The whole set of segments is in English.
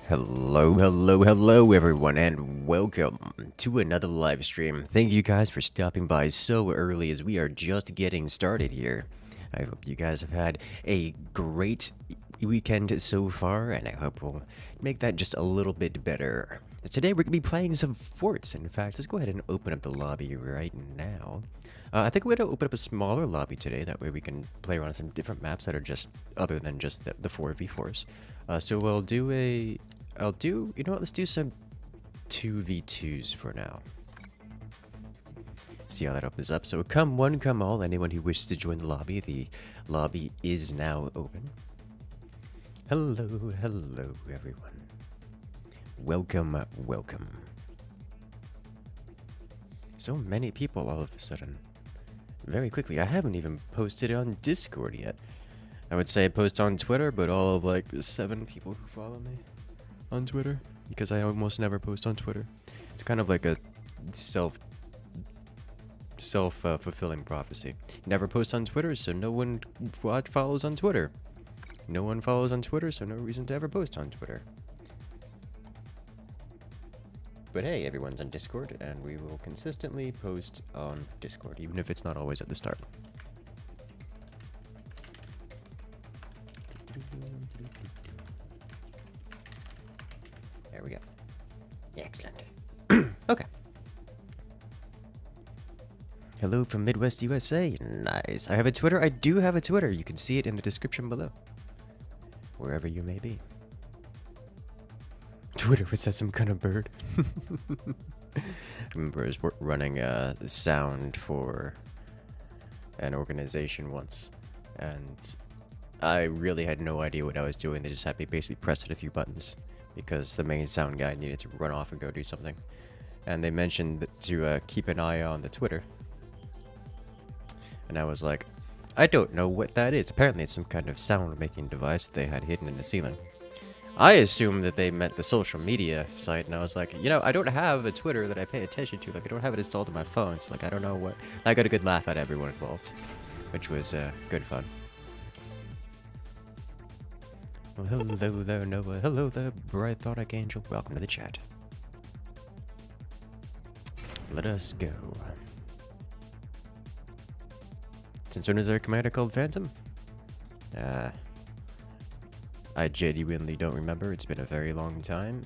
Hello everyone, and welcome to another live stream. Thank you guys for stopping by so early as we are just getting started here. I hope you guys have had a great weekend so far, and I hope we'll make that just a little bit better. Today we're going to be playing some forts. In fact, let's go ahead and open up the lobby right now. I think we're going to open up a smaller lobby today, that way we can play around some different maps that are just other than just the 4v4s. So you know what, let's do some 2v2s for now. See how that opens up. So come one, come all. Anyone who wishes to join the lobby is now open. Hello everyone. Welcome. So many people all of a sudden. Very quickly. I haven't even posted it on Discord yet. I would say I post on Twitter, but all of like 7 people who follow me on Twitter, because I almost never post on Twitter. It's kind of like a self-fulfilling prophecy. Never post on Twitter, so no one follows on Twitter. No one follows on Twitter, so no reason to ever post on Twitter. But hey, everyone's on Discord, and we will consistently post on Discord, even if it's not always at the start. There we go. Excellent. Okay. Hello from Midwest USA. Nice. I have a Twitter. I do have a Twitter. You can see it in the description below. Wherever you may be. Twitter, is that some kind of bird? I remember I was running sound for an organization once, and I really had no idea what I was doing. They just had me basically press a few buttons because the main sound guy needed to run off and go do something. And they mentioned to keep an eye on the Twitter. And I was like, I don't know what that is. Apparently it's some kind of sound-making device that they had hidden in the ceiling. I assumed that they meant the social media site, and I was like, you know, I don't have a Twitter that I pay attention to. Like, I don't have it installed on my phone, so like, I don't know what... I got a good laugh at everyone involved, which was good fun. Well, hello there, Noah. Hello there, Bright Thought Angel. Welcome to the chat. Let us go. Since when is there a commander called Phantom? I genuinely don't remember. It's been a very long time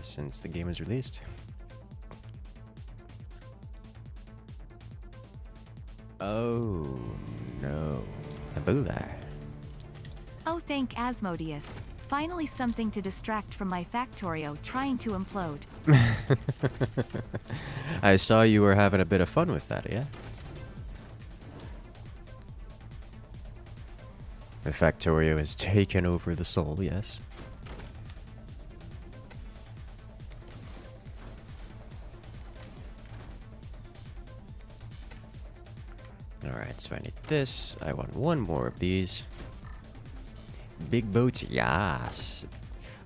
since the game was released. Oh, no. Hello there. Oh, thank Asmodeus. Finally something to distract from my Factorio trying to implode. I saw you were having a bit of fun with that, yeah? The Factorio has taken over the soul, yes. Alright, so I need this. I want one more of these. Big boat, yes.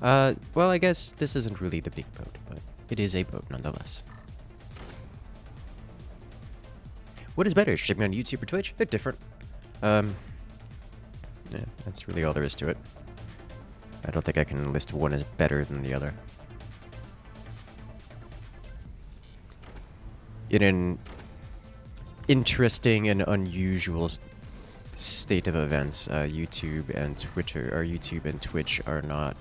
Well, I guess this isn't really the big boat, but it is a boat nonetheless. What is better, streaming on YouTube or Twitch? They're different. Yeah, that's really all there is to it. I don't think I can list one as better than the other. In an interesting and unusual state of events, YouTube and Twitch are not...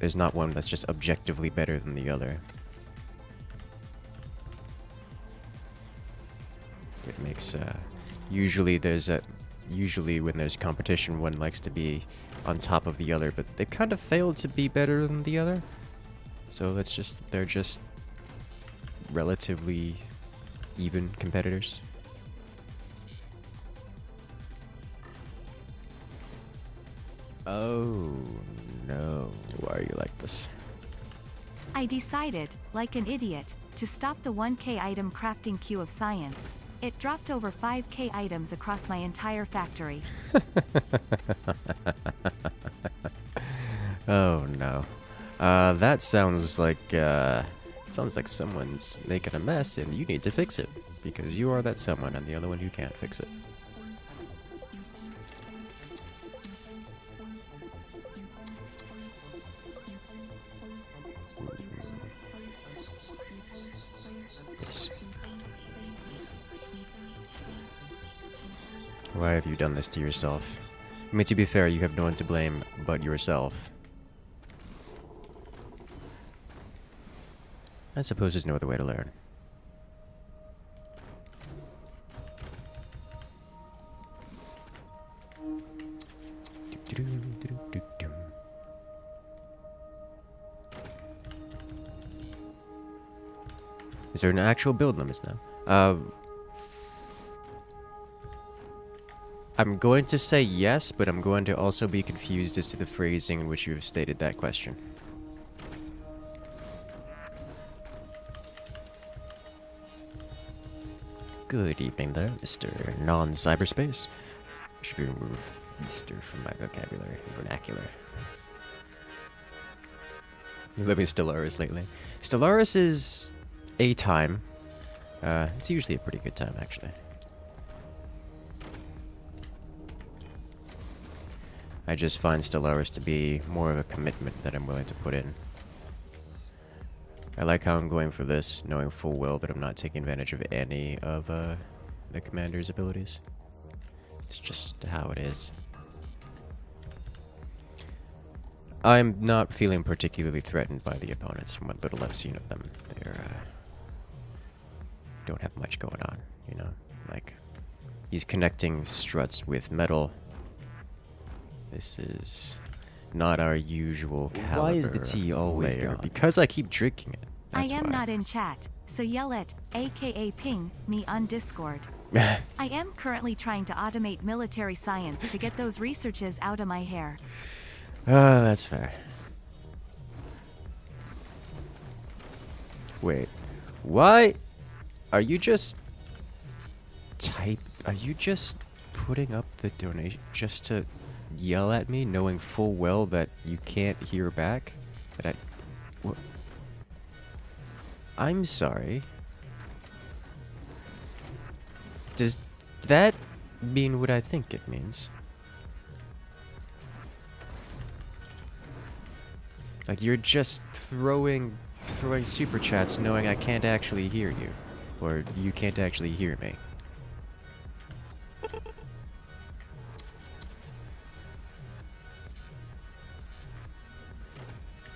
There's not one that's just objectively better than the other. It makes, usually when there's competition, one likes to be on top of the other, but they kind of failed to be better than the other. So they're just relatively even competitors. Oh no, why are you like this? I decided, like an idiot, to stop the 1K item crafting queue of science. It dropped over 5K items across my entire factory. Oh no. That sounds like someone's making a mess and you need to fix it. Because you are that someone and the other one who can't fix it. Why have you done this to yourself? I mean, to be fair, you have no one to blame but yourself. I suppose there's no other way to learn. Is there an actual build limits now? I'm going to say yes, but I'm going to also be confused as to the phrasing in which you have stated that question. Good evening there, Mr. Non-cyberspace. Should remove Mr. from my vocabulary, vernacular. Living Stellaris lately. Stellaris is a time. It's usually a pretty good time, actually. I just find Stellaris to be more of a commitment that I'm willing to put in. I like how I'm going for this, knowing full well that I'm not taking advantage of any of the commander's abilities. It's just how it is. I'm not feeling particularly threatened by the opponents from what little I've seen of them. They're, don't have much going on, you know? Like, he's connecting struts with metal. This is not our usual caliber. Why is the tea always layer? gone? Because I keep drinking it. That's I am why. not in chat, so yell at, aka ping, me on Discord. I am currently trying to automate military science to get those researches out of my hair. That's fair. Wait. Why? Are you just... Are you just putting up the donation just to yell at me, knowing full well that you can't hear back? That I... I'm sorry. Does that mean what I think it means? Like, you're just throwing super chats knowing I can't actually hear you. Or you can't actually hear me.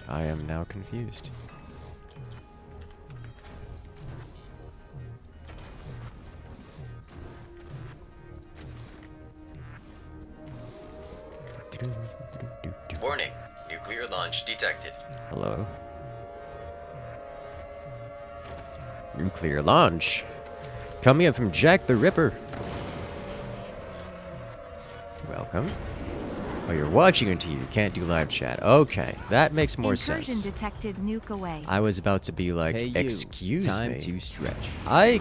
I am now confused. Warning, nuclear launch detected. Hello. Nuclear launch. Coming in from Jack the Ripper. Welcome. Oh, you're watching on TV. You can't do live chat. Okay, that makes more Incursion sense. detected, nuke away. I was about to be like, Hey, you. excuse Time me. to stretch. I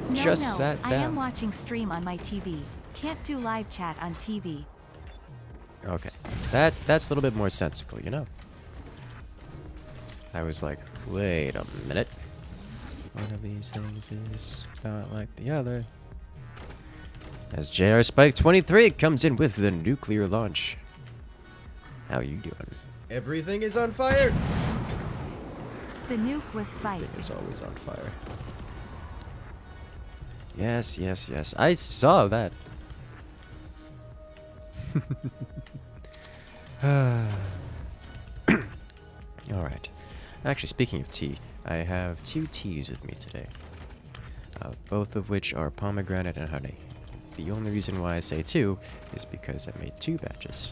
No, just no, sat I am down. watching stream on my TV. Can't do live chat on TV. Okay, that's a little bit more sensical, you know. I was like, wait a minute. One of these things is not like the other. As JR Spike 23 comes in with the nuclear launch. How you doing? Everything is on fire. The nuke was spiked. It is always on fire. Yes, yes, yes. I saw that. Alright. Actually, speaking of tea, I have 2 teas with me today. Both of which are pomegranate and honey. The only reason why I say 2 is because I made 2 batches.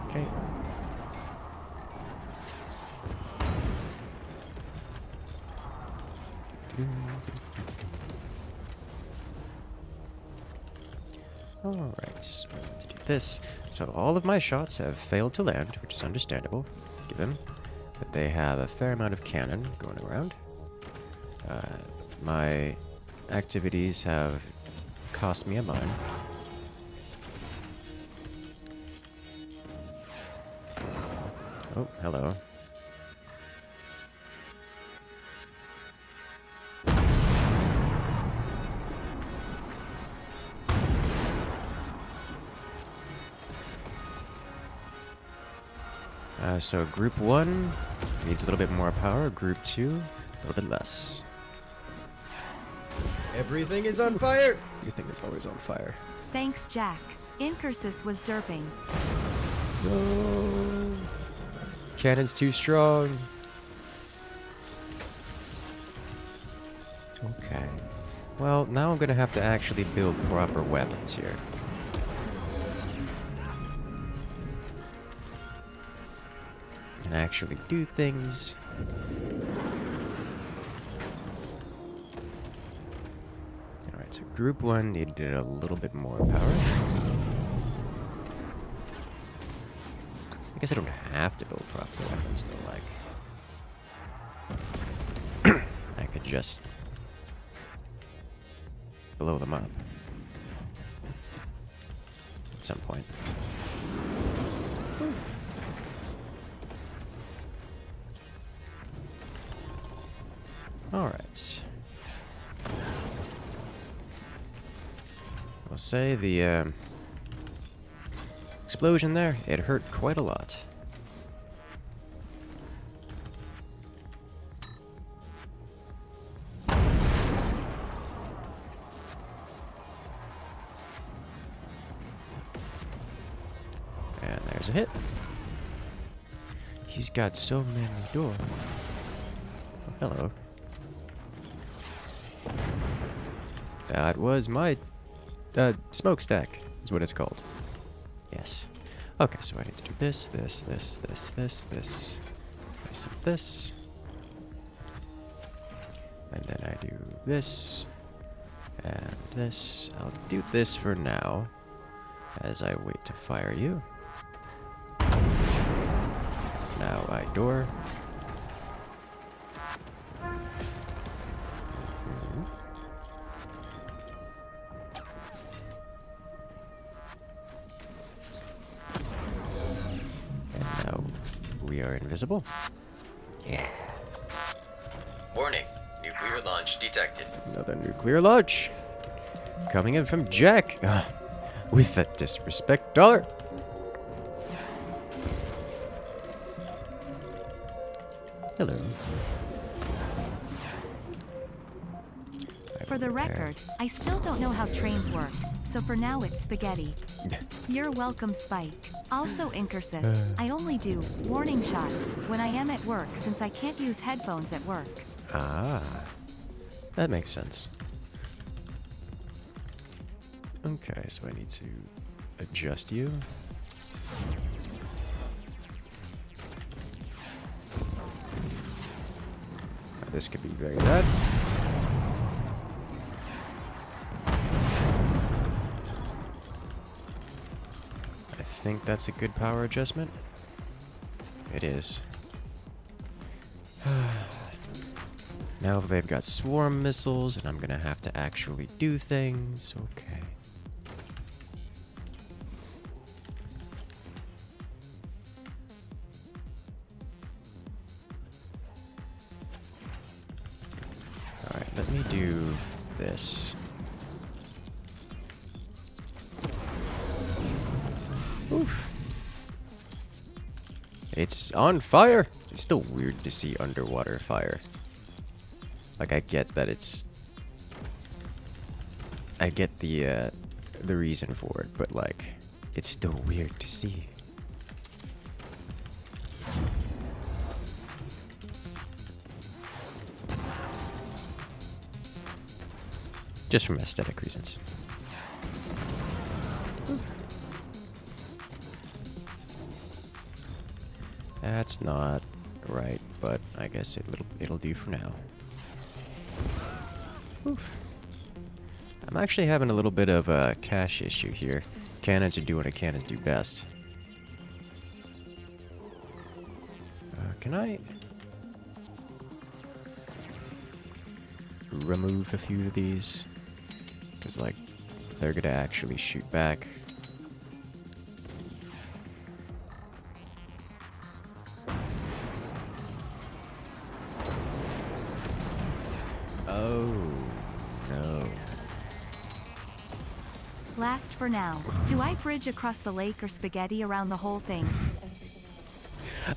Okay. Alright, so to do this. So all of my shots have failed to land, which is understandable, given that they have a fair amount of cannon going around. My activities have cost me a mine. Oh, hello. So group 1 needs a little bit more power, group 2 a little bit less. Everything is on fire! Everything is always on fire. Thanks, Jack. Incursus was derping. No. Cannon's too strong. Okay. Well, now I'm gonna have to actually build proper weapons here. And actually do things. Alright, so group 1 needed a little bit more power. I guess I don't have to build proper weapons, but like... I could just... blow them up. At some point. Alright. I'll say the explosion there, it hurt quite a lot. And there's a hit. He's got so many doors. Oh, hello. That was my smokestack, is what it's called. Yes. Okay, so I need to do this, this, this, this, this, this, this, and this. And then I do this, and this. I'll do this for now, as I wait to fire you. Now I door. We are invisible. Yeah. Warning. Nuclear launch detected. Another nuclear launch. Coming in from Jack. With that disrespect dollar. Hello. For the record, I still don't know how trains work, so for now it's spaghetti. You're welcome, Spike. Also, Incursus, I only do warning shots when I am at work since I can't use headphones at work. Ah, that makes sense. Okay, so I need to adjust you. This could be very bad. I think that's a good power adjustment. It is. Now they've got swarm missiles, and I'm gonna have to actually do things. Okay. Alright, let me do this. Oof. It's on fire! It's still weird to see underwater fire. Like, I get that it's... I get the reason for it, but, like, it's still weird to see. Just from aesthetic reasons. That's not right, but I guess it'll do for now. Oof. I'm actually having a little bit of a cache issue here. Cannons are doing what cannons do best. Can I remove a few of these? Because, like, they're gonna actually shoot back. Oh, no. Last for now. Do I bridge across the lake or spaghetti around the whole thing?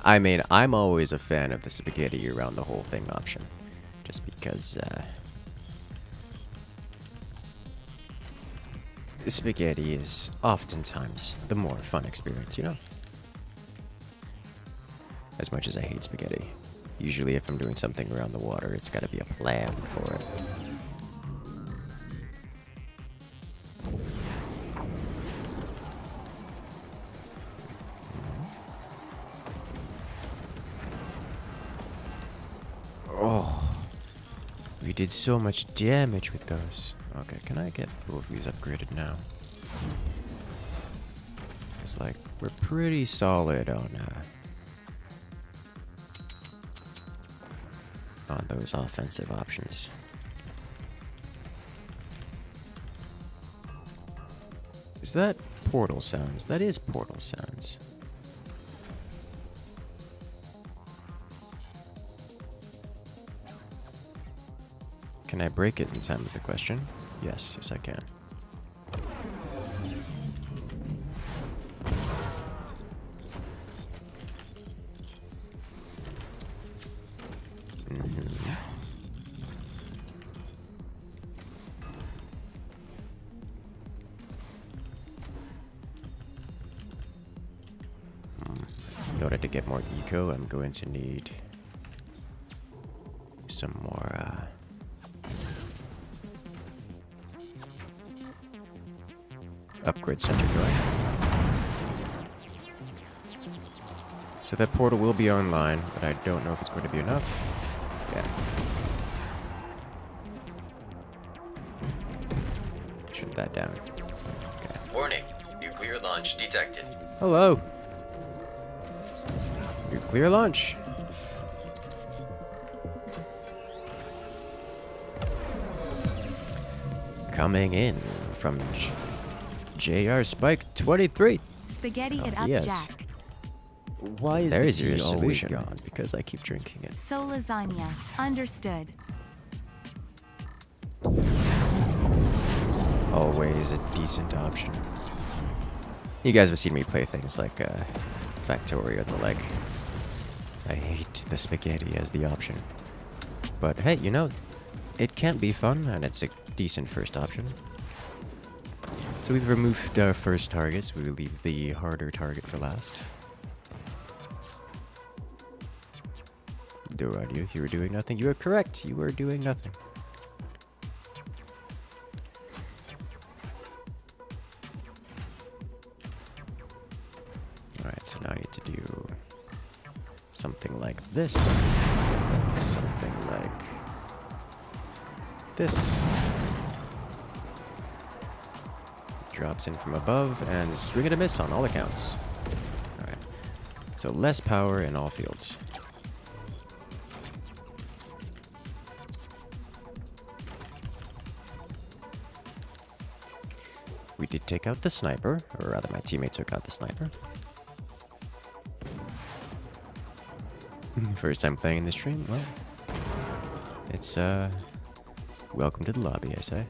I mean, I'm always a fan of the spaghetti around the whole thing option. Just because, spaghetti is oftentimes the more fun experience, you know? As much as I hate spaghetti. Usually if I'm doing something around the water, it's gotta be a plan for it. Oh, we did so much damage with those. Okay, can I get both of these upgraded now? It's like, we're pretty solid on those offensive options. Is that portal sounds? That is portal sounds. Can I break it in time is the question. Yes, yes I can. In order to get more eco, I'm going to need some more upgrade center going. So that portal will be online, but I don't know if it's going to be enough. Yeah. Shut that down. Okay. Warning, nuclear launch detected. Hello. Nuclear launch. Coming in from JR Spike 23. Spaghetti it up, yes. Jack. Why is There's the your tea always solution. gone? Because I keep drinking it. So lasagna. Understood. Always a decent option. You guys have seen me play things like Factorio and the like. I hate the spaghetti as the option. But hey, you know, it can be fun, and it's a decent first option. So we've removed our first targets. We will leave the harder target for last. Doradio, you were doing nothing. You are correct. You were doing nothing. Alright, so now I need to do something like this. Something like this. Drops in from above and swing and a miss on all accounts. Alright. So less power in all fields. We did take out the sniper, or rather my teammate took out the sniper. First time playing in this stream? Well, it's, welcome to the lobby, I say.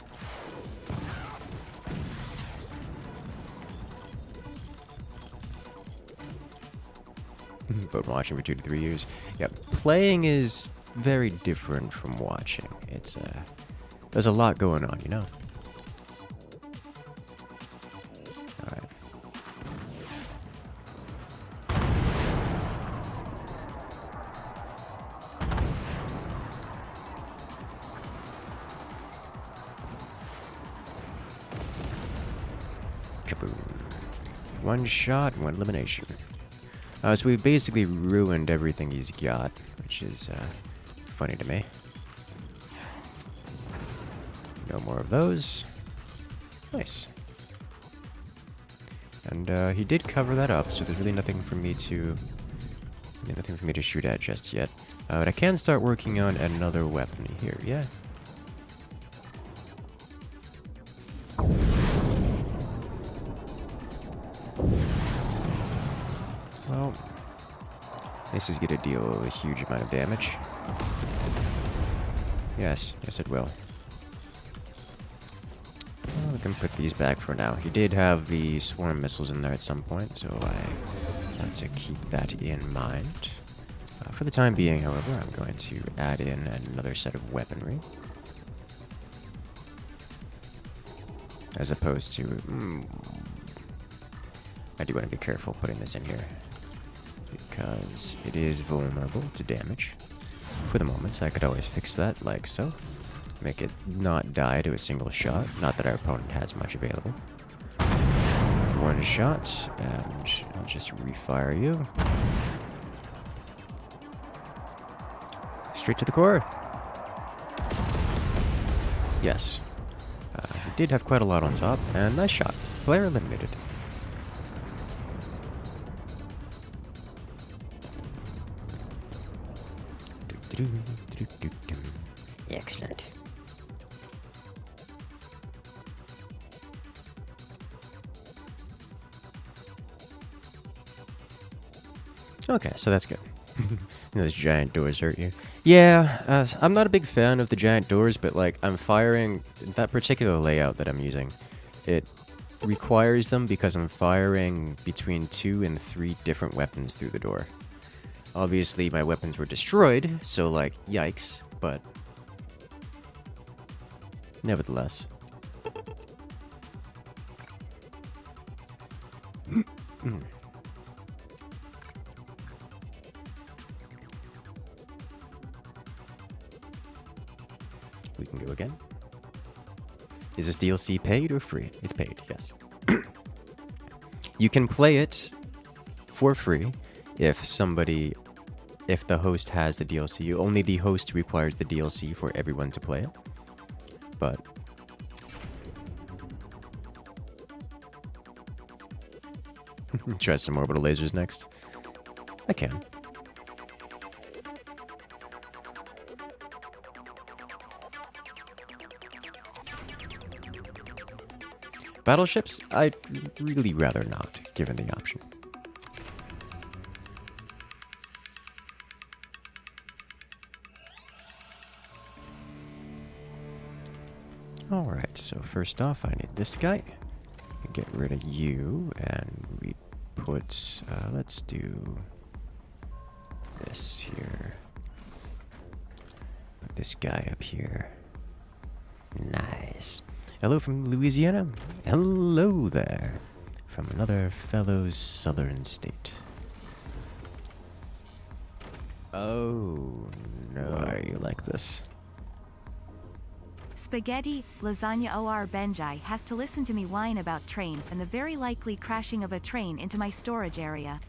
But watching for 2 to 3 years. Yeah, playing is very different from watching. It's, there's a lot going on, you know? Alright. Kaboom. One shot, one elimination. So we basically ruined everything he's got, which is funny to me. No more of those. Nice. And he did cover that up, so there's really nothing for me to shoot at just yet. But I can start working on another weapon here. Yeah. Well, this is going to deal a huge amount of damage. Yes, yes it will. Well, we can put these back for now. He did have the swarm missiles in there at some point, so I want to keep that in mind. For the time being, however, I'm going to add in another set of weaponry. As opposed to... I do want to be careful putting this in here. Because it is vulnerable to damage. For the moment, so I could always fix that, like so. Make it not die to a single shot. Not that our opponent has much available. One shot, and I'll just refire you. Straight to the core. Yes. We did have quite a lot on top, and nice shot. Player eliminated. Excellent. Okay, so that's good. Those giant doors hurt you. Yeah, I'm not a big fan of the giant doors, but like I'm firing that particular layout that I'm using. It requires them because I'm firing between 2 and 3 different weapons through the door. Obviously, my weapons were destroyed, so like, yikes, but nevertheless. We can go again. Is this DLC paid or free? It's paid, yes. You can play it for free if the host has the DLC. Only the host requires the DLC for everyone to play it. But try some orbital lasers next. I can. Battleships? I'd really rather not, given the option. Alright, so first off, I need this guy. Get rid of you, and we put, let's do this here. Put this guy up here. Nice. Hello from Louisiana. Hello there. From another fellow southern state. Oh, no. Why are you like this? Spaghetti, lasagna or Benjai has to listen to me whine about trains and the very likely crashing of a train into my storage area.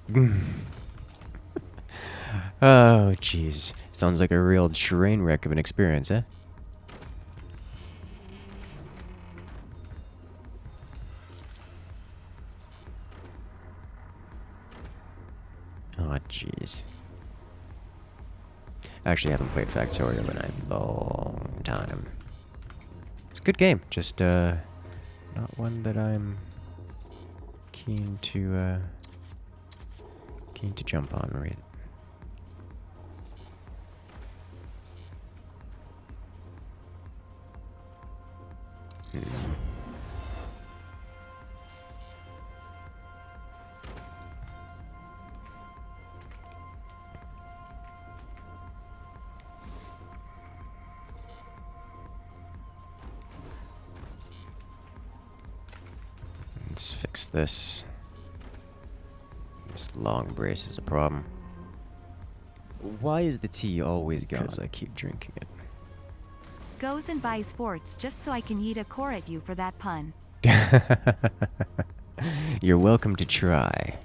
Oh, jeez. Sounds like a real train wreck of an experience, eh? Oh, jeez. I actually haven't played Factorio in a long time. It's a good game, just not one that I'm keen to jump on, right? Let's fix this. This long brace is a problem. Why is the tea always gone? Because I keep drinking it. Goes and buys forts just so I can yeet a core at you for that pun. You're welcome to try.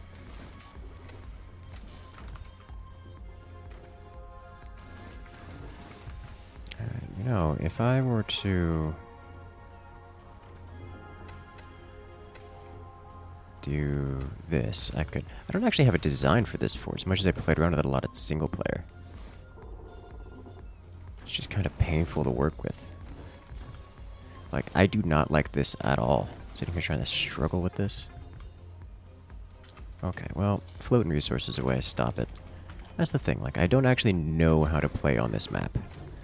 You know, if I were to do this, I don't actually have a design for this fort, as much as I played around with it a lot at single player. It's just kind of painful to work with. Like, I do not like this at all. Sitting here trying to struggle with this. Okay, well, floating resources away, stop it. That's the thing, like, I don't actually know how to play on this map.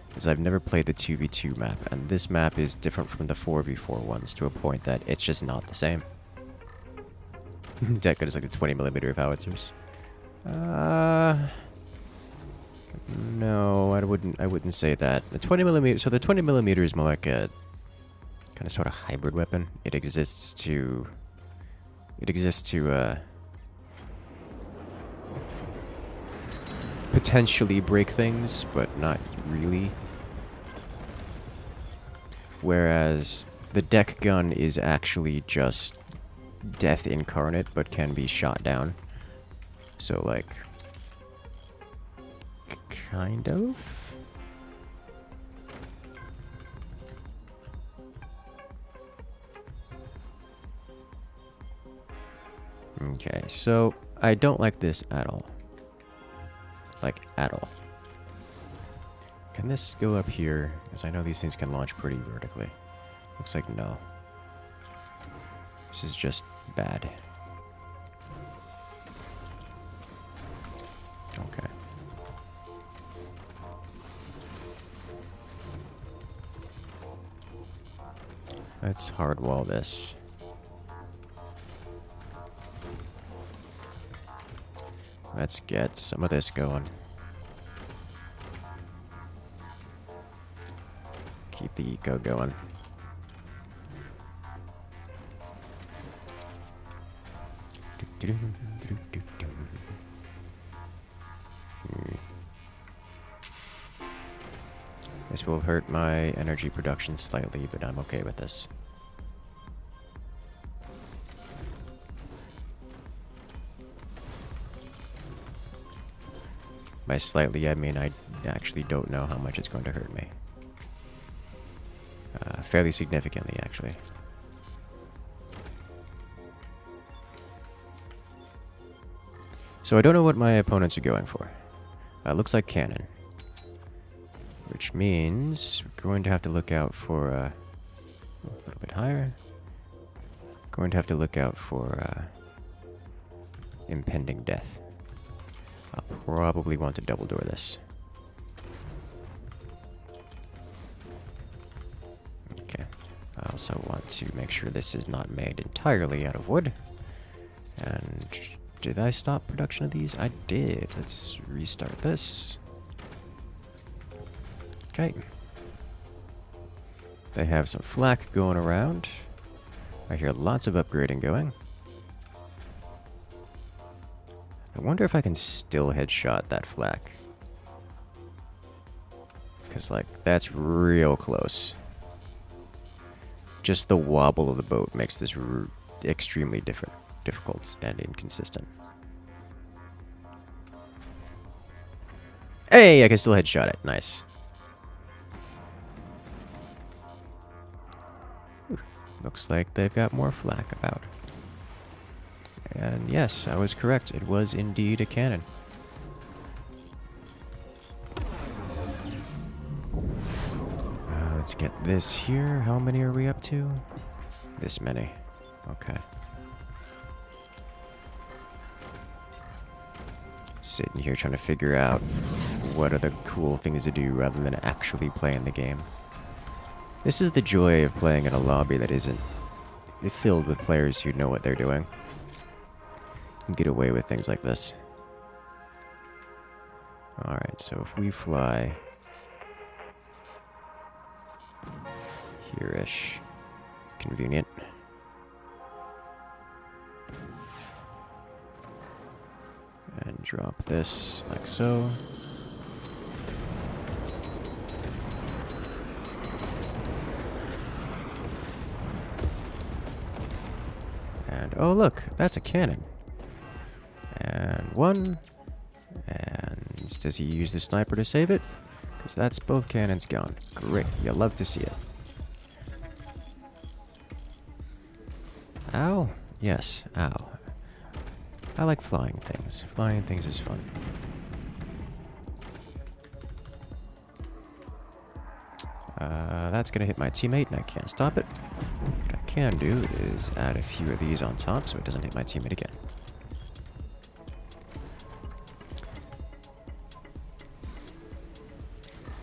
Because I've never played the 2v2 map, and this map is different from the 4v4 ones to a point that it's just not the same. Deca is like the 20mm howitzers. No, I wouldn't say that. The 20mm, so the 20mm is more like a kind of sort of hybrid weapon. It exists to potentially break things, but not really. Whereas the deck gun is actually just death incarnate, but can be shot down. So, like, kind of? Okay, so I don't like this at all. Like, at all. Can this go up here? Because I know these things can launch pretty vertically. Looks like no. This is just bad. Okay. Let's hardwall this. Let's get some of this going. Keep the eco going. This will hurt my energy production slightly, but I'm okay with this. By slightly, I mean I actually don't know how much it's going to hurt me. Fairly significantly, actually. So I don't know what my opponents are going for. Looks like cannon. Which means we're going to have to look out for a little bit higher. Going to have to look out for impending death. I'll probably want to double door this. Okay. I also want to make sure this is not made entirely out of wood. And did I stop production of these? I did. Let's restart this. Okay. They have some flak going around. I hear lots of upgrading going. I wonder if I can still headshot that flak. Because, like, that's real close. Just the wobble of the boat makes this extremely difficult and inconsistent. Hey, I can still headshot it. Nice. Looks like they've got more flak about. And yes, I was correct. It was indeed a cannon. Let's get this here. How many are we up to? This many. Okay. Sitting here trying to figure out what are the cool things to do rather than actually playing the game. This is the joy of playing in a lobby that isn't filled with players who know what they're doing. You can get away with things like this. Alright, so if we fly here-ish, convenient. And drop this like so. And oh look, that's a cannon. And one. And does he use the sniper to save it? Because that's both cannons gone. Great, you'll love to see it. Ow? Yes, ow. I like flying things. Flying things is fun. That's gonna hit my teammate and I can't stop it. What I can do is add a few of these on top so it doesn't hit my teammate again.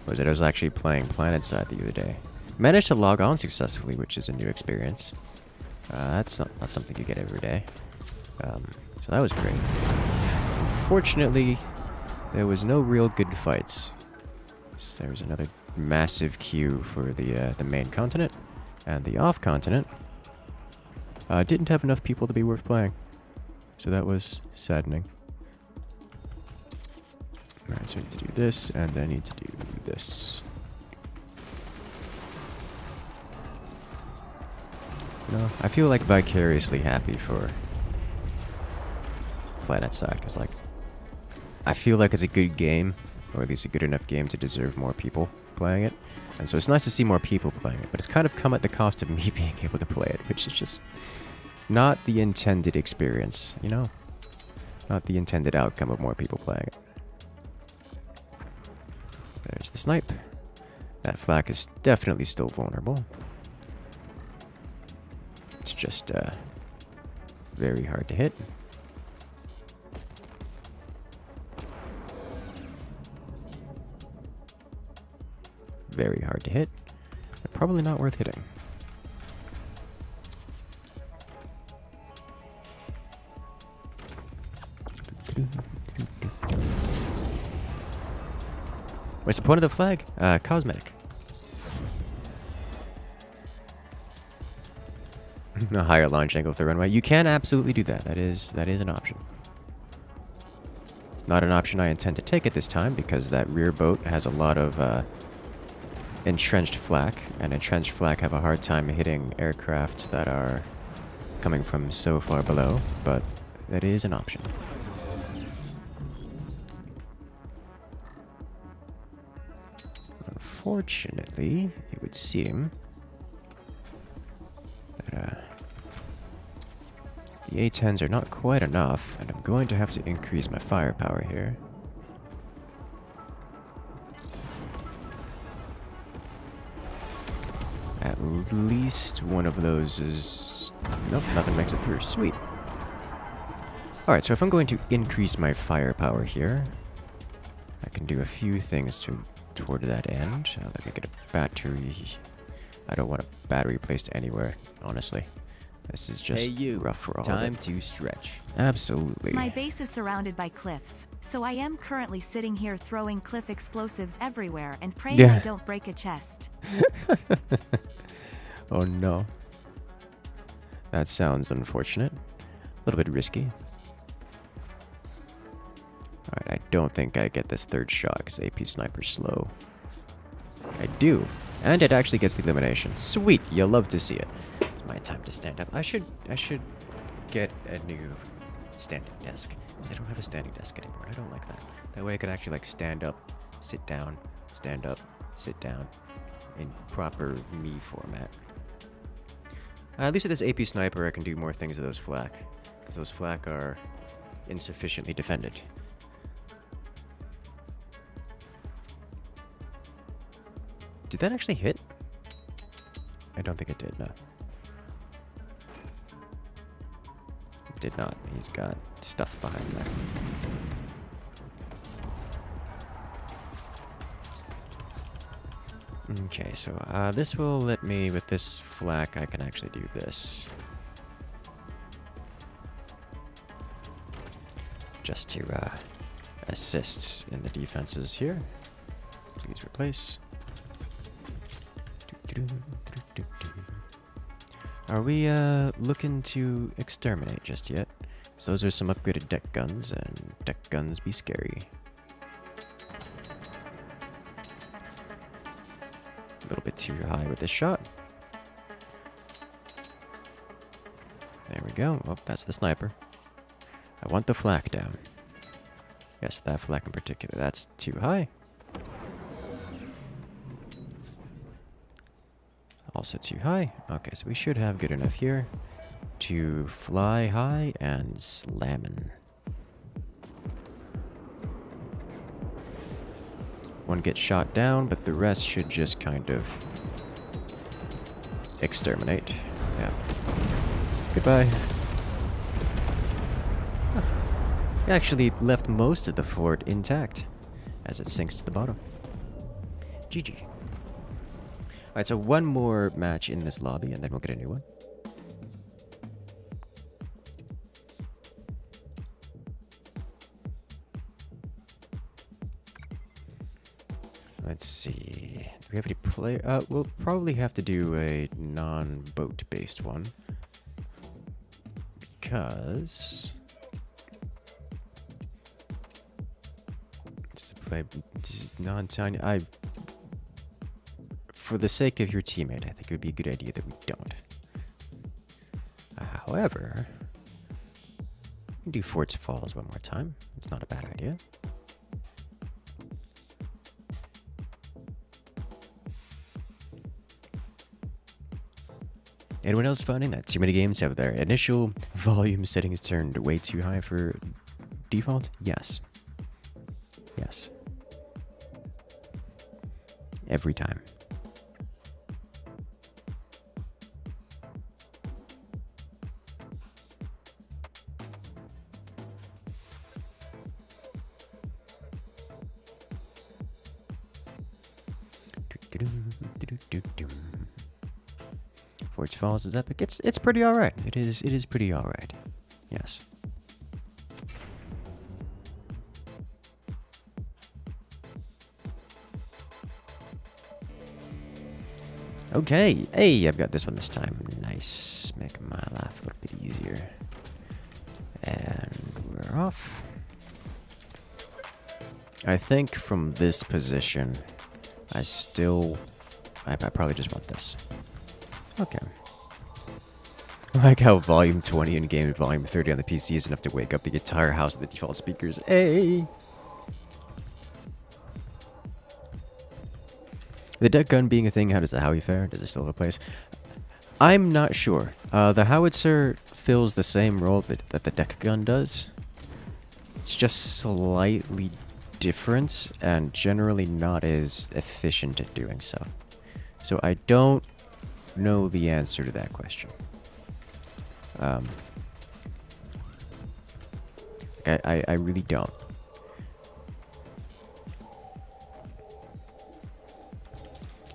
I was actually playing PlanetSide the other day. Managed to log on successfully, which is a new experience. That's not something you get every day. So that was great. Unfortunately, there was no real good fights. So there was another massive queue for the main continent, And the off continent didn't have enough people to be worth playing. So that was saddening. Alright, so I need to do this, and I need to do this. You know, I feel like vicariously happy for PlanetSide, because like, I feel like it's a good game, or at least a good enough game to deserve more people playing it. And so it's nice to see more people playing it, but it's kind of come at the cost of me being able to play it, which is just not the intended experience, you know? Not the intended outcome of more people playing it. There's the snipe. That flak is definitely still vulnerable. It's just very hard to hit. Very hard to hit. But probably not worth hitting. What's the point of the flag? Cosmetic. A higher launch angle for the runway. You can absolutely do that. That is an option. It's not an option I intend to take at this time because that rear boat has a lot of entrenched flak, and entrenched flak have a hard time hitting aircraft that are coming from so far below, but that is an option. Unfortunately, it would seem that the A-10s are not quite enough, and I'm going to have to increase my firepower here. At least one of those is... Nope, nothing makes it through. Sweet. Alright, so if I'm going to increase my firepower here, I can do a few things toward that end. Let me get a battery. I don't want a battery placed anywhere, honestly. This is just rough for all Time of it. to stretch. Absolutely. My base is surrounded by cliffs, so I am currently sitting here throwing cliff explosives everywhere and praying I don't break a chest. Oh no. That sounds unfortunate. A little bit risky. Alright, I don't think I get this third shot because AP Sniper's slow. I do. And it actually gets the elimination. Sweet, you'll love to see it. It's my time to stand up. I should get a new standing desk. Because I don't have a standing desk anymore. I don't like that. That way I can actually like stand up, sit down, stand up, sit down. In proper me format. At least with this AP Sniper I can do more things with those flak. Because those flak are insufficiently defended. Did that actually hit? I don't think it did, no. It did not. He's got stuff behind there. Okay, so this will let me, with this flak, I can actually do this. Just to assist in the defenses here. Please replace. Are we looking to exterminate just yet? Because those are some upgraded deck guns, and deck guns be scary. A little bit too high with this shot. There we go. Oh, that's the sniper. I want the flak down. Yes, that flak in particular. That's too high. Also too high. Okay, so we should have good enough here to fly high and slammin'. One gets shot down, but the rest should just kind of exterminate. Yeah. Goodbye. Huh. It actually left most of the fort intact as it sinks to the bottom. GG. Alright, so one more match in this lobby, and then we'll get a new one. Let's see. Do we have any play? We'll probably have to do a non-boat based one. Because it's to play non-tiny. For the sake of your teammate, I think it would be a good idea that we don't. However, we can do Forts Falls one more time. It's not a bad idea. Anyone else finding that too many games have their initial volume settings turned way too high for default? Yes. Yes. Every time. Forge Falls is epic. It's pretty alright. It is pretty alright. Yes. Okay. Hey, I've got this one this time. Nice. Make my life a little bit easier. And we're off. I think from this position, I probably just want this. Okay. I like how volume 20 in game and volume 30 on the PC is enough to wake up the entire house with the default speakers. Hey! The deck gun being a thing, how does the Howie fare? Does it still have a place? I'm not sure. The howitzer fills the same role that the deck gun does. It's just slightly different and generally not as efficient at doing so. So I don't know the answer to that question. I really don't.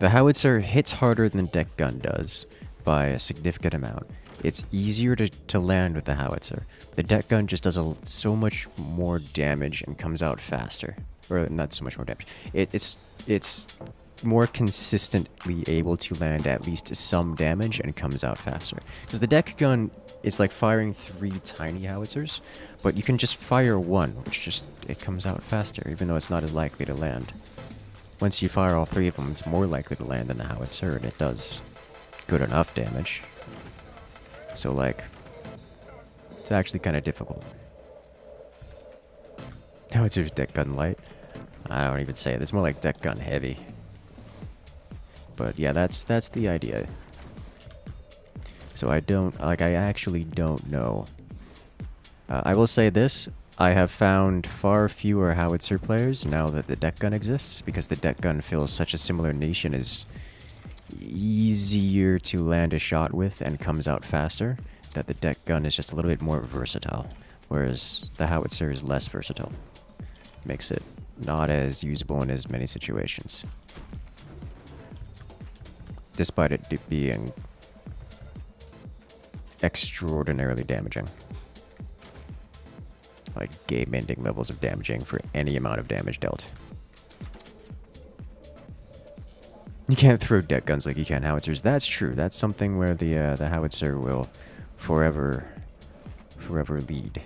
The howitzer hits harder than the deck gun does by a significant amount. It's easier to land with the howitzer. The deck gun just does so much more damage and comes out faster. Or not so much more damage. It's more consistently able to land at least some damage and comes out faster. Because the deck gun, it's like firing 3 tiny howitzers, but you can just fire one, which it comes out faster, even though it's not as likely to land. Once you fire all 3 of them, it's more likely to land than the howitzer, and it does good enough damage. So, like, it's actually kind of difficult. Howitzer's deck gun light. I don't even say it. It's more like deck gun heavy. But yeah, that's the idea. So I actually don't know. I will say this. I have found far fewer howitzer players now that the deck gun exists, because the deck gun fills such a similar niche and is easier to land a shot with and comes out faster, that the deck gun is just a little bit more versatile, whereas the howitzer is less versatile. Makes it not as usable in as many situations. Despite it being extraordinarily damaging. Like game-ending levels of damaging for any amount of damage dealt. You can't throw deck guns like you can howitzers. That's true. That's something where the howitzer will forever lead.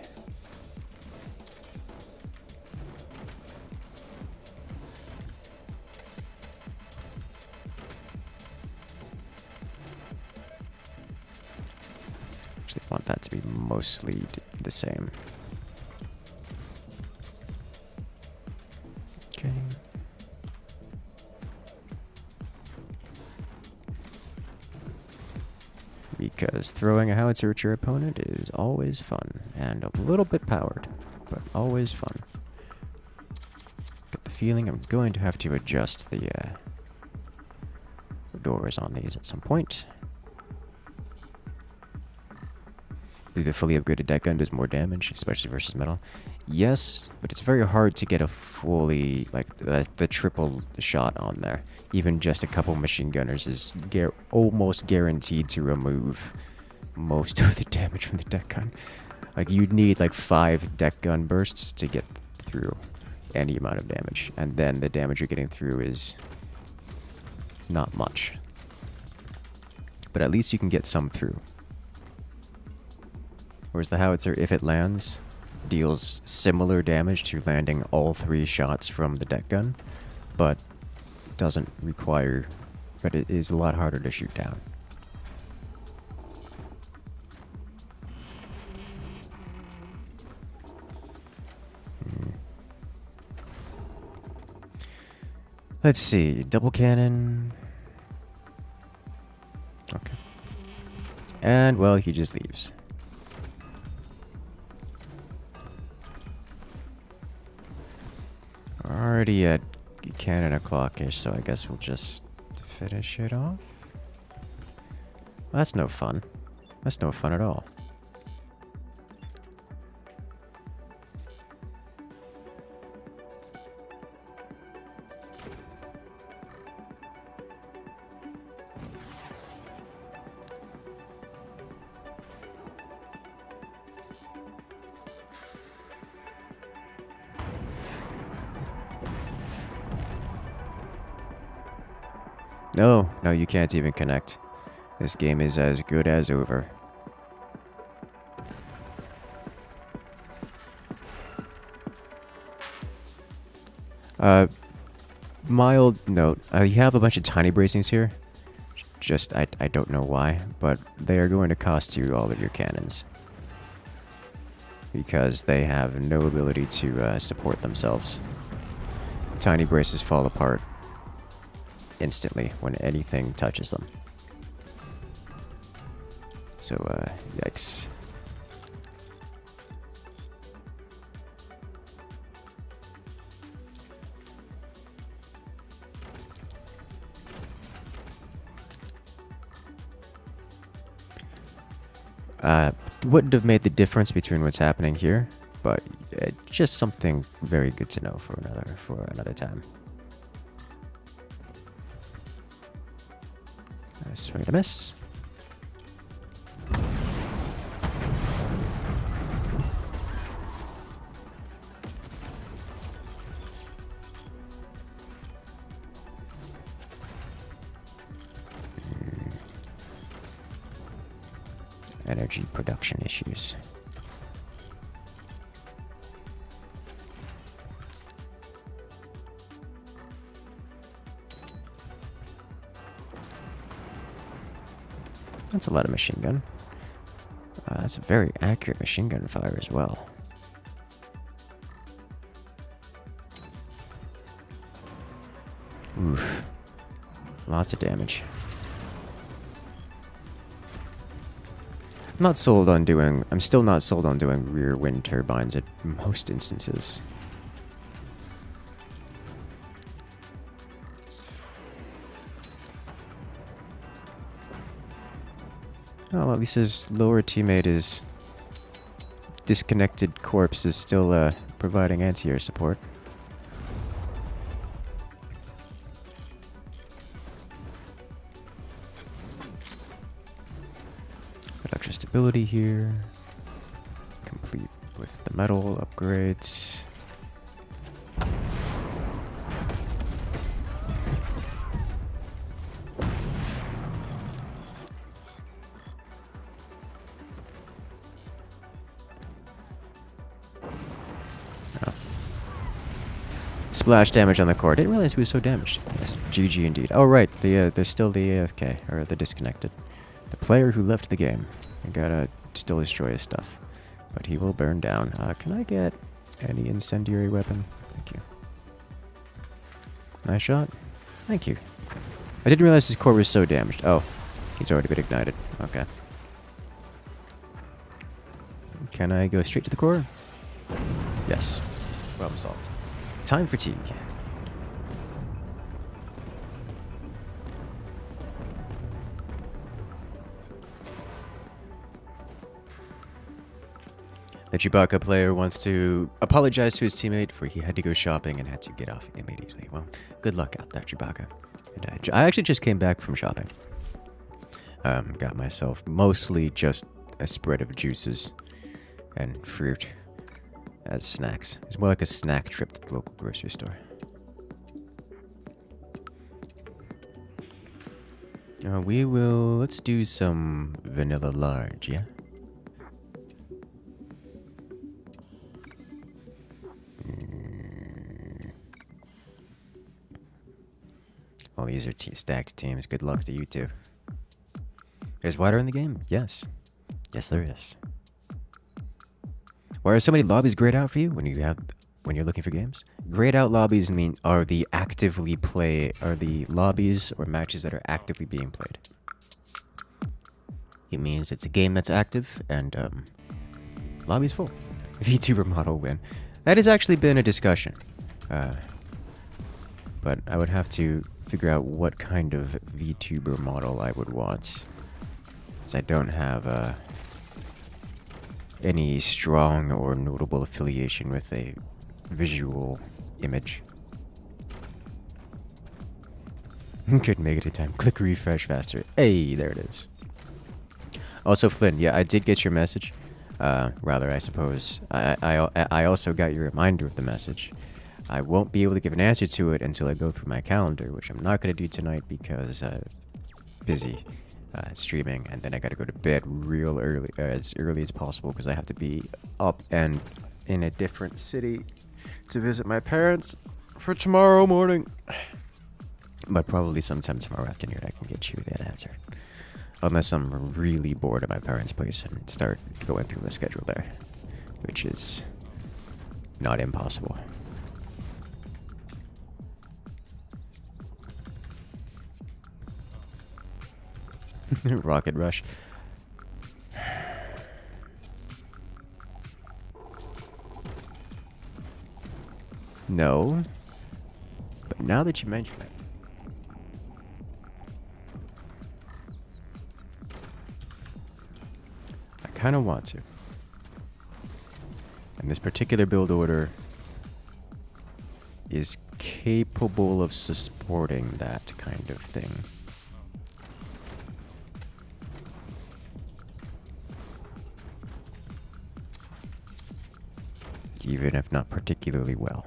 Actually want that to be mostly the same. Okay. Because throwing a howitzer at your opponent is always fun, and a little bit powered, but always fun. Got the feeling I'm going to have to adjust the doors on these at some point. The fully upgraded deck gun does more damage, especially versus metal. Yes, but it's very hard to get a fully, like, the triple shot on there. Even just a couple machine gunners is almost guaranteed to remove most of the damage from the deck gun. Like, you'd need, like, 5 deck gun bursts to get through. any amount of damage. And then the damage you're getting through is not much. But at least you can get some through. Whereas the howitzer, if it lands, deals similar damage to landing all 3 shots from the deck gun, but doesn't require, but it is a lot harder to shoot down. Let's see, double cannon. Okay. And, well, he just leaves. Already at cannon o'clock-ish, so I guess we'll just finish it off. Well, that's no fun. That's no fun at all. No, no, you can't even connect. This game is as good as over. Mild note. You have a bunch of tiny bracings here. Just, I don't know why, but they are going to cost you all of your cannons. Because they have no ability to support themselves. Tiny braces fall apart instantly when anything touches them. So, yikes. Wouldn't have made the difference between what's happening here, but just something very good to know for another time. Swing and a miss. Energy production issues. That's a lot of machine gun. That's a very accurate machine gun fire as well. Oof. Lots of damage. I'm still not sold on doing rear wind turbines at most instances. Well, at least his lower teammate is disconnected corpse is still providing anti-air support. Extra stability here. Complete with the metal upgrades. Oh. Splash damage on the core. Didn't realize he was so damaged. Yes, GG indeed. Oh right, there's still the AFK, or the disconnected. The player who left the game. I gotta still destroy his stuff. But he will burn down. Can I get any incendiary weapon? Thank you. Nice shot. Thank you. I didn't realize his core was so damaged. Oh, he's already been ignited. Okay. Can I go straight to the core? Yes. Problem solved. Time for tea. The Chewbacca player wants to apologize to his teammate for he had to go shopping and had to get off immediately. Well, good luck out there, Chewbacca. And I actually just came back from shopping. Got myself mostly just a spread of juices and fruit as snacks. It's more like a snack trip to the local grocery store. Let's do some vanilla large, yeah? Well, these are stacked teams. Good luck to you two. There's water in the game? Yes. Yes, there is. Why are so many lobbies grayed out for you when you're looking for games? Grayed out lobbies are the lobbies or matches that are actively being played. It means it's a game that's active and lobby's full. VTuber model win. That has actually been a discussion. But I would have to figure out what kind of VTuber model I would want. Because I don't have any strong or notable affiliation with a visual image. Couldn't make it in time. Click refresh faster. Hey, there it is. Also, Flynn, yeah, I did get your message. Rather, I suppose. I also got your reminder of the message. I won't be able to give an answer to it until I go through my calendar, which I'm not going to do tonight because busy streaming, and then I got to go to bed real early, as early as possible, because I have to be up and in a different city to visit my parents for tomorrow morning. But probably sometime tomorrow afternoon I can get you that answer. Unless I'm really bored at my parents' place and start going through the schedule there, which is not impossible. Rocket Rush. No. But now that you mention it. I kind of want to. And this particular build order is capable of supporting that kind of thing. Even if not particularly well.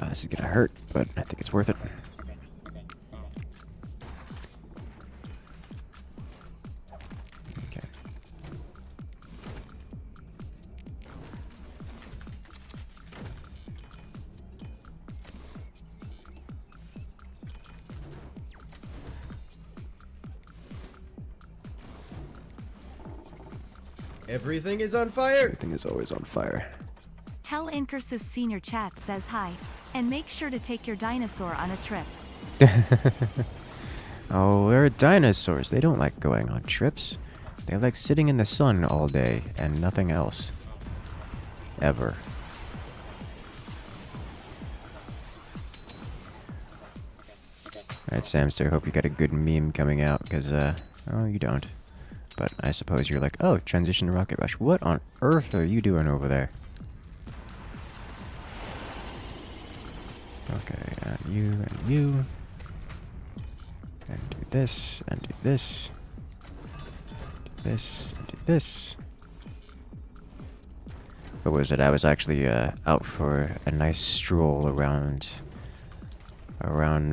This is gonna hurt, but I think it's worth it. Okay. Everything is on fire. Everything is always on fire. Tell Incursus senior chat says hi, and make sure to take your dinosaur on a trip. Oh, they're dinosaurs. They don't like going on trips. They like sitting in the sun all day and nothing else. Ever. Alright, Samster, hope you got a good meme coming out, because, oh, you don't. But I suppose you're like, oh, transition to Rocket Rush. What on earth are you doing over there? Okay, and you. And do this, and do this. Do this, and do this. What was it? I was actually out for a nice stroll around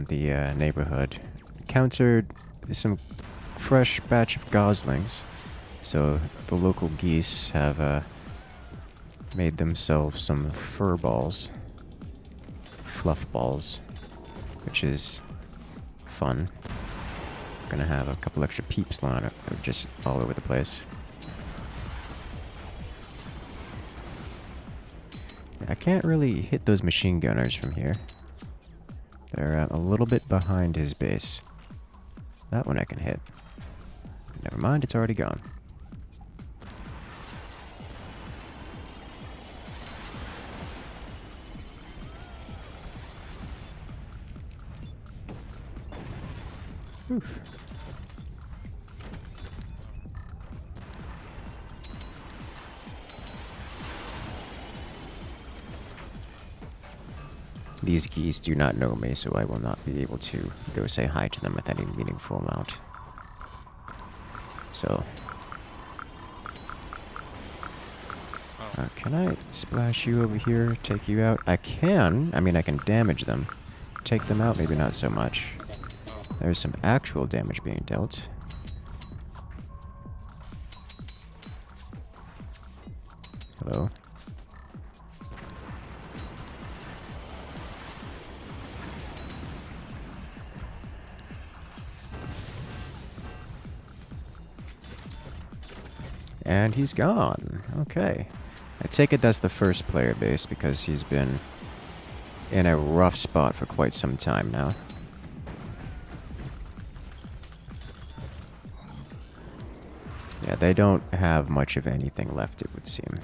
the neighborhood. Encountered some fresh batch of goslings. So the local geese have made themselves some fur balls. Fluff balls, which is fun. Gonna have a couple extra peeps lying just all over the place. I can't really hit those machine gunners from here. They're a little bit behind his base. That one I can hit. Never mind, it's already gone. Oof. These geese do not know me, so I will not be able to go say hi to them with any meaningful amount. So... can I splash you over here, take you out? I can. I mean, I can damage them. Take them out, maybe not so much. There's some actual damage being dealt. Hello? And he's gone. Okay. I take it that's the first player base because he's been in a rough spot for quite some time now. Yeah, they don't have much of anything left, it would seem.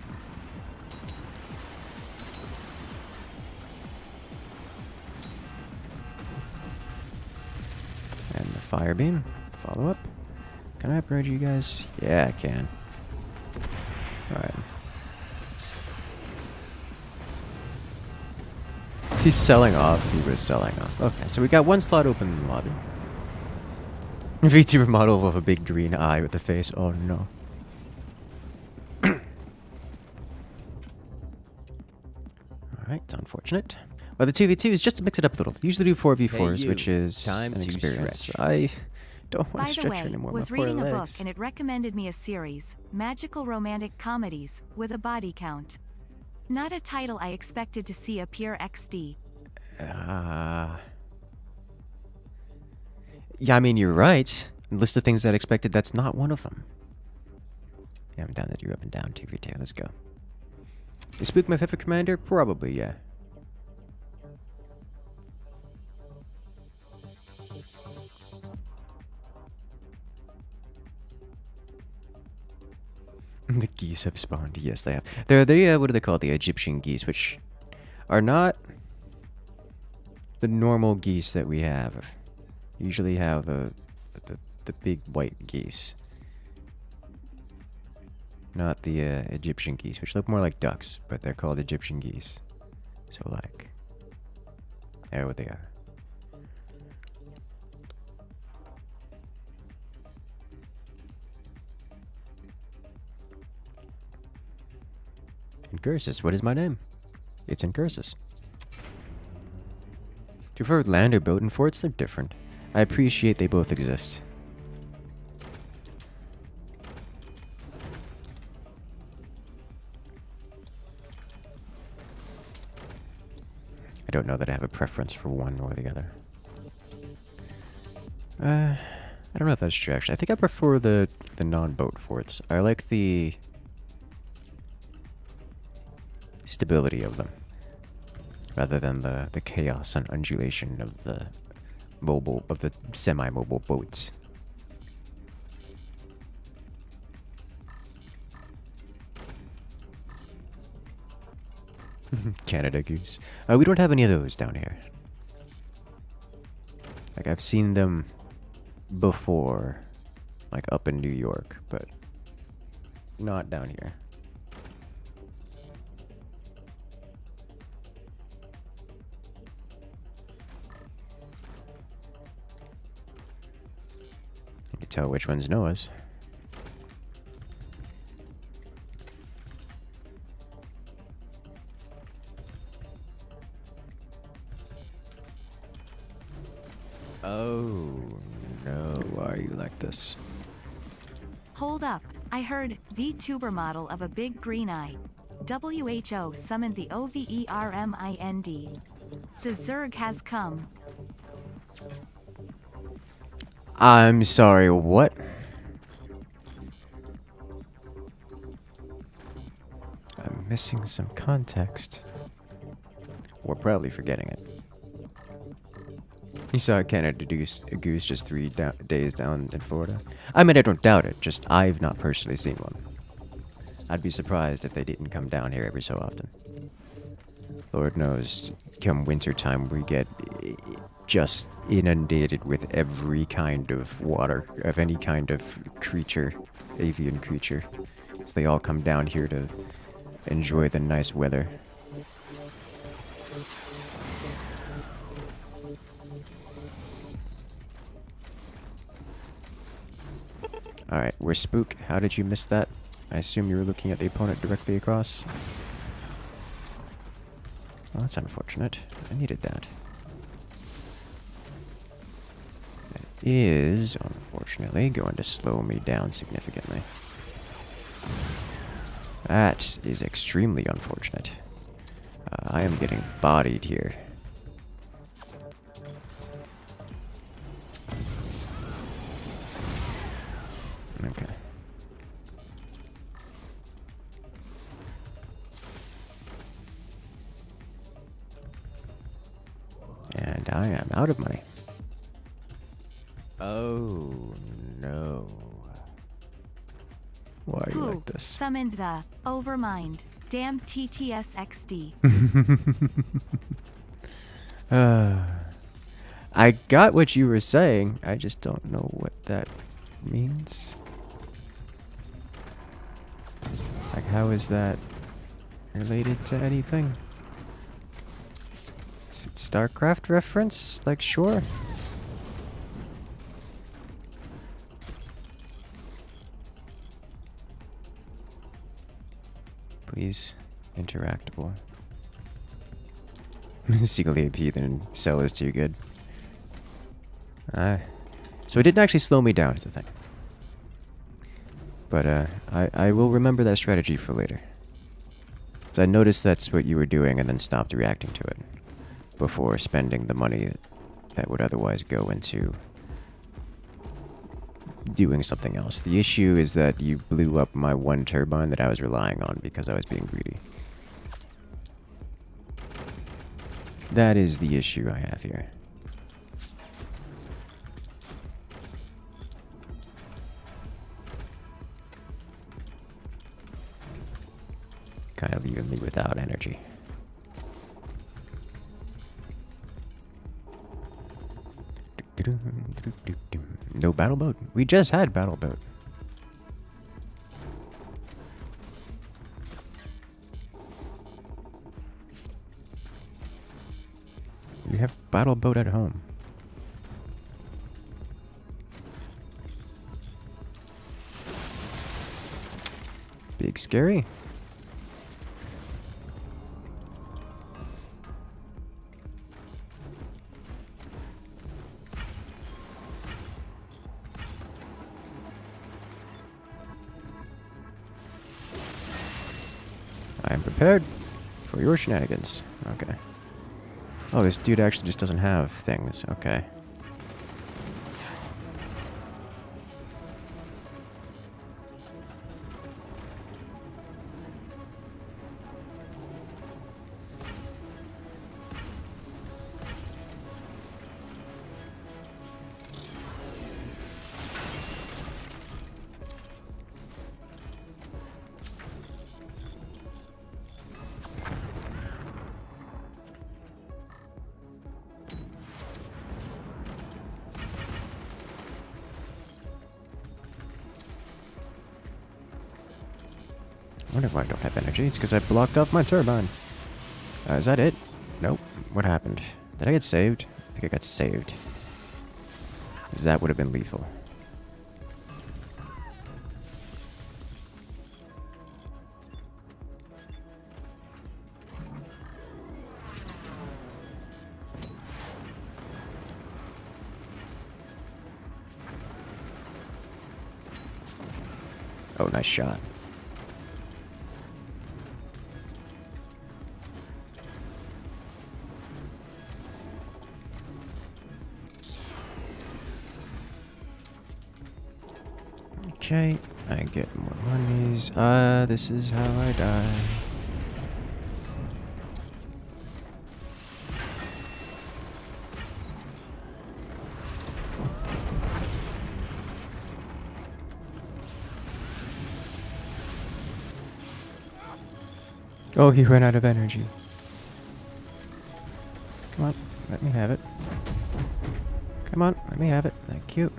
And the fire beam. Follow up. Can I upgrade you guys? Yeah, I can. Alright. He's selling off. He was selling off. Okay, so we got one slot open in the lobby. VTuber model of a big green eye with the face. Oh no. Alright, it's unfortunate. Well, the 2v2 is just to mix it up a little. Usually do 4v4s, which is Time an to experience. stretch. I don't want By to the stretch way, anymore. was My poor reading a book legs. and it recommended me a series, Magical Romantic Comedies, with a body count. Not a title I expected to see appear XD. Yeah, I mean, you're right. List of things that I expected, that's not one of them. Yeah, I haven't done that. You're up and down, 2v2. Let's go. Is Spook my favorite commander? Probably, yeah. The geese have spawned. Yes, they have. They're the, what do they call it? The Egyptian geese, which are not the normal geese that we have. Usually have the big white geese. Not the Egyptian geese, which look more like ducks, but they're called Egyptian geese. So, like, there what they are. Incursus, what is my name? It's Incursus. Do you prefer land or boat and forts? They're different. I appreciate they both exist. I don't know that I have a preference for one or the other. I don't know if that's true, actually. I think I prefer the non-boat forts. I like the stability of them, rather than the chaos and undulation of the semi-mobile boats. Canada goose. We don't have any of those down here. Like, I've seen them before, like up in New York, but not down here. You can tell which one's Noah's. Oh, no, why are you like this? Hold up, I heard VTuber model of a big green eye. WHO summoned the OVERMIND. The Zerg has come. I'm sorry, what? I'm missing some context. We're probably forgetting it. You saw a Canada goose just 3 days down in Florida? I mean, I don't doubt it, just I've not personally seen one. I'd be surprised if they didn't come down here every so often. Lord knows, come wintertime, we get just inundated with every kind of water, of any kind of creature, avian creature. So they all come down here to enjoy the nice weather. Where's Spook? How did you miss that? I assume you were looking at the opponent directly across. Well, that's unfortunate. I needed that. That is, unfortunately, going to slow me down significantly. That is extremely unfortunate. I am getting bodied here. Okay. And I am out of money. Oh, no. Why are you like this? Summoned the Overmind. Damn TTS XD. I got what you were saying. I just don't know what that means. Like, how is that related to anything? Is it StarCraft reference? Like, sure. Please, interactable. Single AP, then cell is too good. So it didn't actually slow me down, is the thing. But I will remember that strategy for later. So I noticed that's what you were doing and then stopped reacting to it before spending the money that would otherwise go into doing something else. The issue is that you blew up my one turbine that I was relying on because I was being greedy. That is the issue I have here. Kind of leaving me without energy. No battle boat. We just had battle boat. We have battle boat at home. Big scary. I am prepared for your shenanigans. Okay. Oh, this dude actually just doesn't have things. Okay. I wonder why I don't have energy. It's because I blocked off my turbine. Is that it? Nope. What happened? Did I get saved? I think I got saved. Because that would have been lethal. Oh, nice shot. Okay, I get more monies. This is how I die. Oh, he ran out of energy. Come on, let me have it. Come on, let me have it. Thank you.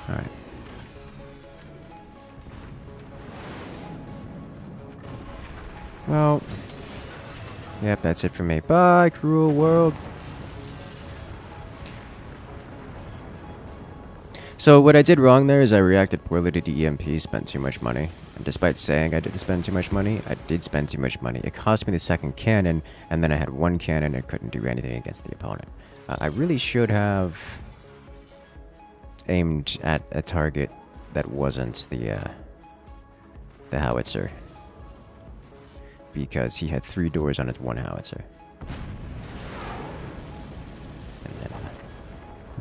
Alright. Well, yep, that's it for me. Bye, cruel world. So what I did wrong there is I reacted poorly to the EMP, spent too much money. And despite saying I didn't spend too much money, I did spend too much money. It cost me the second cannon, and then I had one cannon and couldn't do anything against the opponent. I really should have aimed at a target that wasn't the howitzer. Because he had 3 doors on his one howitzer. And then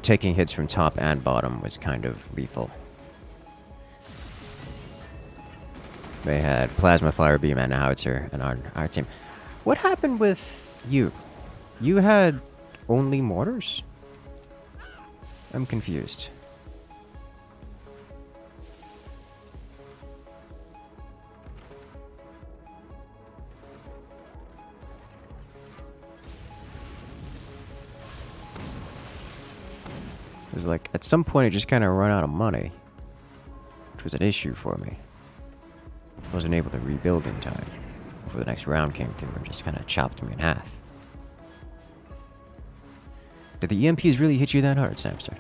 taking hits from top and bottom was kind of lethal. They had plasma, fire beam, and a howitzer, and our team. What happened with you? You had only mortars? I'm confused. It was like, at some point it just kind of ran out of money. Which was an issue for me. I wasn't able to rebuild in time before the next round came through and just kind of chopped me in half. Did the EMPs really hit you that hard, Samster?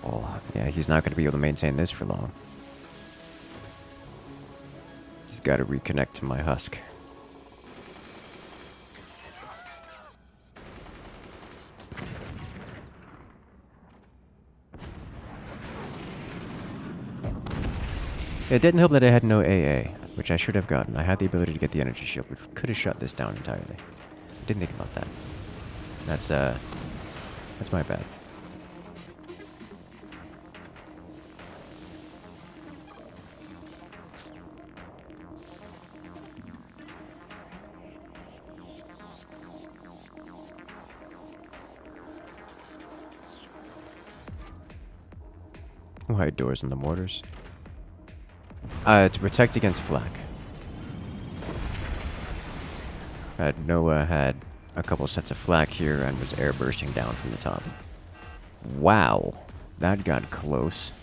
Oh, yeah, he's not going to be able to maintain this for long. He's got to reconnect to my husk. It didn't help that I had no AA, which I should have gotten. I had the ability to get the energy shield, which could have shut this down entirely. I didn't think about that. That's my bad. Wide doors in the mortars. To protect against flak. Noah had a couple sets of flak here and was air bursting down from the top. Wow, that got close.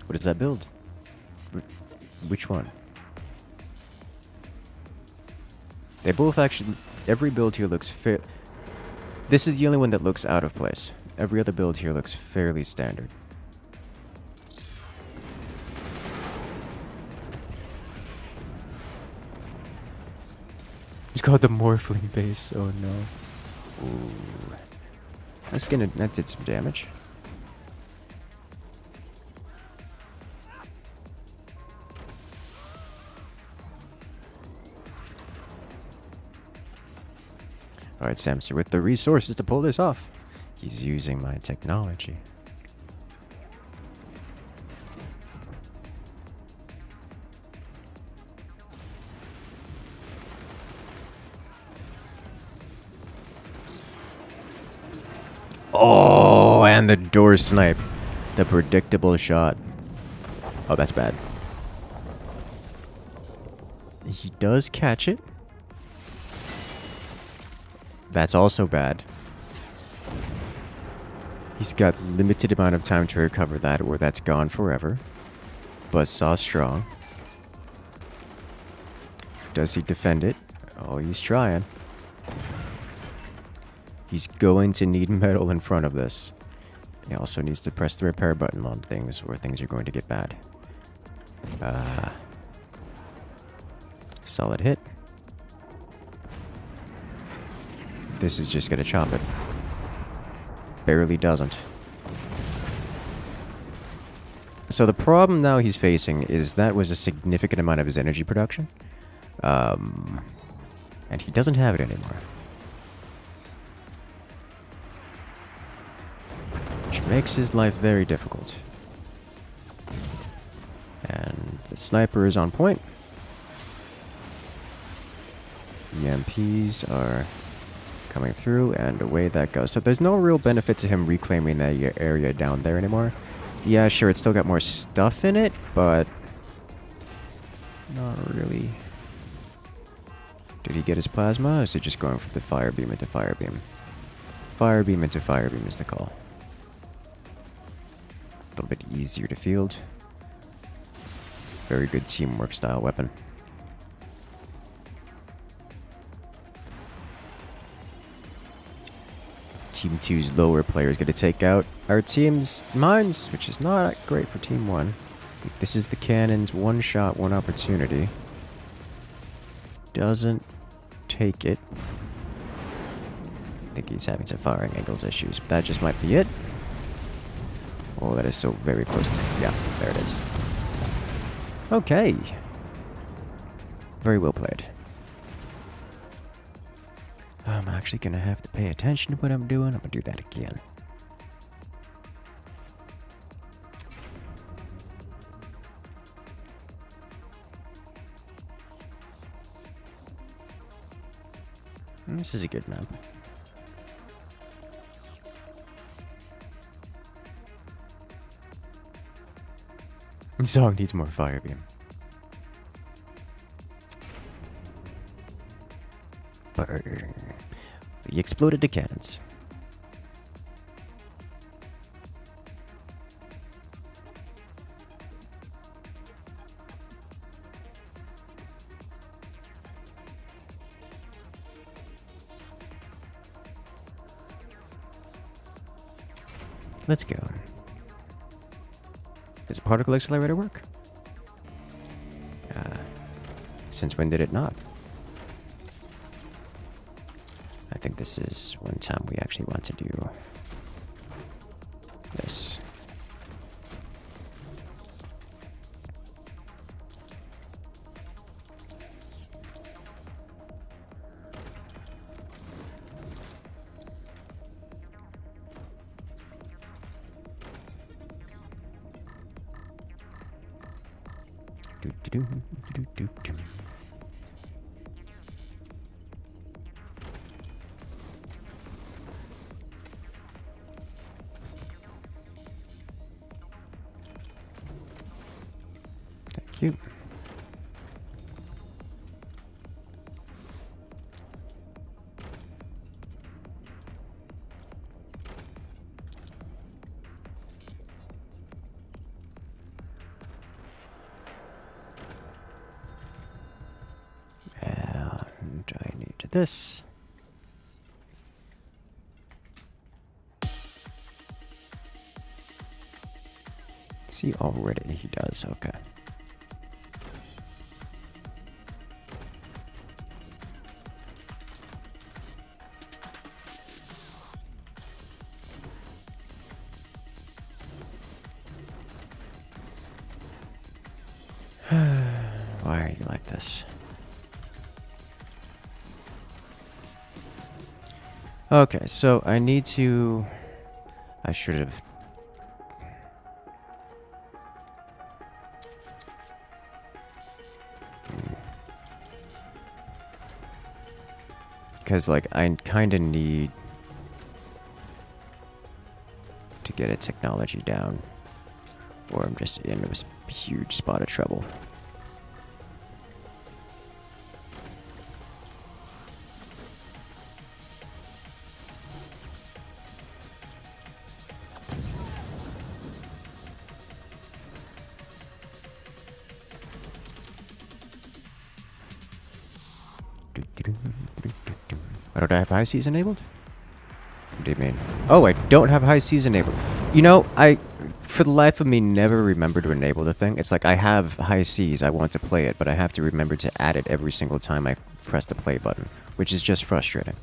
What does that build? Which one? They both actually... Every build here looks fair... This is the only one that looks out of place. Every other build here looks fairly standard. It's called the Morphling base. Oh no. Ooh. That did some damage. Alright, Samster, with the resources to pull this off. He's using my technology. Oh, and the door snipe. The predictable shot. Oh, that's bad. He does catch it. That's also bad. He's got limited amount of time to recover that, or that's gone forever. Buzzsaw strong. Does he defend it? Oh, he's trying. He's going to need metal in front of this. He also needs to press the repair button on things, or things are going to get bad. Solid hit. This is just gonna chop it. Barely doesn't. So the problem now he's facing is that was a significant amount of his energy production. And he doesn't have it anymore. Which makes his life very difficult. And the sniper is on point. EMPs are coming through, and away that goes. So there's no real benefit to him reclaiming that area down there anymore. Yeah, sure, it's still got more stuff in it, but not really. Did he get his plasma, or is he just going for the fire beam into fire beam? Fire beam into fire beam is the call. A little bit easier to field. Very good teamwork style weapon. Team 2's lower players going to take out our team's mines, which is not great for Team 1. This is the cannon's one shot, one opportunity. Doesn't take it. I think he's having some firing angles issues, but that just might be it. Oh, that is so very close. Yeah, there it is. Okay. Very well played. I'm actually going to have to pay attention to what I'm doing. I'm going to do that again. This is a good map. This song needs more fire beam. Burn. He exploded the cannons. Let's go. Does a particle accelerator work? Since when did it not? I think this is one time we actually want to do this. Thank you. And I need this. See, already he does. Okay. Why are you like this? Okay, so I need to... I should have... Because, like, I kind of need to get a technology down, or I'm just in a huge spot of trouble. Why don't I have high seas enabled? What do you mean? Oh, I don't have high seas enabled. You know, I, for the life of me, never remember to enable the thing. It's like I have high seas, I want to play it, but I have to remember to add it every single time I press the play button, which is just frustrating.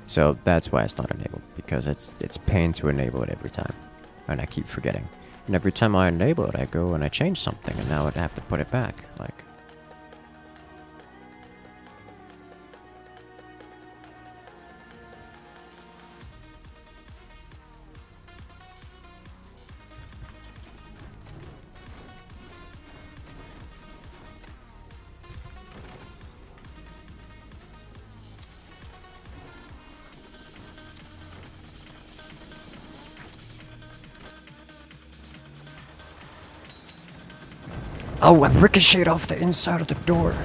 So that's why it's not enabled, because it's pain to enable it every time, and I keep forgetting. And every time I enable it, I go and I change something, and now I'd have to put it back. Like, Oh, I ricocheted off the inside of the door.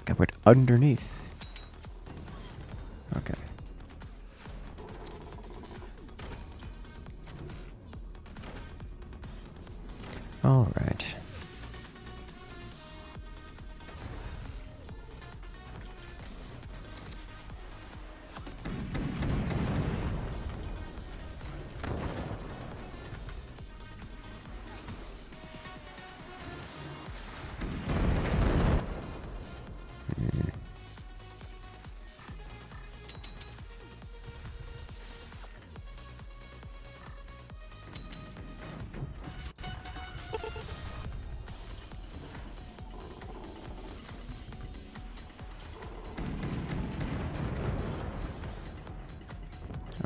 I went underneath. Okay. All right.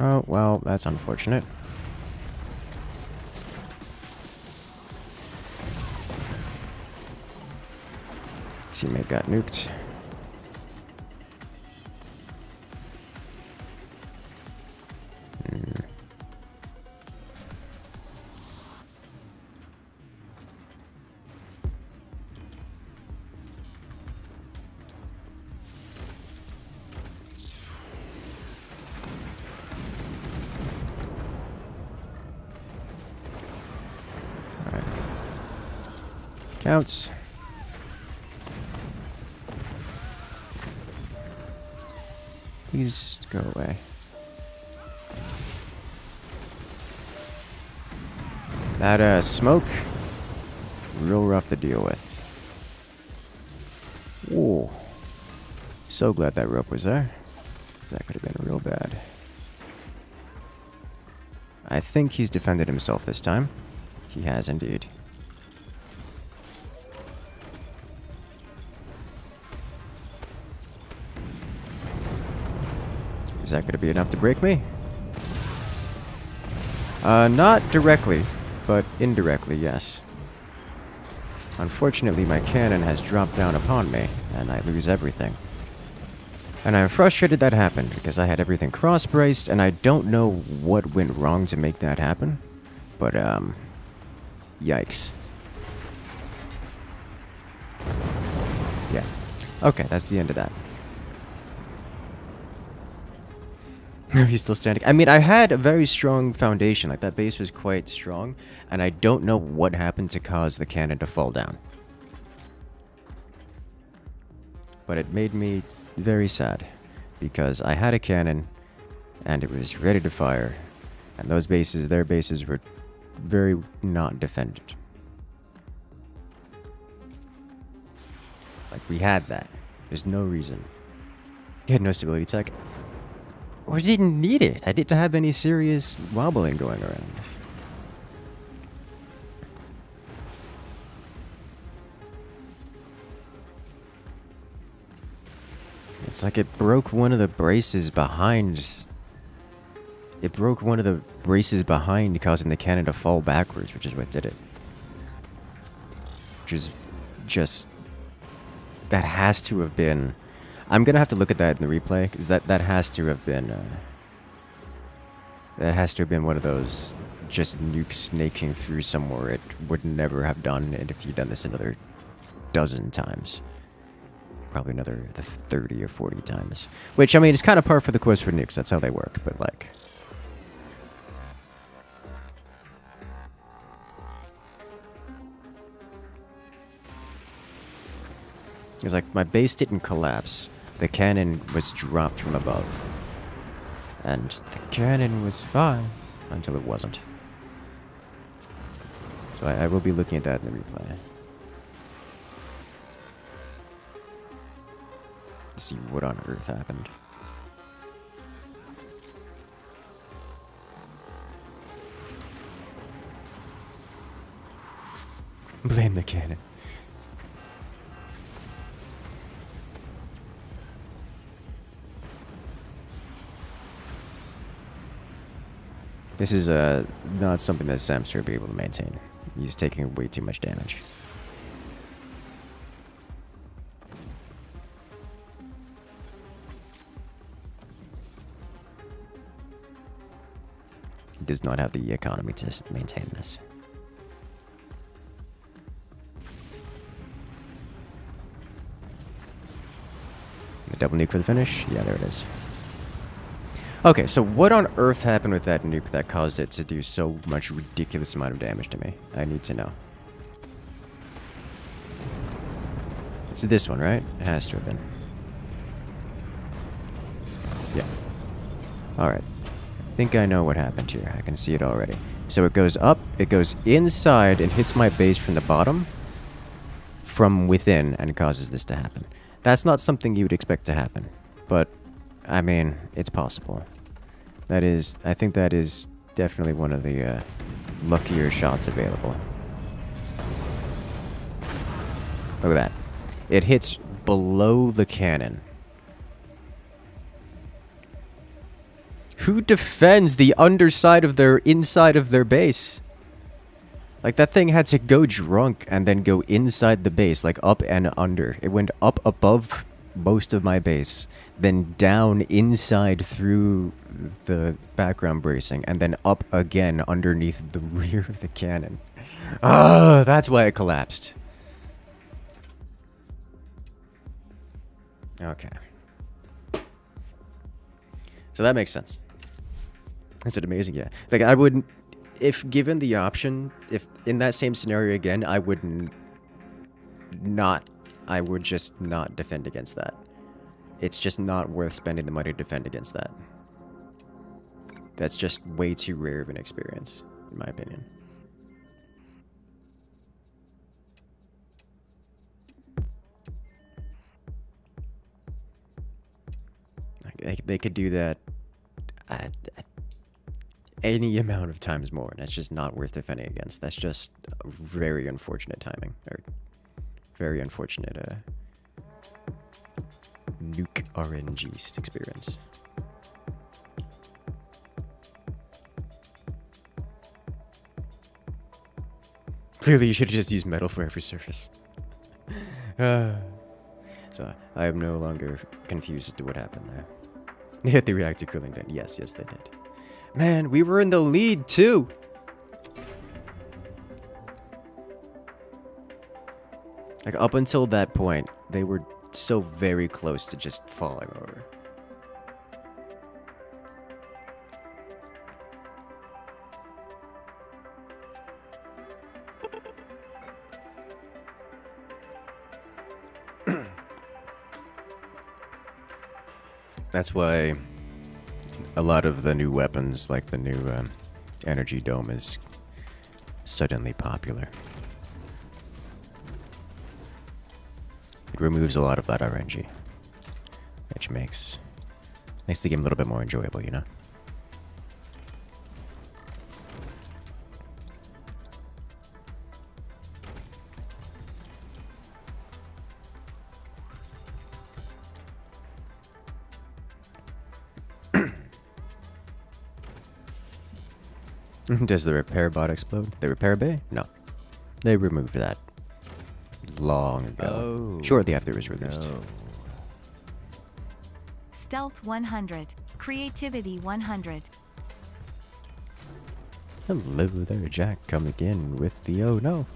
Oh, well, that's unfortunate. Teammate got nuked. Alright. Counts. Please go away. That smoke, real rough to deal with. Ooh. So glad that rope was there. 'Cause that could have been real bad. I think he's defended himself this time. He has indeed. Is that going to be enough to break me? Not directly, but indirectly, yes. Unfortunately, my cannon has dropped down upon me, and I lose everything. And I'm frustrated that happened, because I had everything cross-braced, and I don't know what went wrong to make that happen. But, yikes. Yeah. Okay, that's the end of that. He's still standing. I mean, I had a very strong foundation. Like, that base was quite strong. And I don't know what happened to cause the cannon to fall down. But it made me very sad. Because I had a cannon, and it was ready to fire. And those bases, their bases were very not defended. Like, we had that. There's no reason. You had no stability tech. We didn't need it. I didn't have any serious wobbling going around. It's like it broke one of the braces behind. It broke one of the braces behind, causing the cannon to fall backwards, which is what did it. Which is just... That has to have been... I'm gonna have to look at that in the replay, because that has to have been... that has to have been one of those just nukes snaking through somewhere it would never have done, and if you'd done this another dozen times. Probably another 30 or 40 times. Which, I mean, it's kind of par for the course for nukes, that's how they work, but like... It's like, my base didn't collapse. The cannon was dropped from above. And the cannon was fine until it wasn't. So I will be looking at that in the replay. To see what on earth happened. Blame the cannon. This is not something that Samster will be able to maintain. He's taking way too much damage. does not have the economy to maintain this. The double nuke for the finish? Yeah, there it is. Okay, so what on earth happened with that nuke that caused it to do so much ridiculous amount of damage to me? I need to know. It's this one, right? It has to have been. Yeah. Alright. I think I know what happened here. I can see it already. So it goes up, it goes inside, and hits my base from the bottom, from within, and causes this to happen. That's not something you would expect to happen. But, I mean, it's possible. That is, I think that is definitely one of the luckier shots available. Look at that. It hits below the cannon. Who defends the underside of their inside of their base? Like, that thing had to go drunk and then go inside the base, like up and under. It went up above most of my base, then down inside through the background bracing, and then up again underneath the rear of the cannon. Ah, that's why it collapsed. Okay. So that makes sense. Is it amazing? Yeah. Like, I wouldn't, if given the option, if in that same scenario again, I would just not defend against that. It's just not worth spending the money to defend against that. That's just way too rare of an experience, in my opinion. They could do that any amount of times more, and that's just not worth defending against. That's just very unfortunate timing, or very unfortunate nuke RNG experience. Clearly, you should have just used metal for every surface. So I am no longer confused as to what happened there. They hit the reactor cooling vent. Yes, they did. Man, we were in the lead too. Like, up until that point, they were so very close to just falling over. That's why a lot of the new weapons, like the new energy dome, is suddenly popular. It removes a lot of that RNG, which makes the game a little bit more enjoyable, you know? Does the repair bot explode? The repair bay? No. They removed that long ago. Oh, Shortly after it was released. no. Stealth 100. Creativity 100. Hello there, Jack, coming in with the oh no.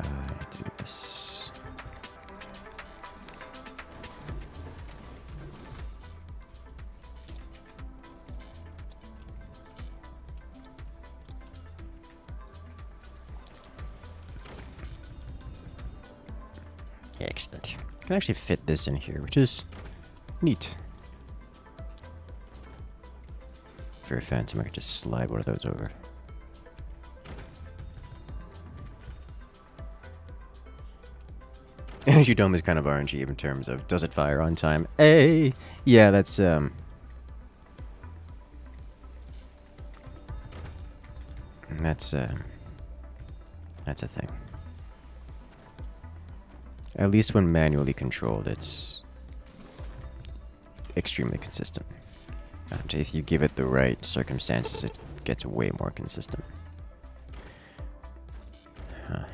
Do this. Excellent. I can actually fit this in here, which is neat. Very fancy. I could just slide one of those over. Energy dome is kind of RNG in terms of does it fire on time? Hey, yeah, that's a thing. At least when manually controlled, it's extremely consistent. And if you give it the right circumstances, it gets way more consistent. Huh.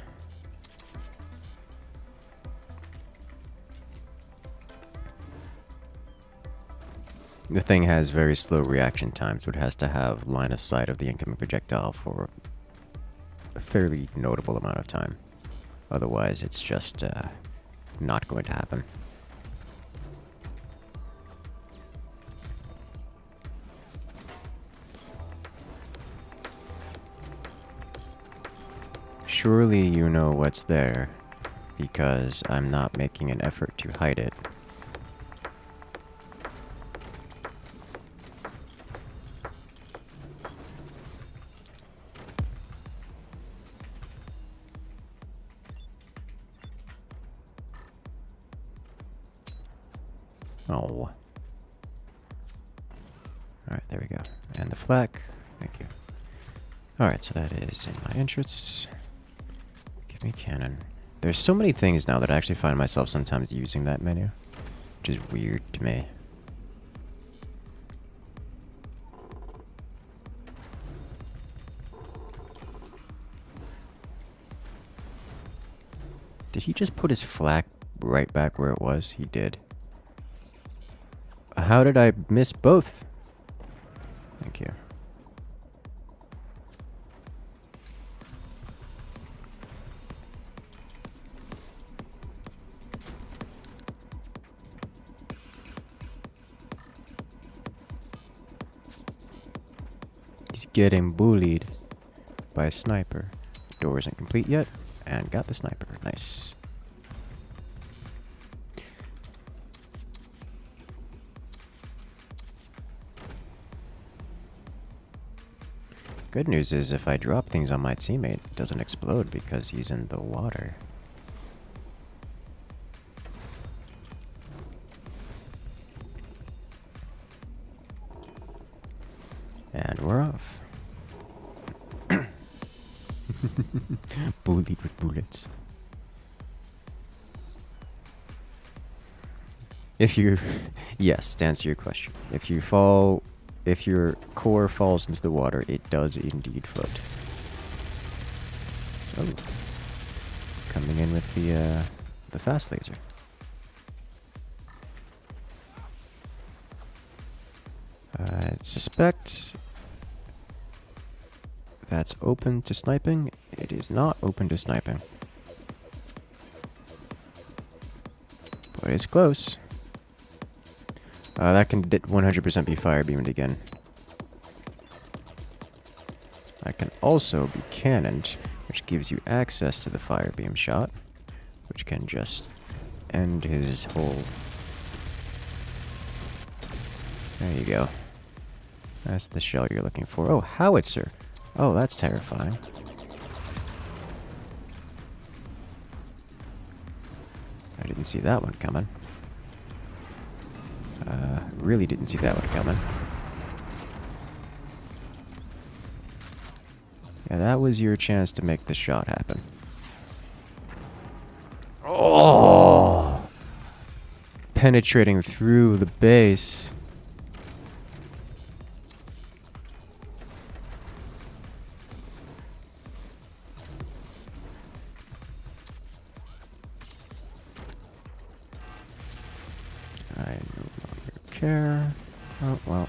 The thing has very slow reaction time, so it has to have line of sight of the incoming projectile for a fairly notable amount of time. Otherwise, it's just not going to happen. Surely you know what's there, because I'm not making an effort to hide it. Oh. Alright, there we go. And the flak. Thank you. Alright, so that is in my entrance. Give me cannon. There's so many things now that I actually find myself sometimes using that menu, which is weird to me. Did he just put his flak right back where it was? He did. How did I miss both? Thank you. He's getting bullied by a sniper. Door isn't complete yet, and got the sniper. Nice. Good news is if I drop things on my teammate, it doesn't explode because he's in the water. And we're off. Bullied with bullets. If you... yes, to answer your question. If you fall... If your core falls into the water, it does indeed float. Oh. Coming in with the fast laser. I suspect that's open to sniping. It is not open to sniping. But it's close. That can 100% be fire beamed again. That can also be cannoned, which gives you access to the fire beam shot, which can just end his whole... There you go. That's the shell you're looking for. Oh, howitzer! Oh, that's terrifying. I didn't see that one coming. Really didn't see that one coming. Yeah, that was your chance to make the shot happen. Oh! Penetrating through the base. Care. Oh, well.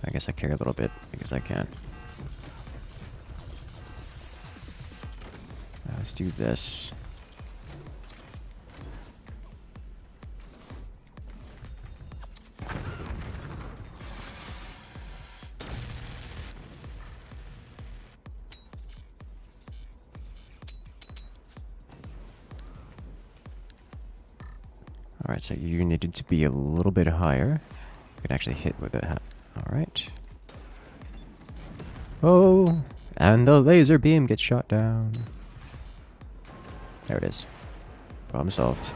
I guess I care a little bit because I can. Let's do this. Alright, so you needed to be a little bit higher. You can actually hit with it. Alright. Oh! And the laser beam gets shot down. There it is. Problem solved.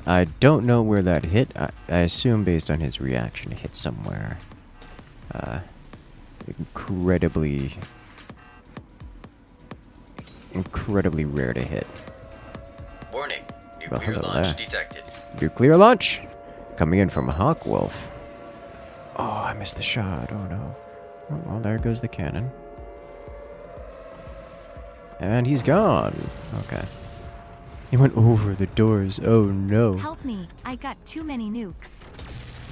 I don't know where that hit. I assume based on his reaction, it hit somewhere. Incredibly rare to hit. Warning. Nuclear launch detected. Nuclear launch? Coming in from Hawkwolf. Oh, I missed the shot. Oh no. Oh, well, there goes the cannon. And he's gone. Okay. He went over the doors. Oh no. Help me, I got too many nukes.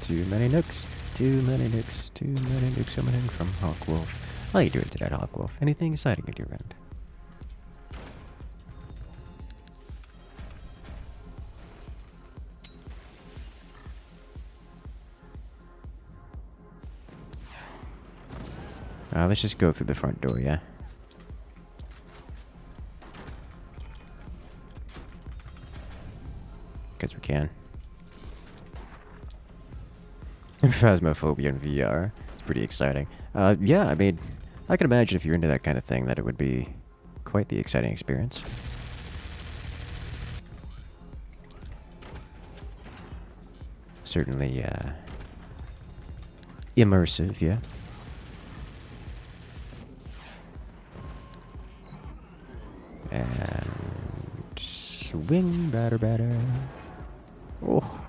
Too many nooks. Too many nooks. Too many nooks coming in from Hawkwolf. How you doing today, Hawkwolf? Anything exciting at your end? Let's just go through the front door, yeah? Because we can. Phasmophobia in VR. It's pretty exciting. Yeah, I mean, I can imagine if you're into that kind of thing that it would be quite the exciting experience. Certainly, immersive, yeah. And swing batter. Oh.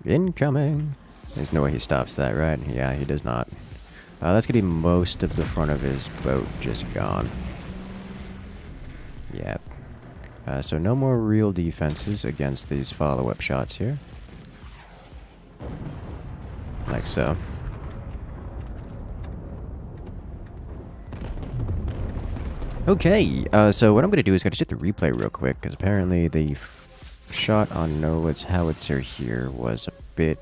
Incoming. There's no way he stops that, right? Yeah, he does not. That's gonna be most of the front of his boat just gone. Yep. So no more real defenses against these follow-up shots here. Like so. Okay, so what I'm going to do is just hit the replay real quick, because apparently the shot on Noah's howitzer here was a bit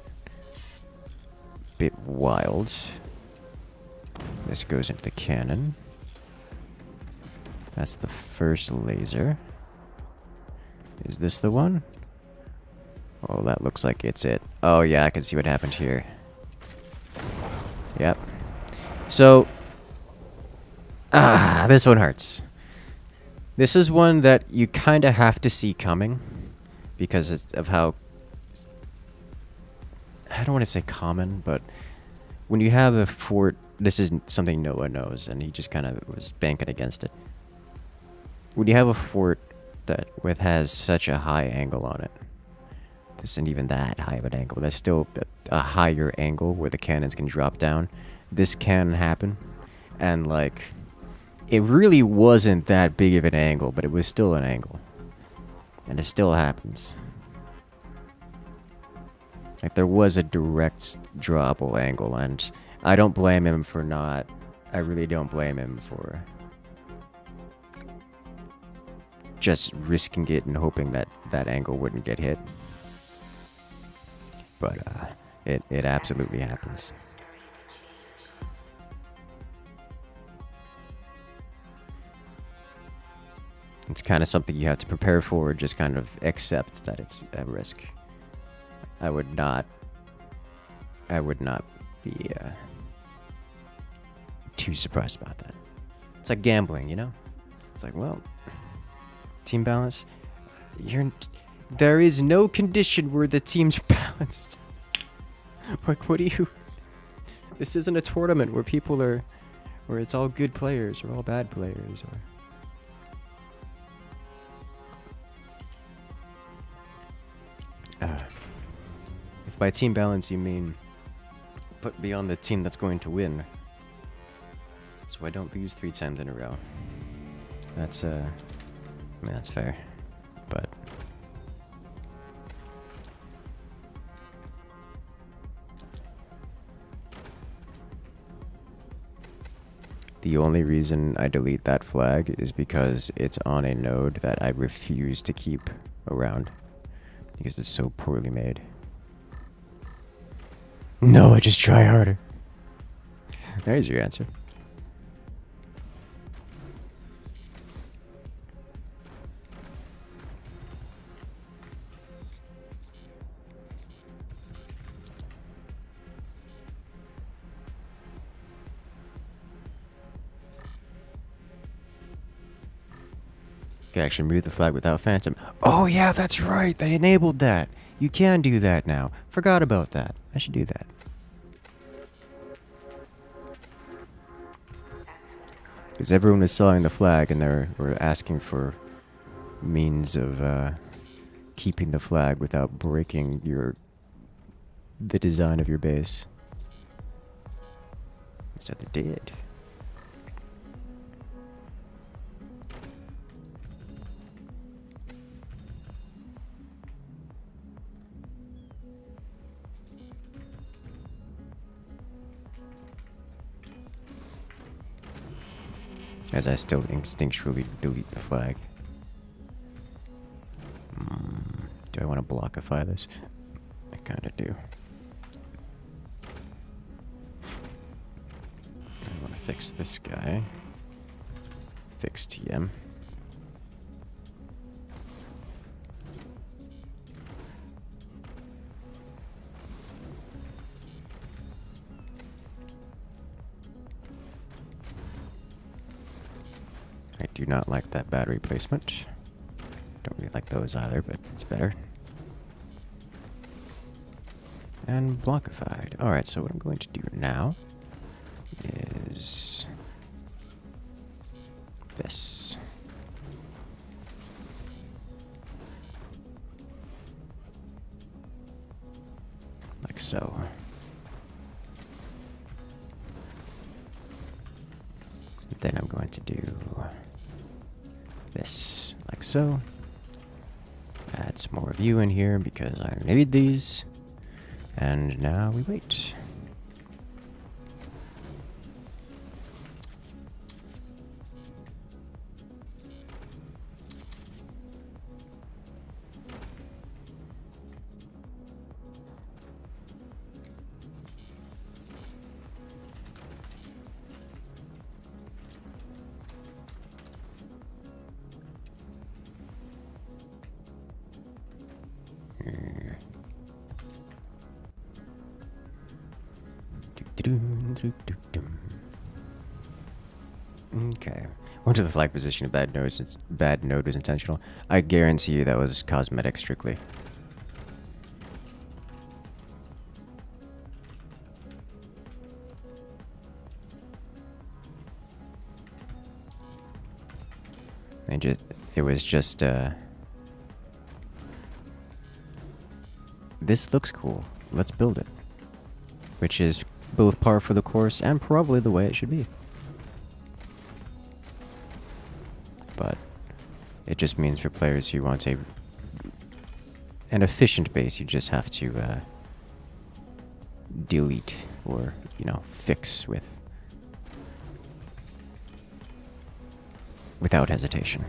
wild. This goes into the cannon. That's the first laser. Is this the one? Oh, that looks like it's it. Oh, yeah, I can see what happened here. Yep. So, this one hurts. This is one that you kind of have to see coming because of how... I don't want to say common, but when you have a fort... This isn't something Noah knows, and he just kind of was banking against it. When you have a fort that has such a high angle on it, this isn't even that high of an angle, that's still a higher angle where the cannons can drop down. This can happen, and like, it really wasn't that big of an angle, but it was still an angle, and it still happens. Like, there was a direct drawable angle, and I don't blame him for not. I really don't blame him for just risking it and hoping that that angle wouldn't get hit. But it absolutely happens. It's kind of something you have to prepare for, or just kind of accept that it's a risk. I would not be too surprised about that. It's like gambling, you know? It's like, well, team balance. There is no condition where the teams are balanced. Like, what do you... This isn't a tournament where people are... Where it's all good players or all bad players or... If by team balance you mean put me on the team that's going to win, so I don't lose 3 times in a row. That's I mean, that's fair, but the only reason I delete that flag is because it's on a node that I refuse to keep around because it's so poorly made. No, I just try harder. There's your answer. You can actually move the flag without phantom. Oh yeah, that's right. They enabled that. You can do that now. Forgot about that. I should do that. Because everyone was selling the flag and they were asking for means of keeping the flag without breaking the design of your base. Instead they did. As I still instinctually delete the flag. Do I want to blockify this? I kind of do. I want to fix this guy. Fix TM. I do not like that battery placement. Don't really like those either, but it's better. And blockified. Alright, so what I'm going to do now is this. Like so. Then I'm going to do this, like so. Add some more of you in here because I need these. And now we wait. Okay. Went to the flag position. A bad node was intentional. I guarantee you that was cosmetic strictly. It was just this looks cool. Let's build it. Which is both par for the course and probably the way it should be. But it just means for players who want an efficient base, you just have to delete or, fix without hesitation.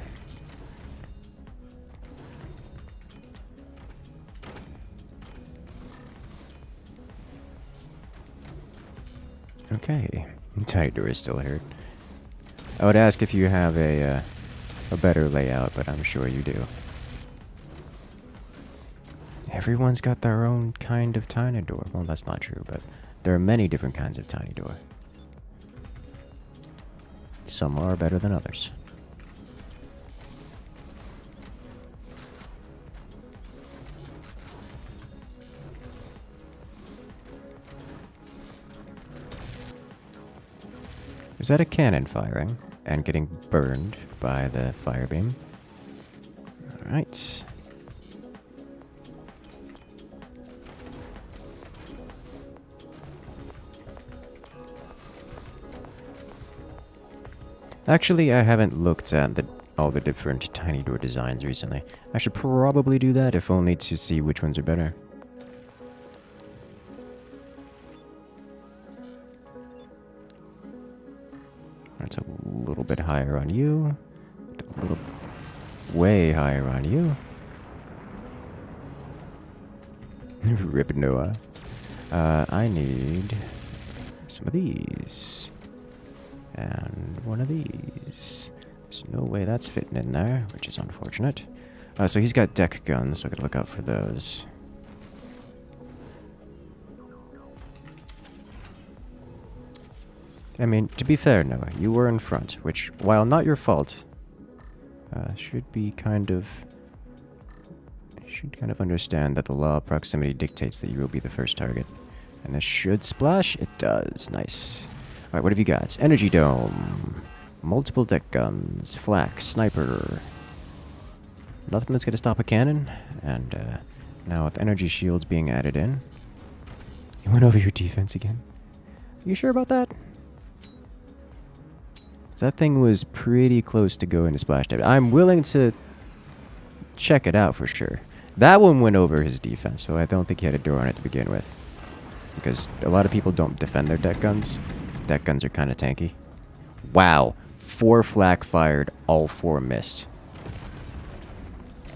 Okay, tiny door is still here. I would ask if you have a better layout, but I'm sure you do. Everyone's got their own kind of tiny door. Well, that's not true, but there are many different kinds of tiny door. Some are better than others. Is that a cannon firing and getting burned by the fire beam? Alright. Actually, I haven't looked at all the different tiny door designs recently. I should probably do that, if only to see which ones are better. That's a little bit higher on you. A little way higher on you. Rip Noah. I need some of these. And one of these. There's no way that's fitting in there, which is unfortunate. So he's got deck guns, so I gotta look out for those. I mean, to be fair, Noah, you were in front, which, while not your fault, should kind of understand that the law of proximity dictates that you will be the first target. And this should splash. It does. Nice. Alright, what have you got? Energy dome. Multiple deck guns. Flak. Sniper. Nothing that's gonna stop a cannon. And now with energy shields being added in, you went over your defense again. You sure about that? 'Cause that thing was pretty close to going to splash damage. I'm willing to check it out for sure. That one went over his defense, so I don't think he had a door on it to begin with. Because a lot of people don't defend their deck guns, because deck guns are kind of tanky. Wow. 4 flak fired, all 4 missed.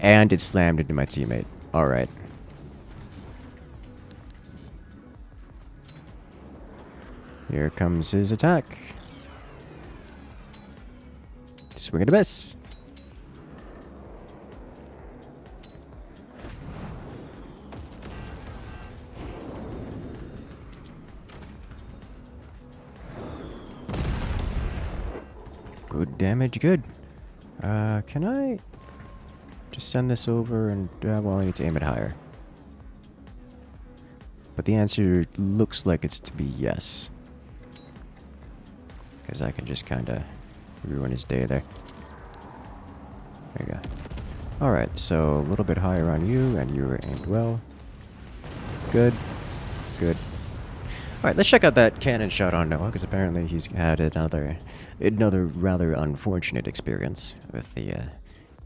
And it slammed into my teammate. Alright. Here comes his attack. Swing and a miss. Good damage, good. Can I just send this over and, well, I need to aim it higher. But the answer looks like it's to be yes. Because I can just kind of ruin his day there. There you go. Alright, so a little bit higher on you, and you were aimed well. Good. Good. Alright, let's check out that cannon shot on Noah, because apparently he's had another rather unfortunate experience with the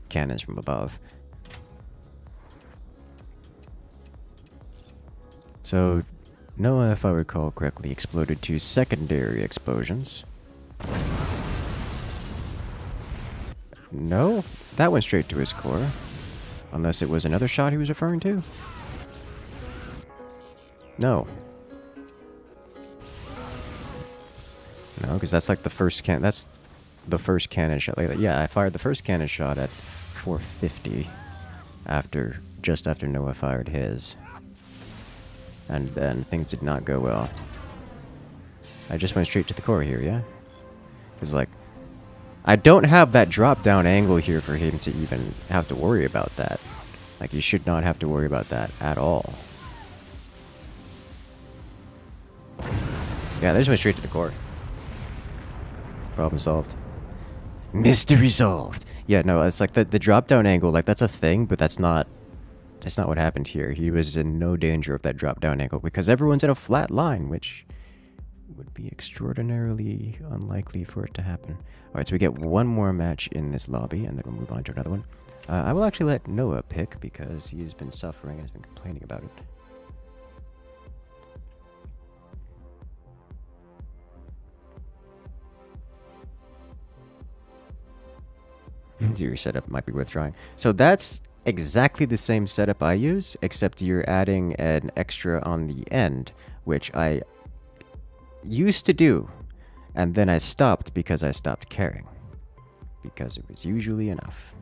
cannons from above. So, Noah, if I recall correctly, exploded 2 secondary explosions. No? That went straight to his core. Unless it was another shot he was referring to? No. No, because that's like the first that's the first cannon shot. Like, yeah, I fired the first cannon shot at 450 just after Noah fired his. And then things did not go well. I just went straight to the core here, yeah? Because, like, I don't have that drop-down angle here for him to even have to worry about that. Like, you should not have to worry about that at all. Yeah, they just went straight to the core. Problem solved. Mystery solved! Yeah, no, it's like the drop-down angle, like, that's a thing, but that's not what happened here. He was in no danger of that drop-down angle because everyone's in a flat line, which would be extraordinarily unlikely for it to happen. Alright, so we get one more match in this lobby, and then we'll move on to another one. I will actually let Noah pick because he's been suffering and has been complaining about it. Your setup might be worth trying. So that's exactly the same setup I use, except you're adding an extra on the end, which I used to do, and then I stopped because I stopped caring. Because it was usually enough.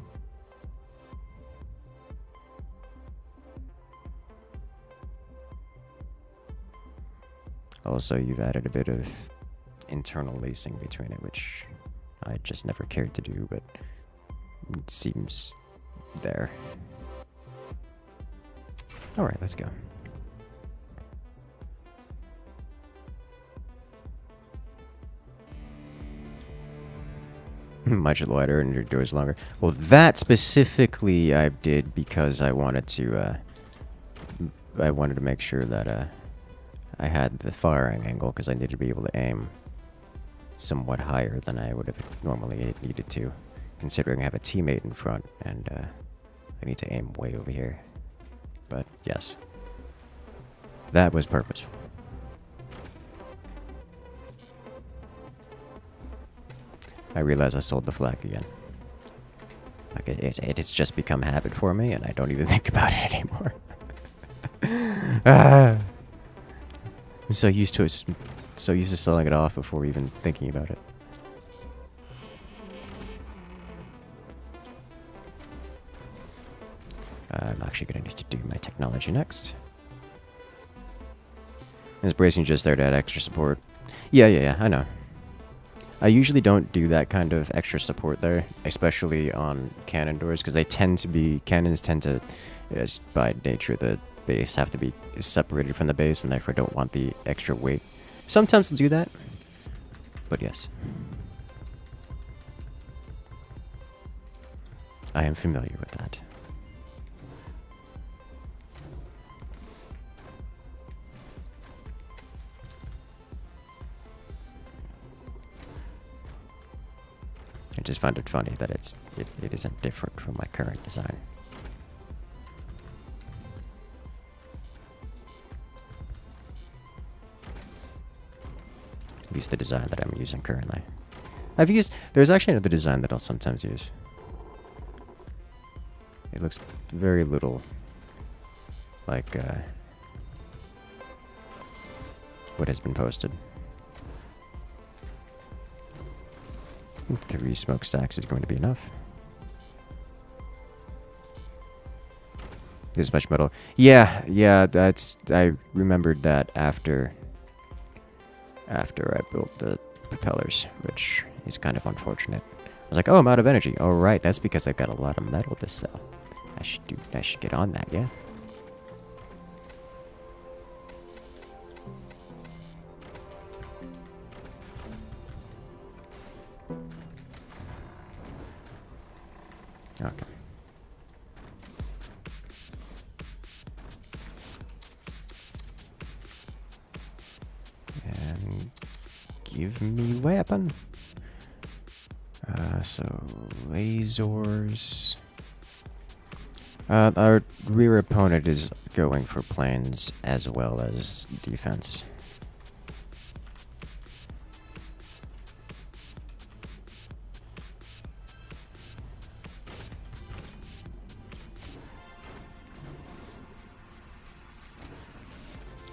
Also, you've added a bit of internal lacing between it, which I just never cared to do, but it seems there. Alright, let's go. Much lighter and your doors longer. Well, that specifically I did because I wanted to make sure that I had the firing angle because I needed to be able to aim somewhat higher than I would have normally needed to, considering I have a teammate in front and I need to aim way over here. But yes, that was purposeful. I realize I sold the flag again. Like it has just become habit for me, and I don't even think about it anymore. I'm so used to it, so used to selling it off before even thinking about it. I'm actually going to need to do my technology next. Is bracing just there to add extra support? Yeah, I know. I usually don't do that kind of extra support there, especially on cannon doors, because cannons tend to, just by nature, the base have to be separated from the base, and therefore don't want the extra weight. Sometimes I'll do that, but yes. I am familiar with that. I just find it funny that it isn't different from my current design. At least the design that I'm using currently. There's actually another design that I'll sometimes use. It looks very little like what has been posted. I think 3 smokestacks is going to be enough. This much metal. Yeah, I remembered that after I built the propellers, which is kind of unfortunate. I was like, oh, I'm out of energy. Oh, right, that's because I've got a lot of metal to sell. I should get on that, yeah? Okay. And give me weapon. So lasers. Our rear opponent is going for planes as well as defense.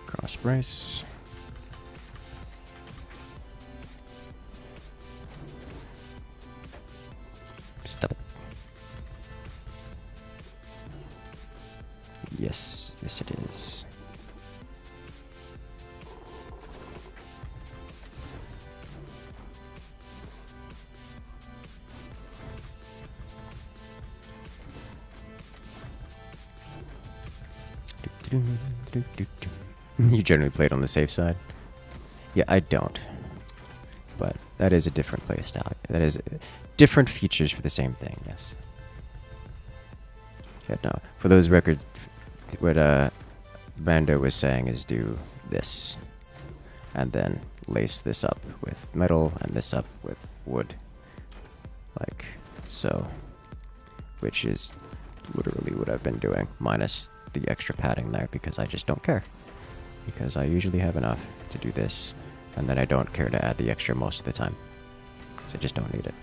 Cross brace. Stop it. Yes, yes it is. You generally played on the safe side? Yeah, I don't. But that is a different playstyle. That is different features for the same thing, yes. Okay, no. For those records, what Mando was saying is do this. And then lace this up with metal and this up with wood. Like so. Which is literally what I've been doing. Minus the extra padding there because I just don't care. Because I usually have enough to do this. And then I don't care to add the extra most of the time. Because I just don't need it.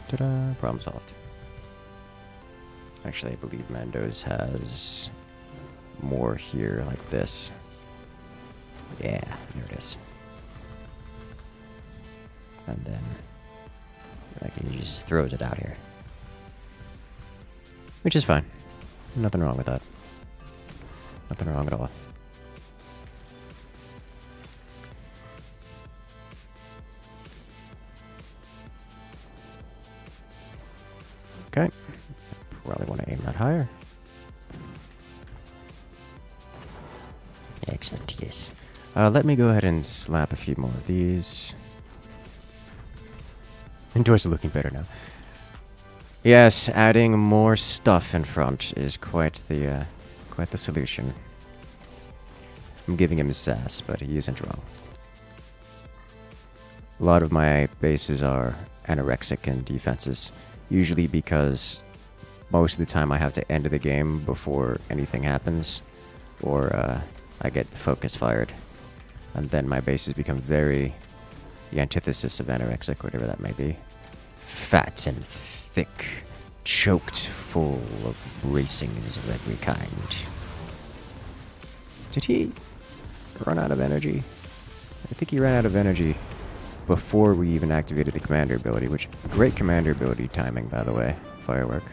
Ta-da! Problem solved. Actually, I believe Mando's has more here like this. Yeah, there it is. And then like he just throws it out here. Which is fine. Nothing wrong with that. Nothing wrong at all. Okay. Probably want to aim that higher. Excellent, yes. Let me go ahead and slap a few more of these. Doors are looking better now. Yes, adding more stuff in front is quite the solution. I'm giving him sass, but he isn't wrong. A lot of my bases are anorexic in defenses, usually because most of the time I have to end the game before anything happens, or I get focus fired, and then my bases become very the antithesis of anorexic, whatever that may be. Fat and thick, choked full of racings of every kind. Did he run out of energy? I think he ran out of energy before we even activated the commander ability, which great commander ability timing, by the way. Firework.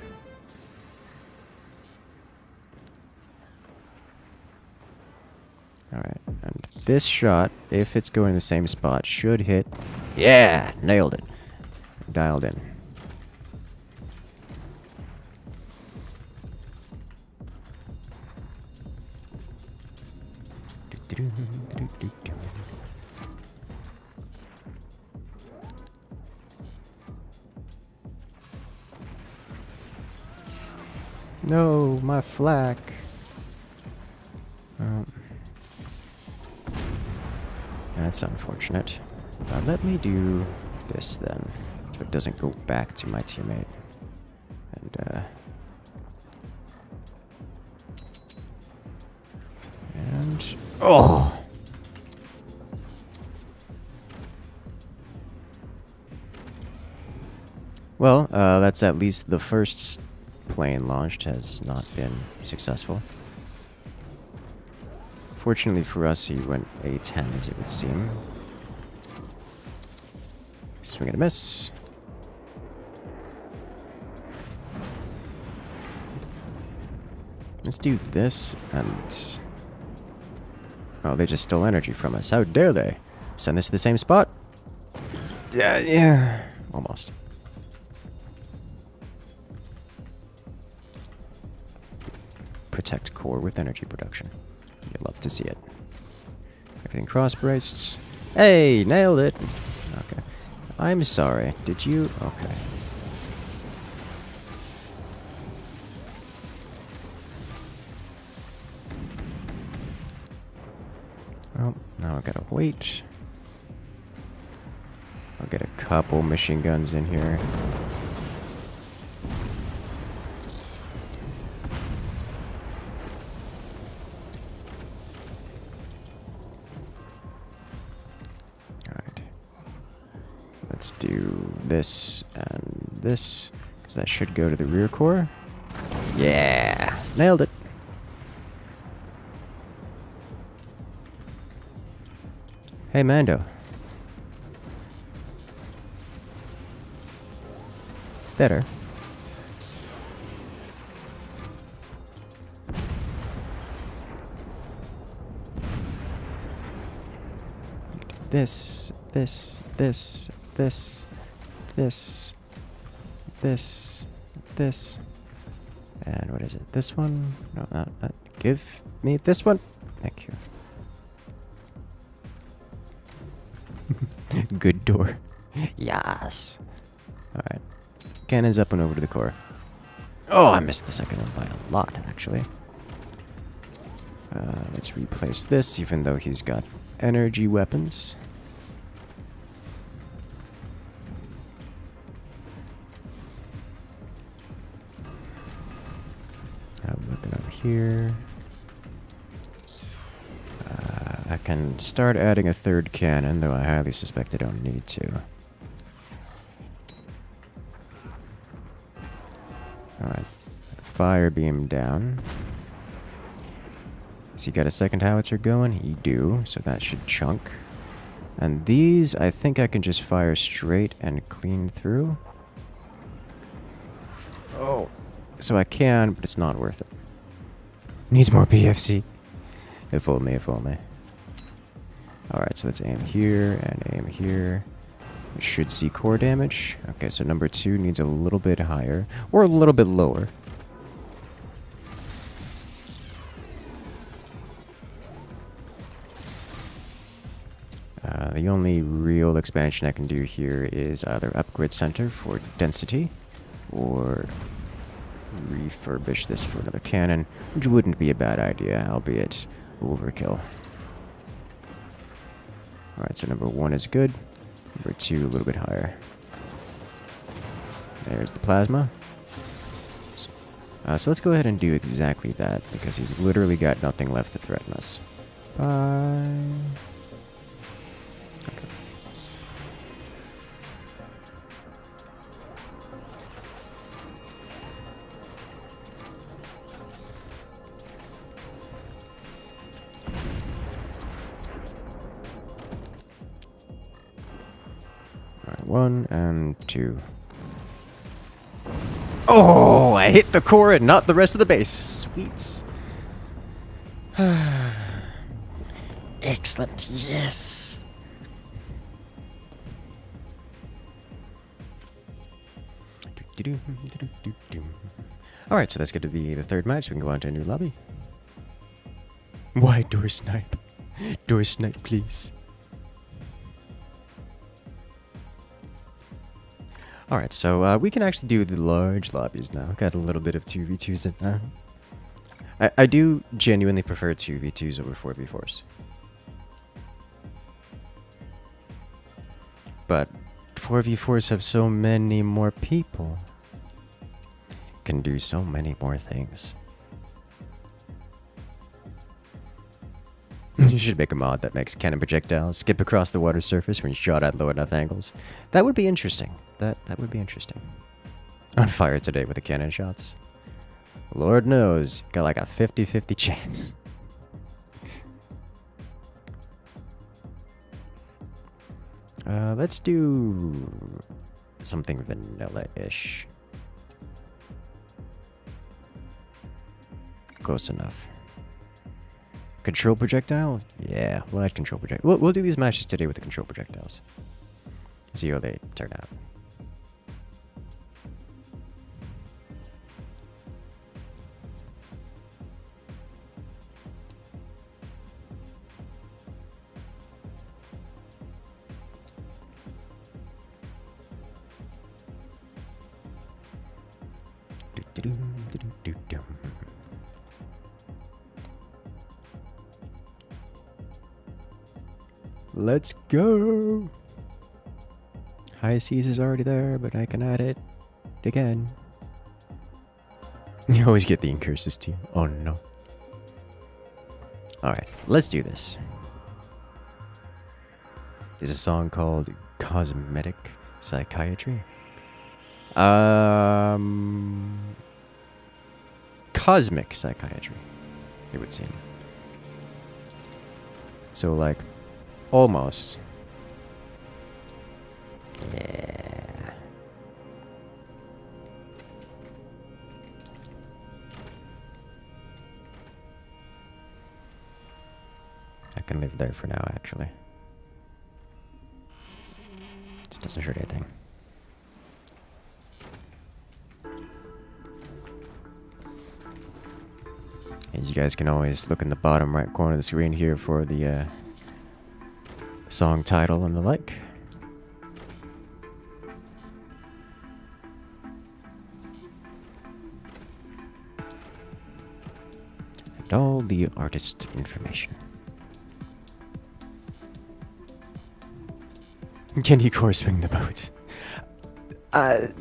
Alright, and this shot, if it's going the same spot, should hit. Yeah! Nailed it. Dialed in. No, my flak. That's unfortunate. Let me do this then, so it doesn't go back to my teammate. And oh! Well, that's at least the first plane launched has not been successful. Fortunately for us, he went A10, as it would seem. Swing and a miss. Let's do this, and... oh, they just stole energy from us. How dare they? Send this to the same spot? Yeah. Almost. Protect core with energy production. You'd love to see it. Everything cross-braced. Hey, nailed it! Okay. I'm sorry. Did you? Okay. Well, now I gotta wait. I'll get a couple machine guns in here. Alright. Let's do this and this, because that should go to the rear core. Yeah! Nailed it! Hey, Mando. Better. This, this, this, this, this, this, and what is it? This one? No, not. Give me this one. Thank you. Good door. Yes. Alright. Cannons up and over to the core. Oh, I missed the second one by a lot, actually. Let's replace this, even though he's got energy weapons. I'm looking over here. I can start adding a third cannon, though I highly suspect I don't need to. Alright. Fire beam down. So you got a second howitzer going? You do, so that should chunk. And these, I think I can just fire straight and clean through. Oh. So I can, but it's not worth it. Needs more PFC. If only, if only. Alright, so let's aim here and aim here. We should see core damage. Okay, so number 2 needs a little bit higher, or a little bit lower. The only real expansion I can do here is either upgrade center for density, or refurbish this for another cannon, which wouldn't be a bad idea, albeit overkill. Alright, so number 1 is good. Number 2 a little bit higher. There's the plasma. So let's go ahead and do exactly that, because he's literally got nothing left to threaten us. Bye. Okay. Alright, 1 and 2. Oh, I hit the core and not the rest of the base. Sweet. Excellent, yes. Alright, so that's going to be the third match. We can go on to a new lobby. Why door snipe? Door snipe, please. Alright, so we can actually do the large lobbies now. Got a little bit of 2v2s in there. I do genuinely prefer 2v2s over 4v4s. But 4v4s have so many more people. Can do so many more things. You should make a mod that makes cannon projectiles skip across the water surface when shot at low enough angles. That would be interesting. That would be interesting. On fire today with the cannon shots. Lord knows, got like a 50-50 chance. Let's do something vanilla-ish. Close enough. Control projectile? Yeah, we'll add control projectile. We'll do these matches today with the control projectiles. See how they turn out. Let's go! High seas is already there, but I can add it again. You always get the Incursus team. Oh no. Alright, let's do this. There's a song called Cosmetic Psychiatry. Cosmic Psychiatry, it would seem. So, like, almost. Yeah. I can live there for now, actually. This doesn't hurt anything. And you guys can always look in the bottom right corner of the screen here for the song title and the like. And all the artist information. Can you core swing the boat?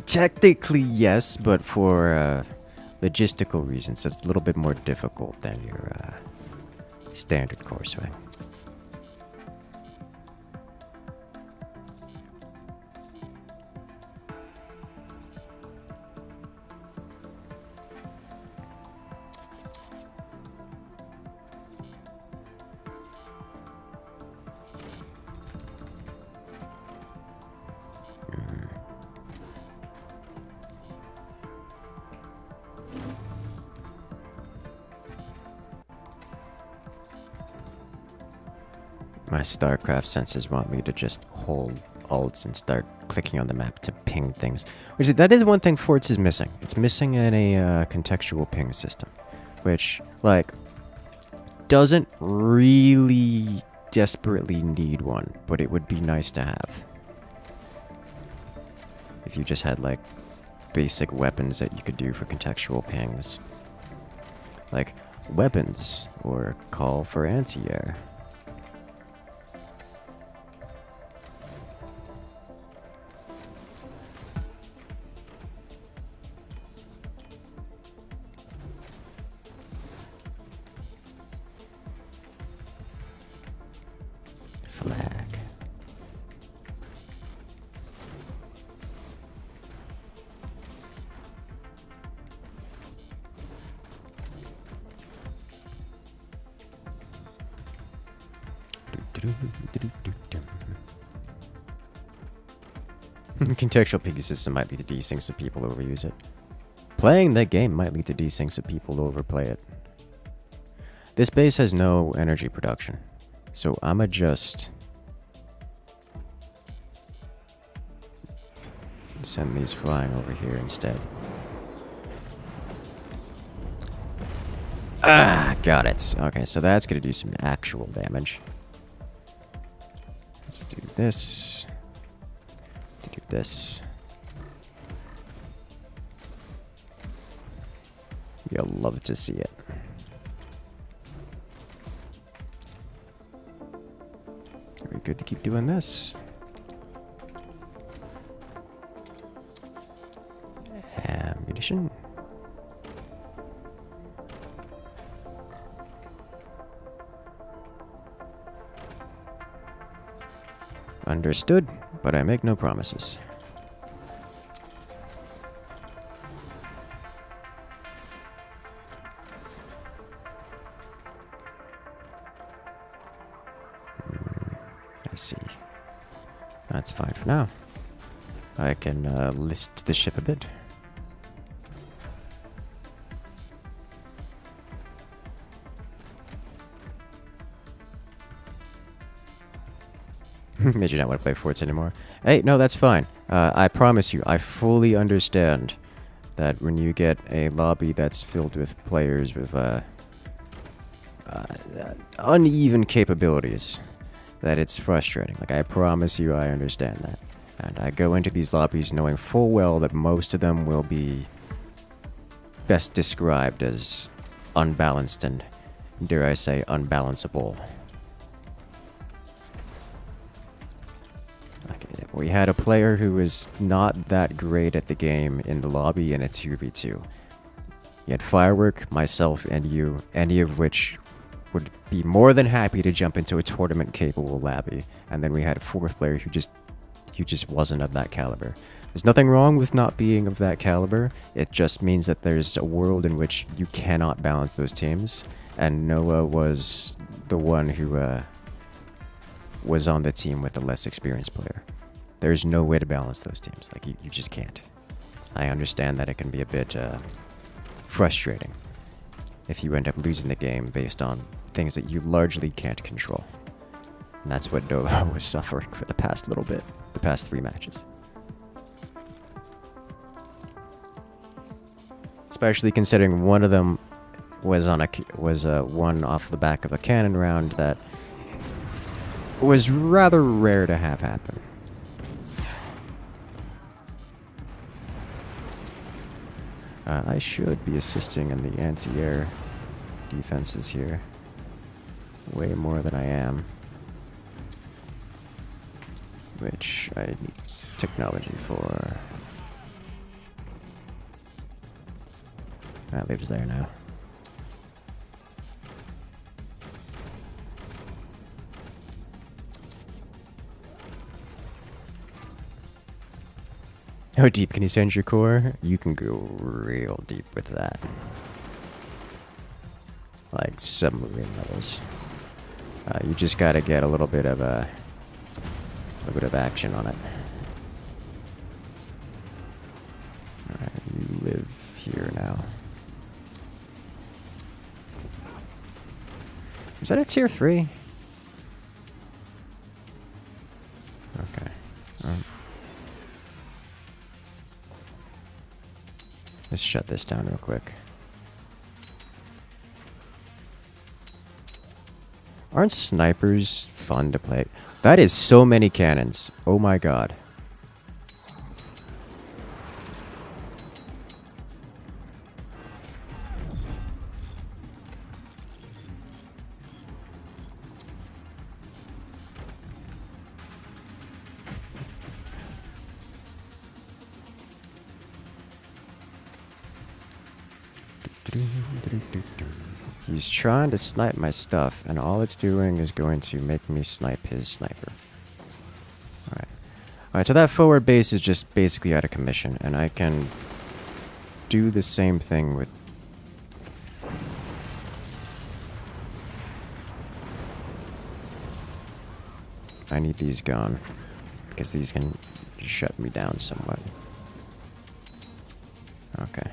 Technically yes, but for logistical reasons, it's a little bit more difficult than your standard core swing. My StarCraft senses want me to just hold Alt and start clicking on the map to ping things. Which, that is one thing Forts is missing. It's missing in a contextual ping system. Which, like, doesn't really desperately need one, but it would be nice to have. If you just had, like, basic weapons that you could do for contextual pings. Like, weapons, or call for anti-air. Flag. Contextual ping system might lead to desyncs if people overuse it. Playing that game might lead to desyncs if people overplay it. This base has no energy production, so I'ma just send these flying over here instead. Ah, got it. Okay, so that's gonna do some actual damage. Let's do this. Do this. You'll love to see it. Are we good to keep doing this? escalation. Understood, but I make no promises. I see. That's fine for now. I can list the ship a bit. Made you not want to play Forts anymore. Hey, no, that's fine. I promise you, I fully understand that when you get a lobby that's filled with players with uneven capabilities, that it's frustrating. Like, I promise you, I understand that. And I go into these lobbies knowing full well that most of them will be best described as unbalanced and, dare I say, unbalanceable. We had a player who was not that great at the game in the lobby in a 2v2. You had Firework, myself, and you, any of which would be more than happy to jump into a tournament-capable lobby. And then we had a fourth player who just wasn't of that caliber. There's nothing wrong with not being of that caliber. It just means that there's a world in which you cannot balance those teams. And Noah was the one who was on the team with the less experienced player. There's no way to balance those teams. Like, you just can't. I understand that it can be a bit frustrating if you end up losing the game based on things that you largely can't control. And that's what Noah was suffering for the past little bit, the past 3 matches. Especially considering one of them was on one off the back of a cannon round that was rather rare to have happen. I should be assisting in the anti-air defenses here. Way more than I am. Which I need technology for. That lives there now. How deep can you send your core? You can go real deep with that. Like submarine levels. You just gotta get a little bit of action on it. Alright, you live here now. Is that a tier 3? Okay. Let's shut this down real quick. Aren't snipers fun to play? That is so many cannons. Oh my god. He's trying to snipe my stuff, and all it's doing is going to make me snipe his sniper. Alright, so that forward base is just basically out of commission, and I can do the same thing with... I need these gone, because these can shut me down somewhat. Okay.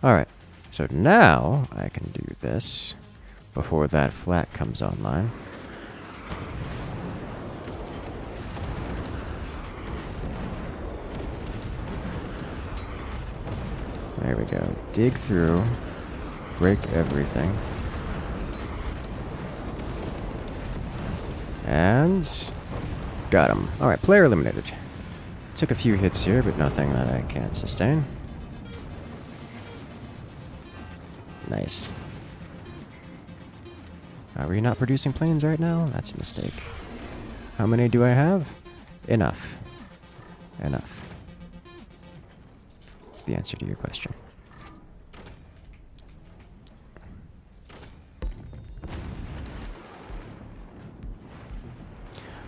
Alright, so now I can do this before that flat comes online. There we go. Dig through, break everything. And got him. Alright, player eliminated. Took a few hits here, but nothing that I can't sustain. Nice. Are we not producing planes right now? That's a mistake. How many do I have? Enough. Enough. That's the answer to your question.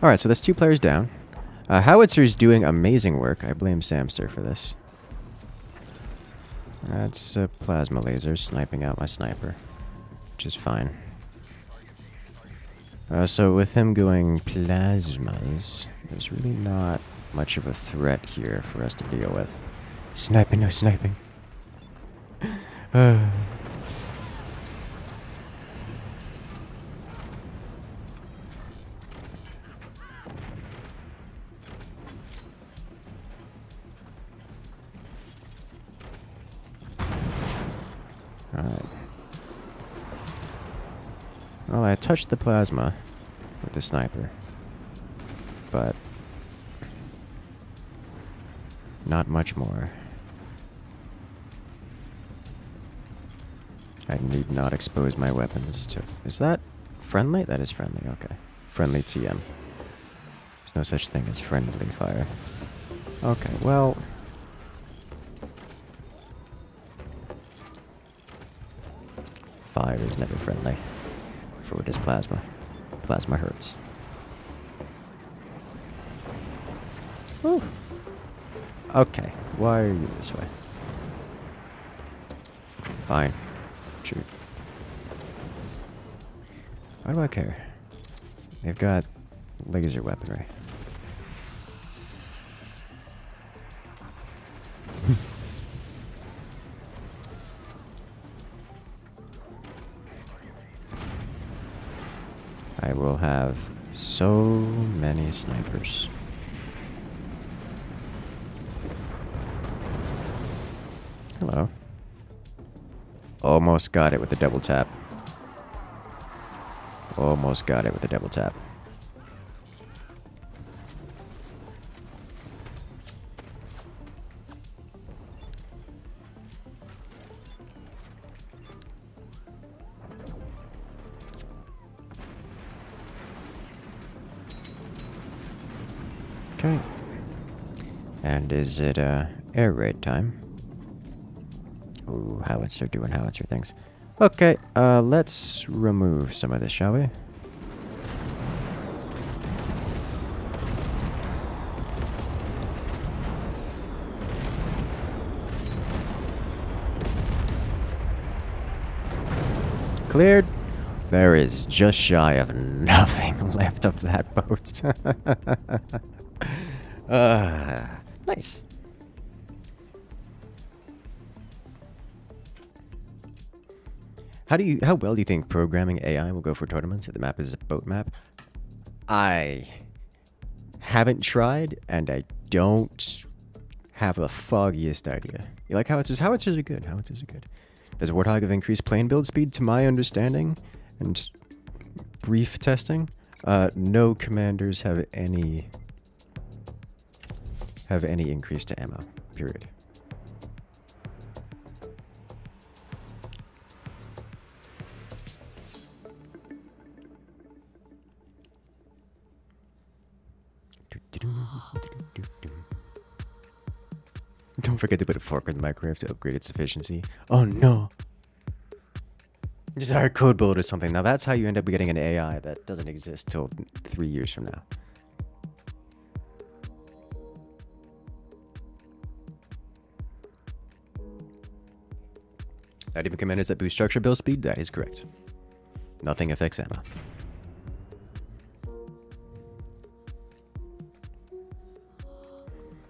Alright, so that's 2 players down. Howitzer's doing amazing work. I blame Samster for this. That's a plasma laser sniping out my sniper, which is fine. So with him going plasmas, there's really not much of a threat here for us to deal with. Sniping, no sniping. Alright. Well, I touched the plasma with the sniper, but not much more. I need not expose my weapons to... Is that friendly? That is friendly, okay. Friendly TM. There's no such thing as friendly fire. Okay, well... Fire is never friendly. For it is plasma. Plasma hurts. Whew. Okay, why are you this way? Fine. Shoot. Why do I care? They've got laser weaponry. I will have so many snipers. Hello. Almost got it with the double tap. Almost got it with the double tap. Okay. And is it air raid time? Ooh, howitzer doing howitzer things. Okay, let's remove some of this, shall we? Cleared. There is just shy of nothing left of that boat. Nice. How well do you think programming AI will go for tournaments if the map is a boat map? I haven't tried, and I don't have the foggiest idea. You like howitzers? Howitzers are good. Howitzers are good. Does Warthog have increased plane build speed? To my understanding, and brief testing, no commanders have any increase to ammo. Period. Don't forget to put a fork in the microwave to upgrade its efficiency. Oh no! Just hard code build or something. Now that's how you end up getting an AI that doesn't exist till 3 years from now. Not even commanders that boost structure build speed? That is correct. Nothing affects ammo.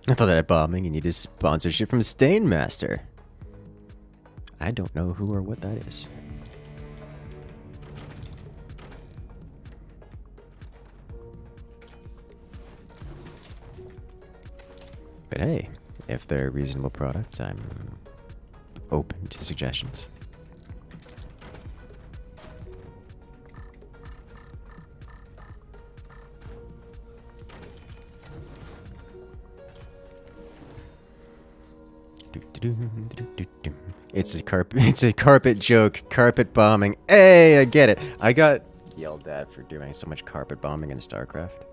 I thought that at bombing you needed sponsorship from Stainmaster. I don't know who or what that is. But hey, if they're reasonable products, I'm open to suggestions. It's a carpet joke. Carpet bombing. Hey, I get it. I got yelled at for doing so much carpet bombing in StarCraft.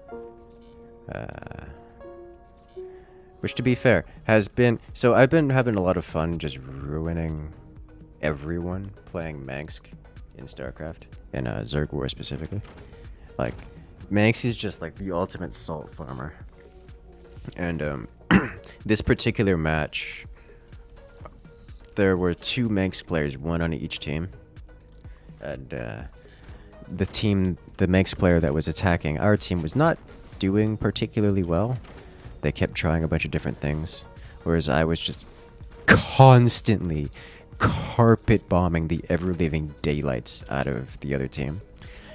Which, to be fair, has been... So I've been having a lot of fun just ruining everyone playing Mansk in StarCraft, in Zerg War specifically. Like, Mansk is just like the ultimate salt farmer. And this particular match, there were 2 Mansk players, one on each team. And the Mansk player that was attacking our team was not doing particularly well. They kept trying a bunch of different things, whereas I was just constantly carpet bombing the ever-living daylights out of the other team.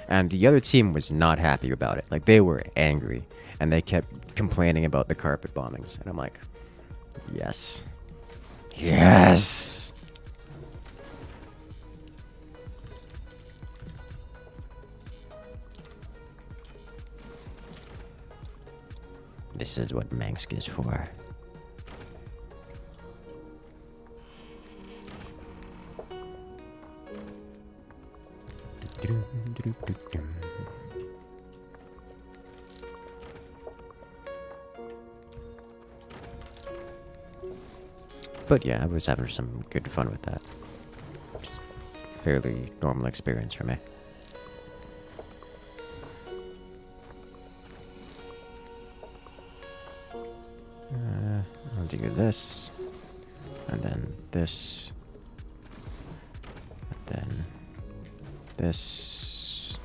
And the other team was not happy about it. Like, they were angry, and they kept complaining about the carpet bombings. And I'm like, yes. Yes! This is what Mansk is for. But yeah, I was having some good fun with that. Just fairly normal experience for me. I'll do this, and then this, and then this.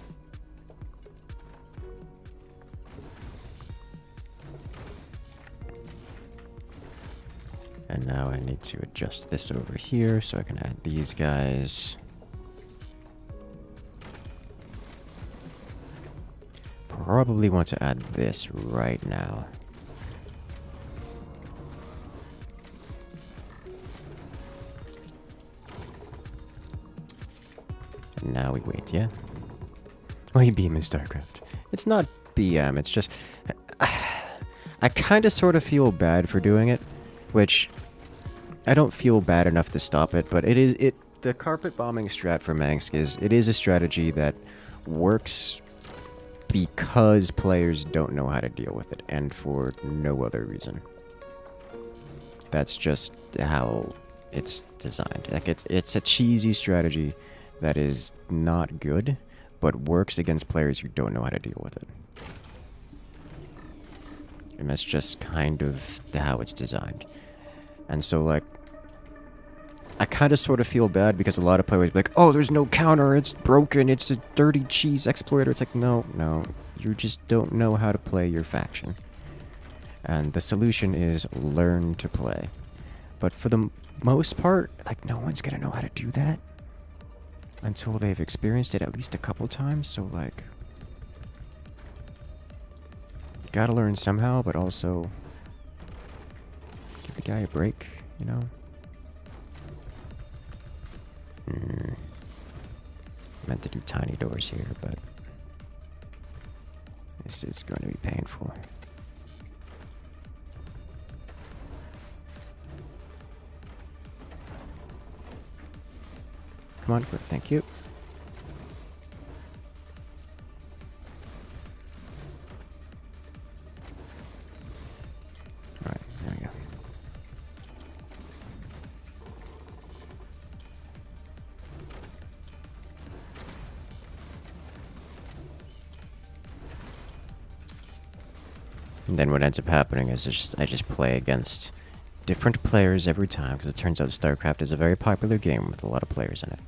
And now I need to adjust this over here so I can add these guys. Probably want to add this right now. And now we wait, yeah? Why BM in StarCraft? It's not BM, it's just... I kind of sort of feel bad for doing it, which... I don't feel bad enough to stop it, but the carpet bombing strat for Mansk is a strategy that works because players don't know how to deal with it, and for no other reason. That's just how it's designed. Like, it's a cheesy strategy that is not good, but works against players who don't know how to deal with it. And that's just kind of how it's designed. And so, like, I kind of sort of feel bad because a lot of players be like, oh, there's no counter, it's broken, it's a dirty cheese exploiter. It's like, no, you just don't know how to play your faction. And the solution is learn to play. But for the most part, like, no one's gonna know how to do that until they've experienced it at least a couple times, so, like, you gotta learn somehow, but also give the guy a break, you know? Meant to do tiny doors here, but this is going to be painful. Come on, quick, thank you. Alright, there we go. And then what ends up happening is I just play against different players every time, because it turns out StarCraft is a very popular game with a lot of players in it.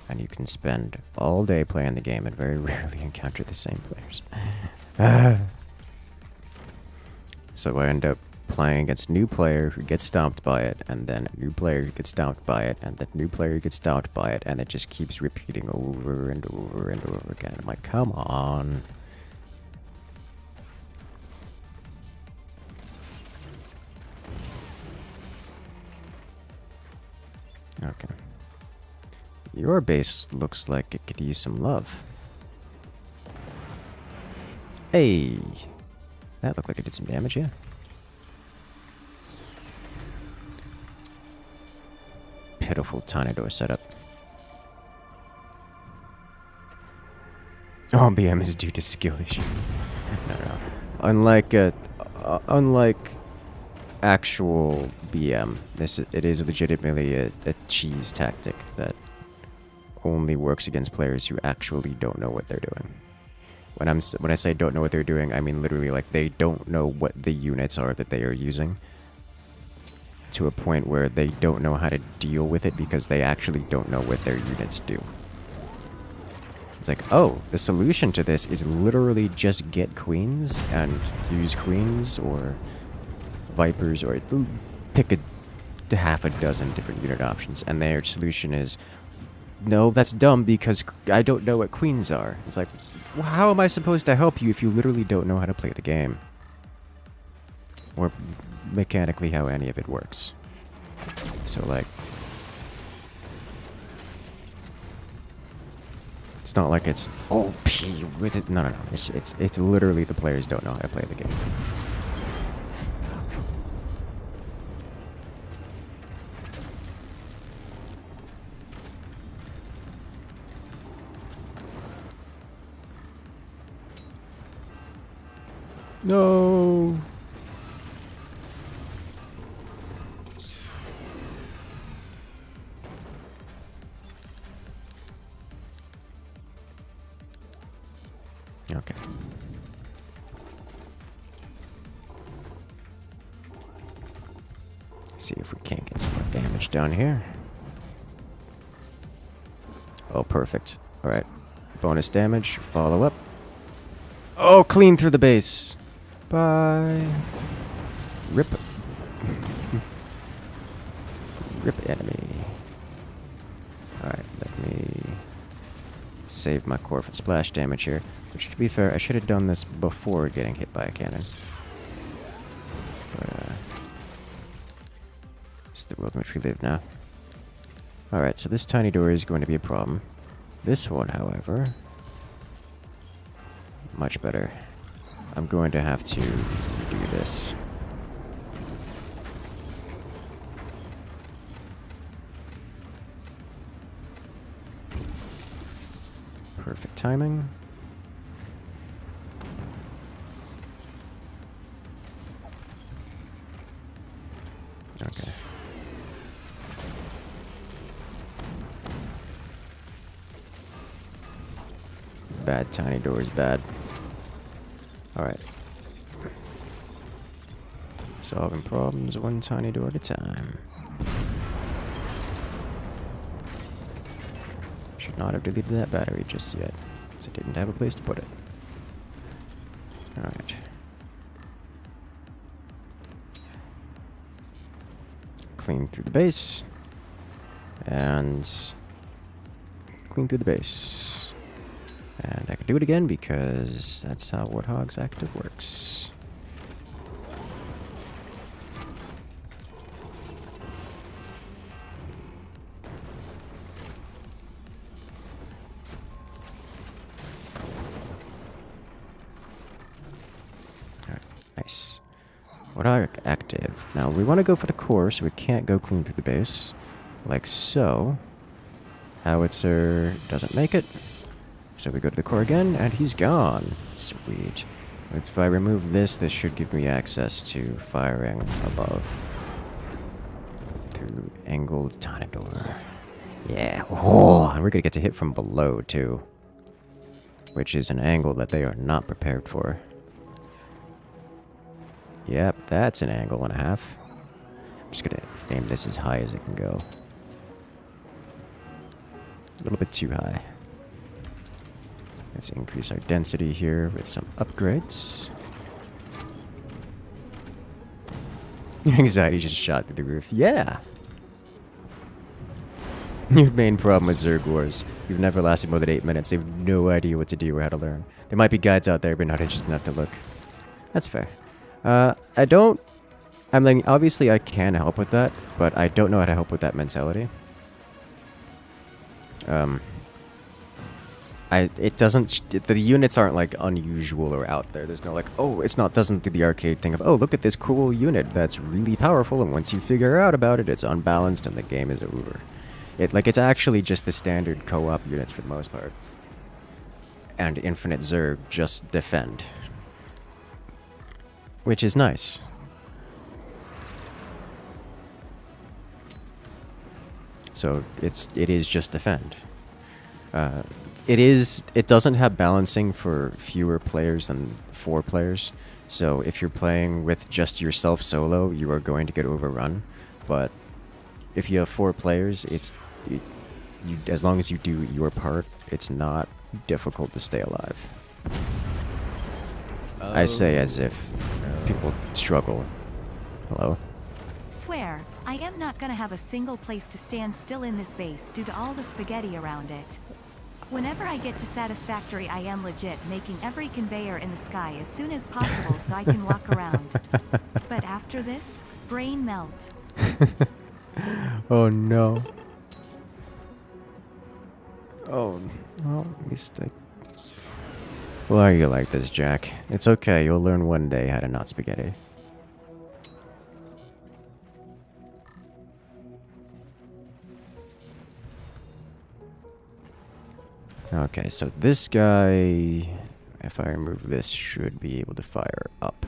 And you can spend all day playing the game and very rarely encounter the same players. So I end up playing against a new player who gets stomped by it, and then a new player who gets stomped by it, and then a new player who gets stomped by it, and it just keeps repeating over and over and over again. I'm like, come on. Okay. Your base looks like it could use some love. Hey! That looked like it did some damage, yeah. Pitiful tiny door setup. Oh, BM is due to skill issue. No. Unlike actual BM. It is legitimately a cheese tactic that only works against players who actually don't know what they're doing. When I say don't know what they're doing, I mean literally like they don't know what the units are that they are using, to a point where they don't know how to deal with it because they actually don't know what their units do. It's like, oh, the solution to this is literally just get queens and use queens or vipers or pick a half a dozen different unit options, and their solution is, no, that's dumb because I don't know what queens are. It's like, well, how am I supposed to help you if you literally don't know how to play the game? Or mechanically how any of it works. So like, it's not like it's OP with it. No. It's literally the players don't know how to play the game. No. Okay. See if we can't get some more damage down here. Oh, perfect. All right. Bonus damage. Follow up. Oh, clean through the base. Bye. Rip. Rip enemy. Alright, let me save my core for splash damage here. Which, to be fair, I should have done this before getting hit by a cannon. But, it's the world in which we live now. Alright, so this tiny door is going to be a problem. This one, however, much better. I'm going to have to do this. Perfect timing. Okay. Bad tiny door is bad. Alright. Solving problems one tiny door at a time. Should not have deleted that battery just yet, because I didn't have a place to put it. Alright. Clean through the base. And clean through the base. And I can do it again because that's how Warthog's active works. Alright, nice. Warthog active. Now we want to go for the core, so we can't go clean through the base. Like so. Howitzer doesn't make it. So we go to the core again, and he's gone. Sweet. If I remove this, this should give me access to firing above. Through angled tiny door. Yeah. Oh, and we're going to get to hit from below, too. Which is an angle that they are not prepared for. Yep, that's an angle and a half. I'm just going to aim this as high as it can go. A little bit too high. Let's increase our density here with some upgrades. Anxiety just shot through the roof. Yeah! Your main problem with Zerg Wars. You've never lasted more than 8 minutes. They have no idea what to do or how to learn. There might be guides out there, but not interested enough to look. That's fair. I mean, obviously I can help with that, but I don't know how to help with that mentality. The units aren't like unusual or out there. There's no like, oh, doesn't do the arcade thing of, oh, look at this cool unit that's really powerful, and once you figure out about it, it's unbalanced and the game is over. It's actually just the standard co-op units for the most part. And Infinite Zerg just defend. Which is nice. So it is just defend. It doesn't have balancing for fewer players than 4 players. So if you're playing with just yourself solo, you are going to get overrun. But if you have 4 players, as long as you do your part, it's not difficult to stay alive. I say as if people struggle. Hello? Swear, I am not gonna have a single place to stand still in this base due to all the spaghetti around it. Whenever I get to Satisfactory, I am legit making every conveyor in the sky as soon as possible so I can walk around. But after this, brain melt. Oh no. Oh, well, mistake. Why are you like this, Jack? It's okay, you'll learn one day how to not spaghetti. Okay, so this guy, if I remove this, should be able to fire up.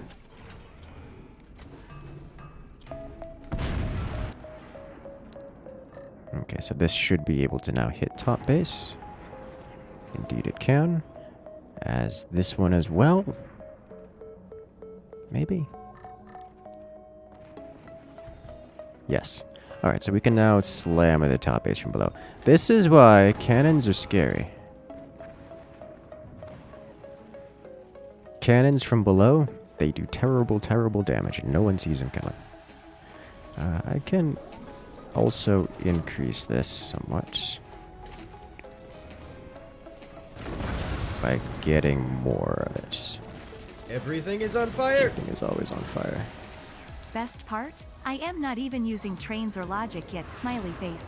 Okay, so this should be able to now hit top base. Indeed it can. As this one as well. Maybe. Yes. Alright, so we can now slam at the top base from below. This is why cannons are scary. Cannons from below, they do terrible, terrible damage, and no one sees them coming. I can also increase this somewhat by getting more of this. Everything is on fire! Everything is always on fire. Best part? I am not even using trains or logic yet, smiley face.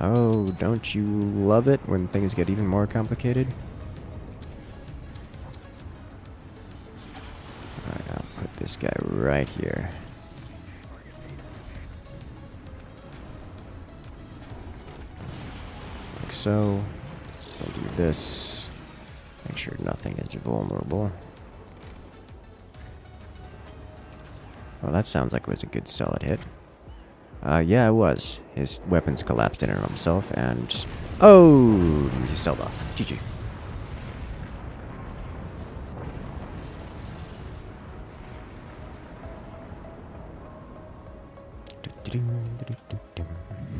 Oh, don't you love it when things get even more complicated? Alright, I'll put this guy right here. Like so. We'll do this. Make sure nothing is vulnerable. Well, that sounds like it was a good solid hit. Yeah, it was. His weapons collapsed in and of himself, and... Oh! He sold off. GG.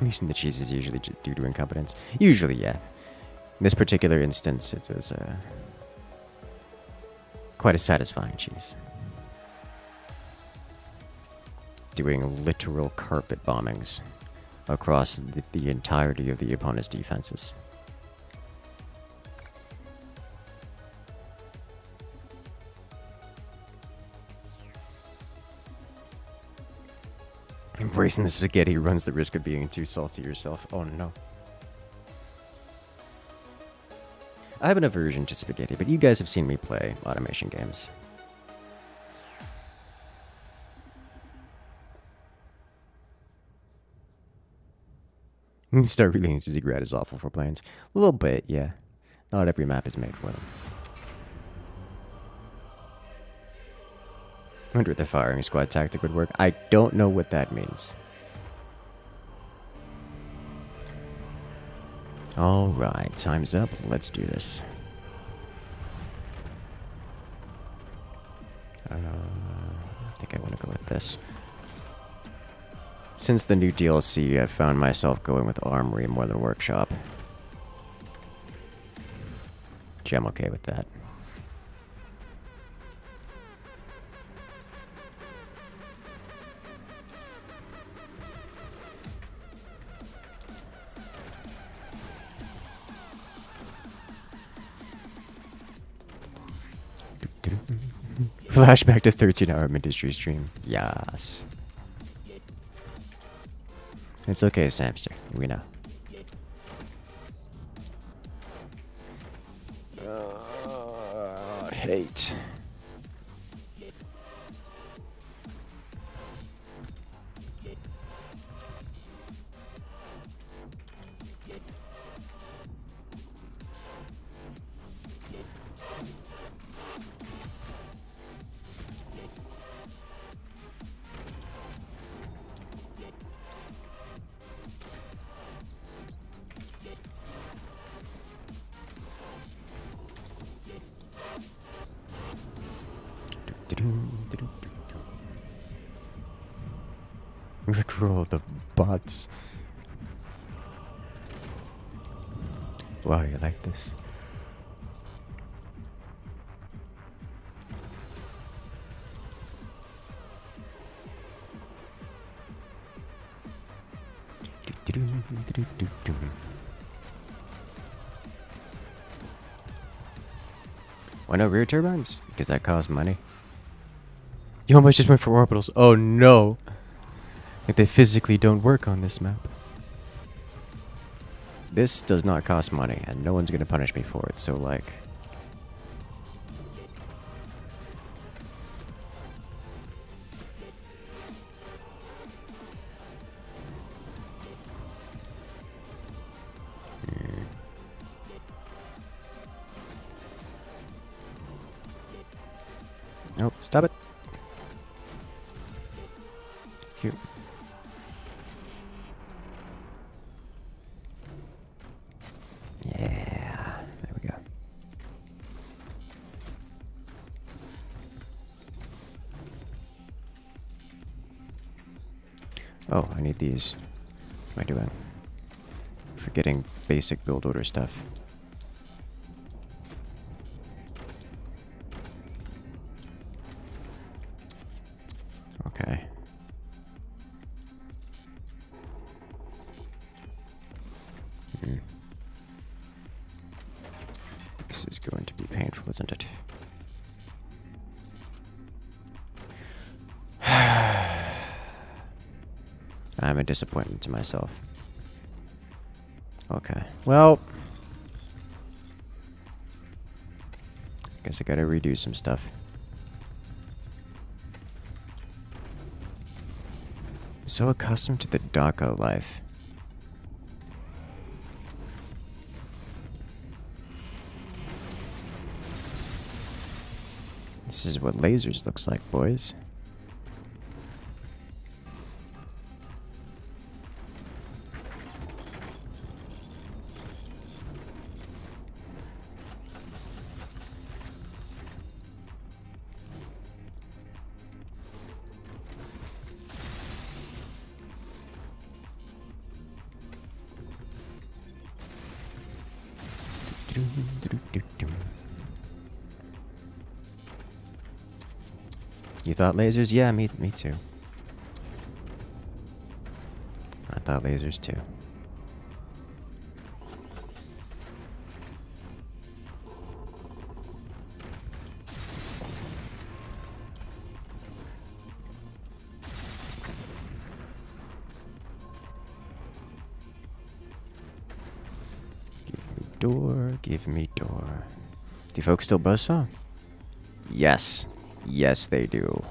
Using the cheese is usually due to incompetence. Usually, yeah. In this particular instance, it was quite a satisfying cheese. Doing literal carpet bombings across the entirety of the opponent's defenses. Embracing the spaghetti runs the risk of being too salty yourself. Oh no. I have an aversion to spaghetti, but you guys have seen me play automation games. Star Relaying Zizigrad is awful for planes. A little bit, yeah. Not every map is made for them. I wonder if the firing squad tactic would work. I don't know what that means. Alright, time's up. Let's do this. I think I want to go with this. Since the new DLC, I've found myself going with Armory more than Workshop. Which I'm okay with that. Flashback to 13-hour Ministry stream. Yes. It's okay, Samster. We know. Hate. Rickroll the bots. Wow, you like this? Why no rear turbines? Because that costs money. You almost just went for orbitals. Oh no! Like they physically don't work on this map. This does not cost money, and no one's gonna punish me for it, so like... Nope, stop it. Here. Yeah, there we go. Oh, I need these. What am I doing? Forgetting basic build order stuff. Okay. This is going to be painful, isn't it? I'm a disappointment to myself. Okay, well... guess I gotta redo some stuff. So accustomed to the DACA life. This is what lasers looks like, boys. You thought lasers? Yeah, me too. I thought lasers too. Give me door. Do folks still buzzsaw? Yes. Yes, they do.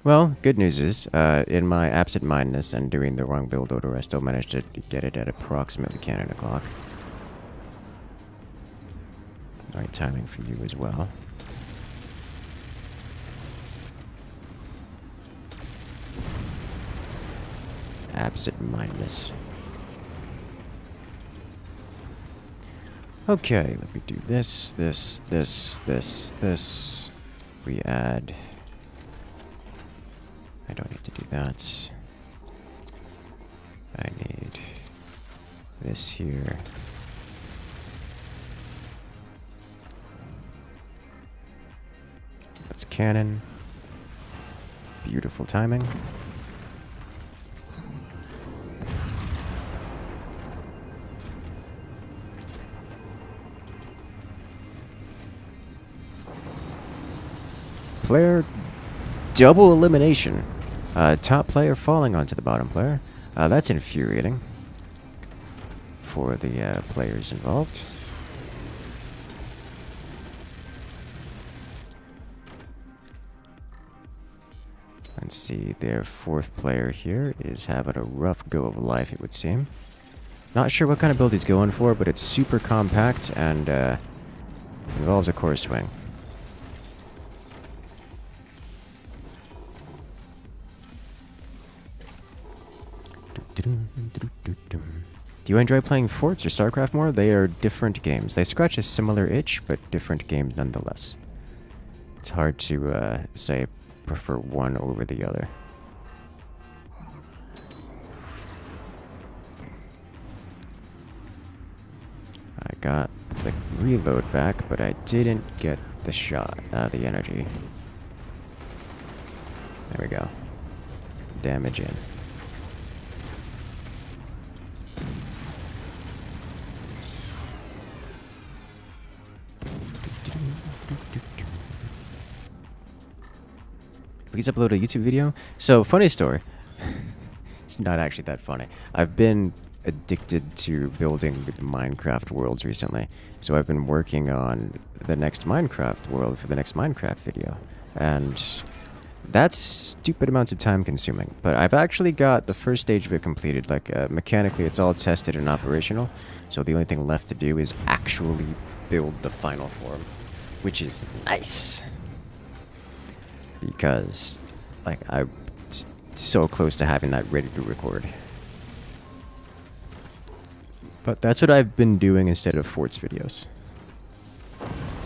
Well, good news is, in my absent-mindedness and doing the wrong build order, I still managed to get it at approximately cannon o'clock. Alright, timing for you as well. Absent-mindedness. Okay, let me do this. We add... I don't need to do that. I need this here. That's cannon. Beautiful timing. Player double elimination. Top player falling onto the bottom player. That's infuriating for the players involved. Let's see, their fourth player here is having a rough go of life, it would seem. Not sure what kind of build he's going for, but it's super compact and involves a core swing. Do you enjoy playing Forts or StarCraft more? They are different games. They scratch a similar itch, but different games nonetheless. It's hard to say prefer one over the other. I got the reload back, but I didn't get the shot, the energy. There we go. Damage in. Please upload a YouTube video. So, funny story. It's not actually that funny. I've been addicted to building Minecraft worlds recently. So I've been working on the next Minecraft world for the next Minecraft video. And that's stupid amounts of time consuming. But I've actually got the first stage of it completed. Like, mechanically, it's all tested and operational. So the only thing left to do is actually build the final form. Which is nice. Because, like, I'm so close to having that ready to record. But that's what I've been doing instead of Forts videos.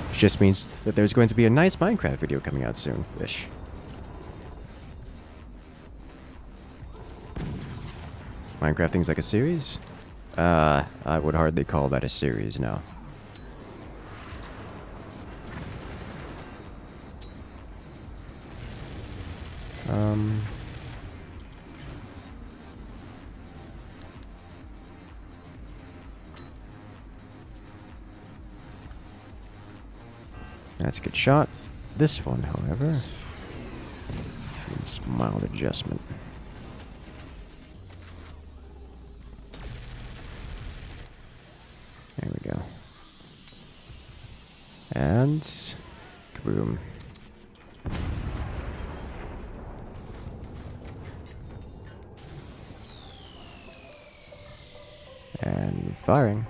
Which just means that there's going to be a nice Minecraft video coming out soon-ish. Minecraft things like a series? I would hardly call that a series, no. That's a good shot. This one, however, needs mild adjustment. There we go. And kaboom. And firing.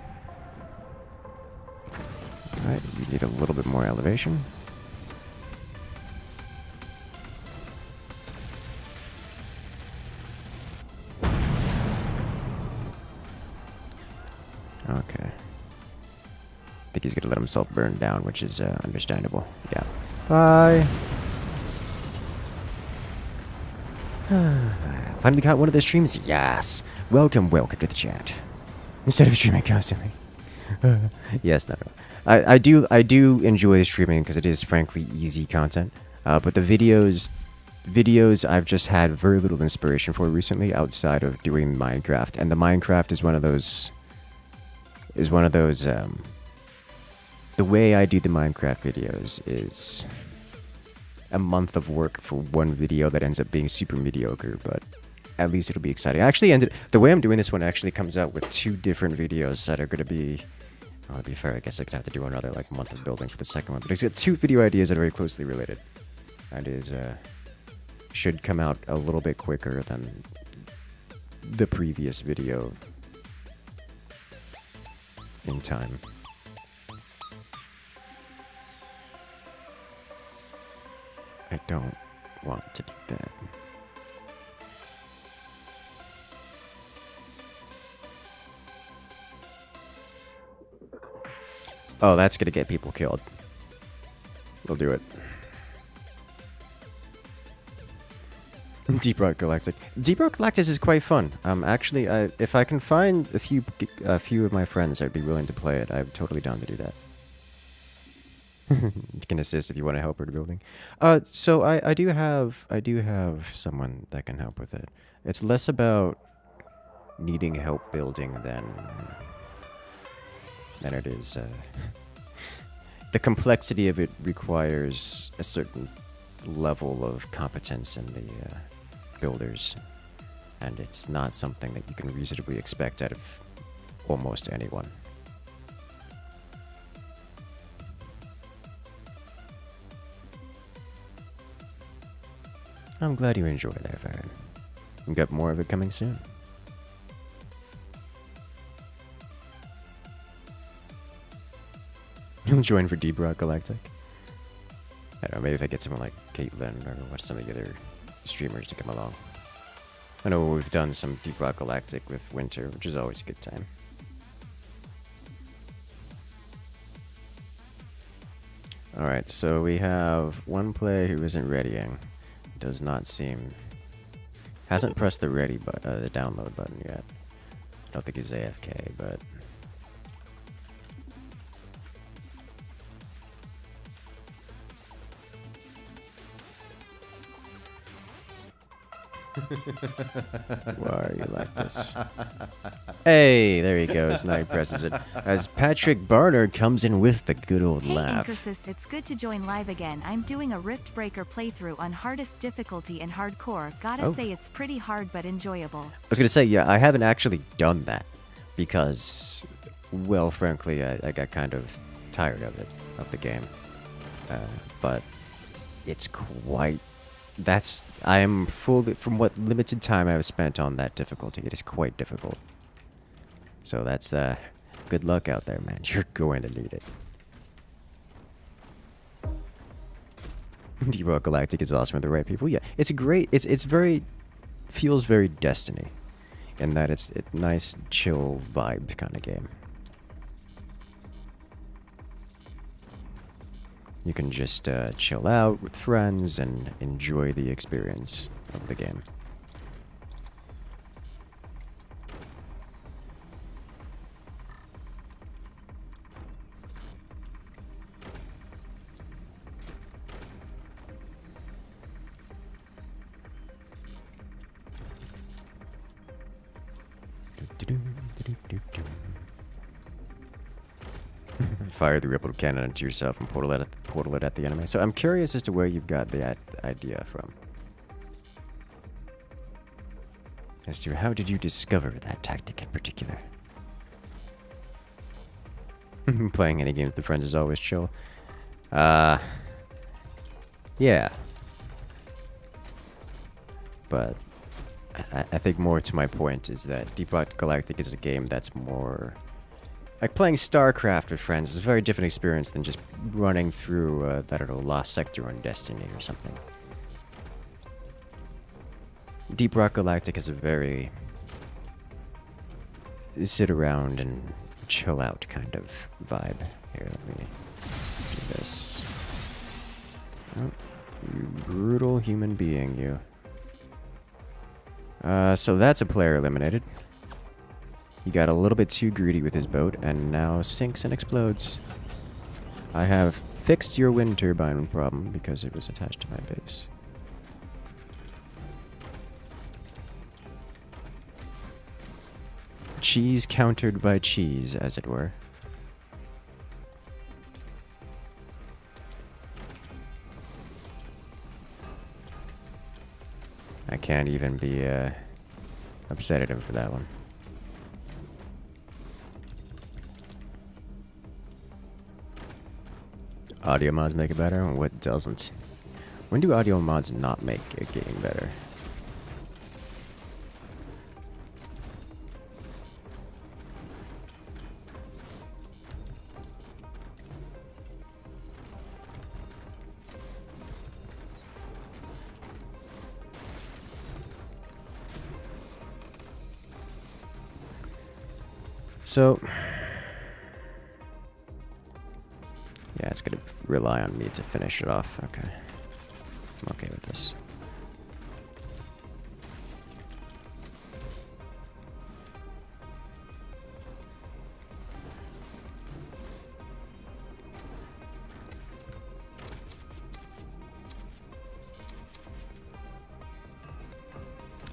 Alright, you need a little bit more elevation. Okay. I think he's gonna let himself burn down, which is understandable. Yeah. Bye! Finally got one of the streams? Yes! Welcome to the chat. Instead of streaming constantly. Yes, no. I do enjoy streaming because it is frankly easy content. But the videos I've just had very little inspiration for recently outside of doing Minecraft. And the Minecraft is one of those the way I do the Minecraft videos is a month of work for one video that ends up being super mediocre, but at least it'll be exciting. I actually the way I'm doing this one actually comes out with 2 different videos that are going to be, well, to be fair, I guess I'm going to have to do another like month of building for the second one, but it's got 2 video ideas that are very closely related, and should come out a little bit quicker than the previous video in time. I don't want to do that. Oh, that's gonna get people killed. We'll do it. Deep Rock Galactic. Deep Rock Galactic is quite fun. Actually, if I can find a few of my friends, I'd be willing to play it. I'm totally down to do that. You can assist if you want to help with building. So I do have someone that can help with it. It's less about needing help building than it is. The complexity of it requires a certain level of competence in the builders, and it's not something that you can reasonably expect out of almost anyone. I'm glad you enjoyed that, Farron. We got more of it coming soon. You'll join for Deep Rock Galactic? I don't know, maybe if I get someone like Caitlin or some of the other streamers to come along. I know we've done some Deep Rock Galactic with Winter, which is always a good time. Alright, so we have one player who isn't readying. Does not seem... Hasn't pressed the ready button, the download button yet. I don't think he's AFK, but... Why are you like this? Hey, there he goes. Now he presses it. As Patrick Barnard comes in with the good old Hey laugh. Incursus, it's good to join live again. I'm doing a Rift Breaker playthrough on hardest difficulty and hardcore. Gotta say it's pretty hard but enjoyable. I was gonna say, yeah, I haven't actually done that because, well, frankly, I got kind of tired of it, of the game. But it's quite... I am fully... From what limited time I've spent on that difficulty, it is quite difficult. So that's, good luck out there, man. You're going to need it. Deep Rock Galactic is awesome with the right people. Yeah, it's great. It's very... Feels very Destiny. In that it's a nice, chill vibe kind of game. You can just chill out with friends and enjoy the experience of the game. Fire the ripple cannon into yourself and portal it at the enemy. So I'm curious as to where you've got that idea from. As to how did you discover that tactic in particular? Playing any games with friends is always chill. Yeah. But I think more to my point is that Deep Rock Galactic is a game that's more... Like playing StarCraft with friends is a very different experience than just running through, I don't know, Lost Sector on Destiny or something. Deep Rock Galactic is a very... sit around and chill out kind of vibe. Here, let me do this. Oh, you brutal human being, you. So that's a player eliminated. He got a little bit too greedy with his boat, and now sinks and explodes. I have fixed your wind turbine problem because it was attached to my base. Cheese countered by cheese, as it were. I can't even be upset at him for that one. Audio mods make it better? What doesn't? When do audio mods not make a game better? So... yeah, it's gonna rely on me to finish it off. Okay. I'm okay with this.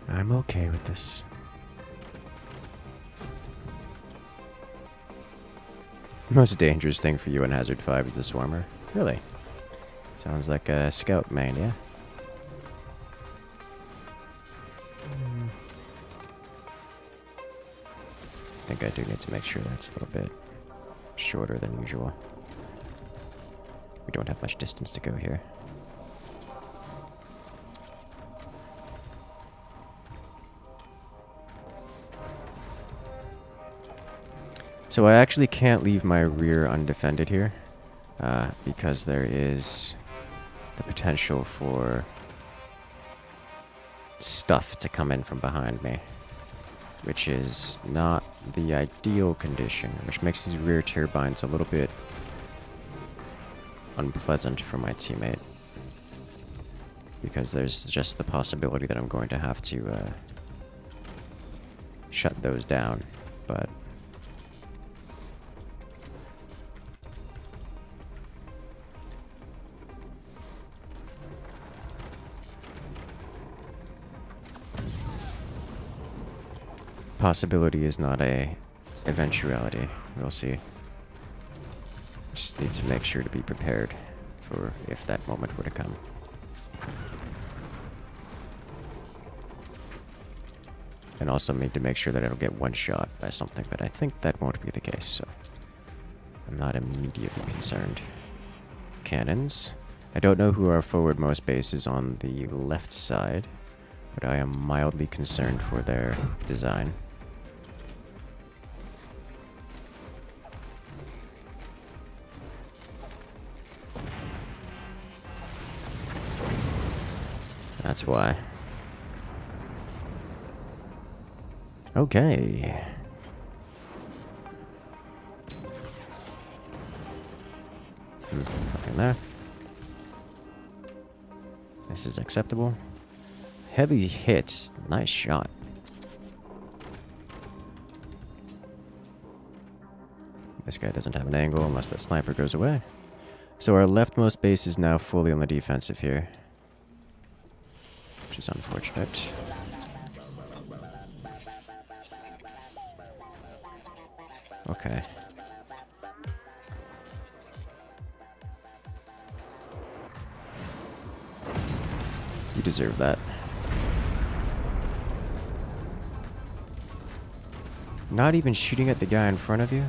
I'm okay with this. Most dangerous thing for you in Hazard 5 is the Swarmer. Really? Sounds like a scout main, yeah? I think I do need to make sure that's a little bit shorter than usual. We don't have much distance to go here. So I actually can't leave my rear undefended here, because there is the potential for stuff to come in from behind me, which is not the ideal condition, which makes these rear turbines a little bit unpleasant for my teammate, because there's just the possibility that I'm going to have to shut those down, but possibility is not a eventuality. We'll see. Just need to make sure to be prepared for if that moment were to come. And also need to make sure that I don't get one shot by something, but I think that won't be the case, so I'm not immediately concerned. Cannons. I don't know who our forwardmost base is on the left side, but I am mildly concerned for their design. That's why. Okay. Nothing there. This is acceptable. Heavy hits. Nice shot. This guy doesn't have an angle unless that sniper goes away. So our leftmost base is now fully on the defensive here, which is unfortunate. Okay. You deserve that. Not even shooting at the guy in front of you?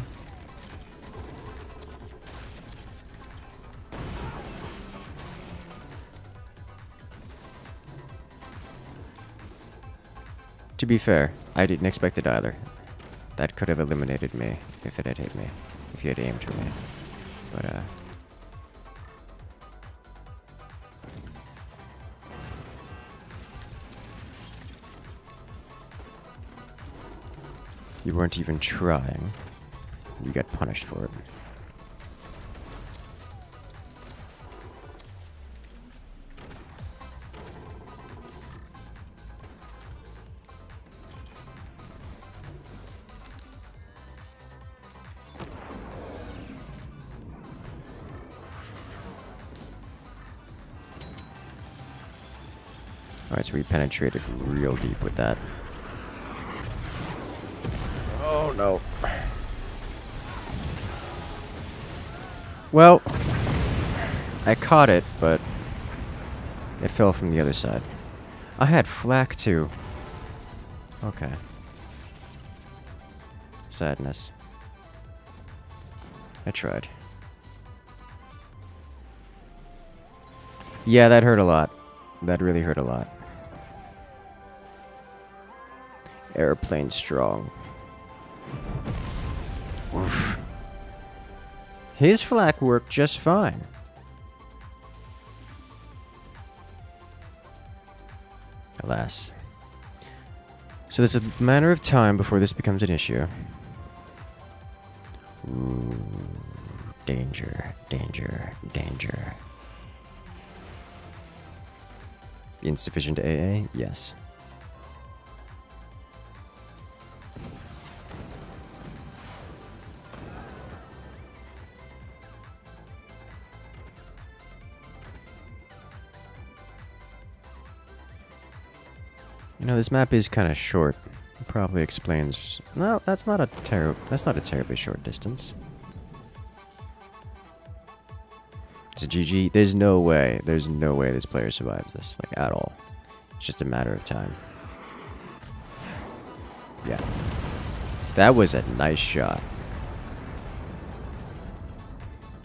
To be fair, I didn't expect it either. That could have eliminated me if it had hit me, if he had aimed for me. But, you weren't even trying. You got punished for it. Alright, so we penetrated real deep with that. Oh no. Well, I caught it, but it fell from the other side. I had flak too. Okay. Sadness. I tried. Yeah, that hurt a lot. That really hurt a lot. Airplane strong. Oof. His flak worked just fine. Alas. So there's a matter of time before this becomes an issue. Ooh, danger, danger, danger. Insufficient AA? Yes. You know, this map is kind of short. It probably explains. No, that's not a terribly short distance. It's a GG. There's no way this player survives this, like, at all. It's just a matter of time. Yeah. That was a nice shot.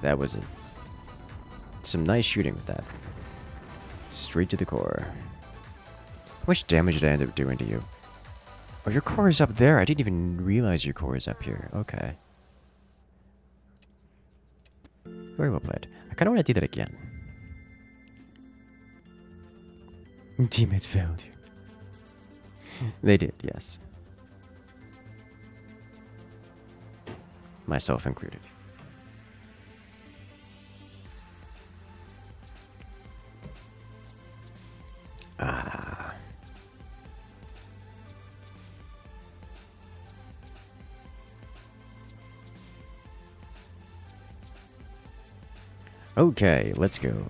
That was some nice shooting with that. Straight to the core. How much damage did I end up doing to you? Oh, your core is up there. I didn't even realize your core is up here. Okay. Very well played. I kind of want to do that again. Teammates failed you. They did, yes. Myself included. Ah. Okay, let's go.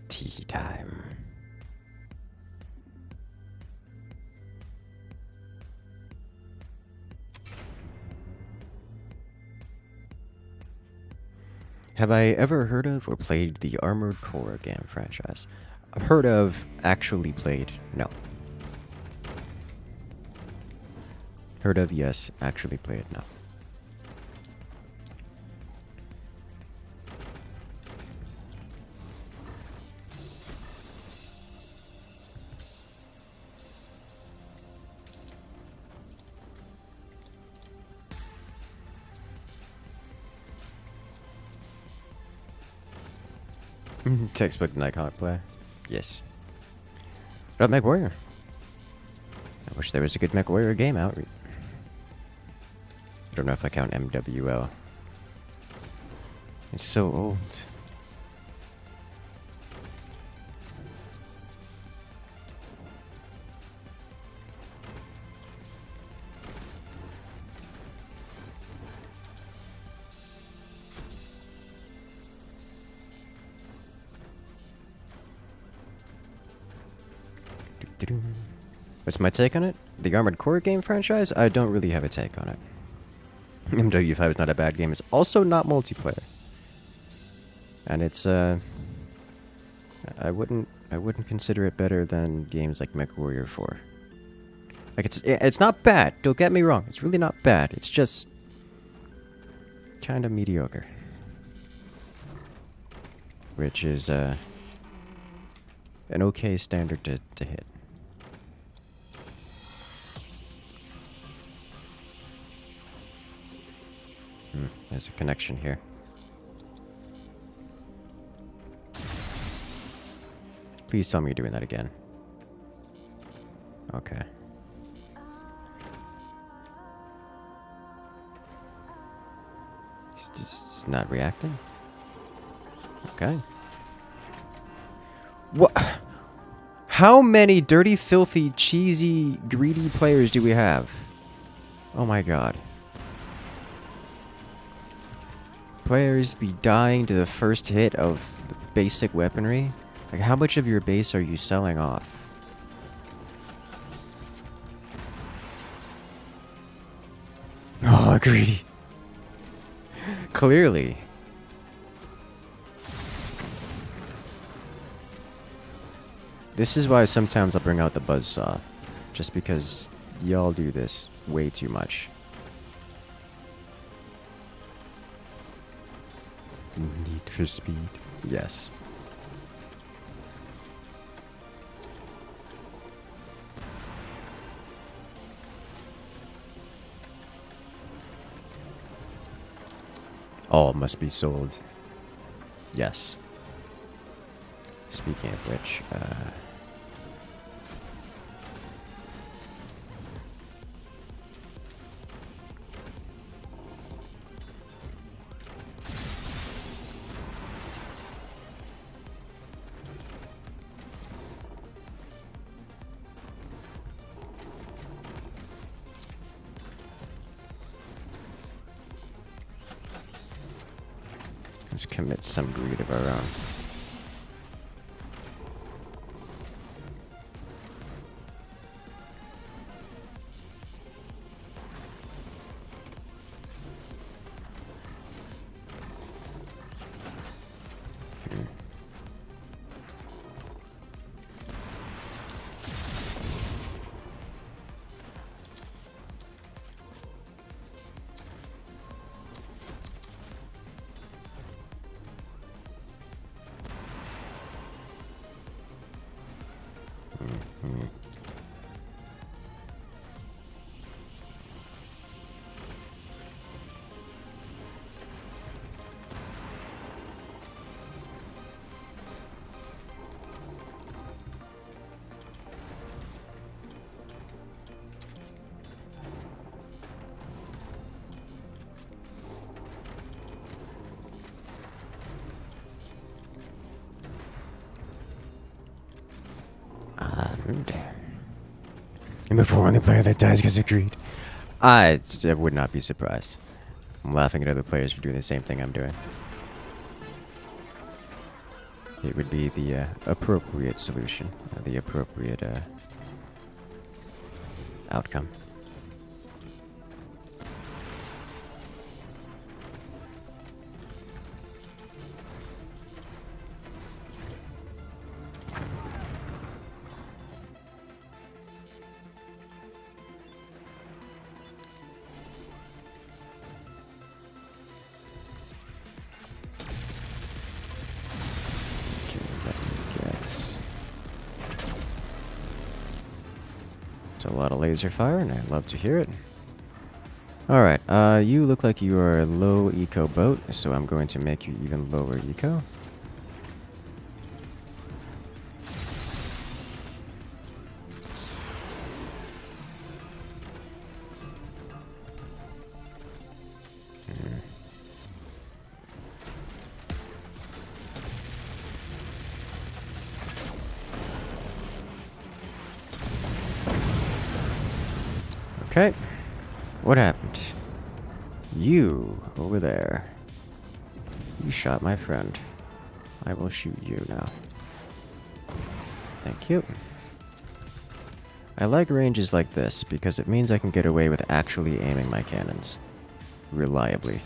Tea time. Have I ever heard of or played the Armored Core game franchise? I've heard of, actually played, no. Heard of, yes. Actually played, no. Textbook Nikon play. Yes. What up, MechWarrior? I wish there was a good MechWarrior game out. I don't know if I count MWL. It's so old. What's my take on it? The Armored Core game franchise? I don't really have a take on it. MW5 is not a bad game. It's also not multiplayer. And it's I wouldn't consider it better than games like MechWarrior 4. Like it's not bad. Don't get me wrong. It's really not bad. It's just kind of mediocre. Which is an okay standard to hit. There's a connection here. Please tell me you're doing that again. Okay. It's not reacting? Okay. What? How many dirty, filthy, cheesy, greedy players do we have? Oh my god. Players be dying to the first hit of basic weaponry? Like, how much of your base are you selling off? Oh, greedy. Clearly. This is why sometimes I'll bring out the buzzsaw. Just because y'all do this way too much. Need for speed. Yes. All must be sold. Yes. Speaking of which, let's commit some greed of our own. Damn. And before only player that dies because of greed. I would not be surprised. I'm laughing at other players for doing the same thing I'm doing. It would be the appropriate solution, the appropriate outcome. A lot of laser fire, and I love to hear it. Alright, you look like you are a low eco boat, so I'm going to make you even lower eco. Okay, what happened? You, over there. You shot my friend. I will shoot you now. Thank you. I like ranges like this because it means I can get away with actually aiming my cannons. Reliably.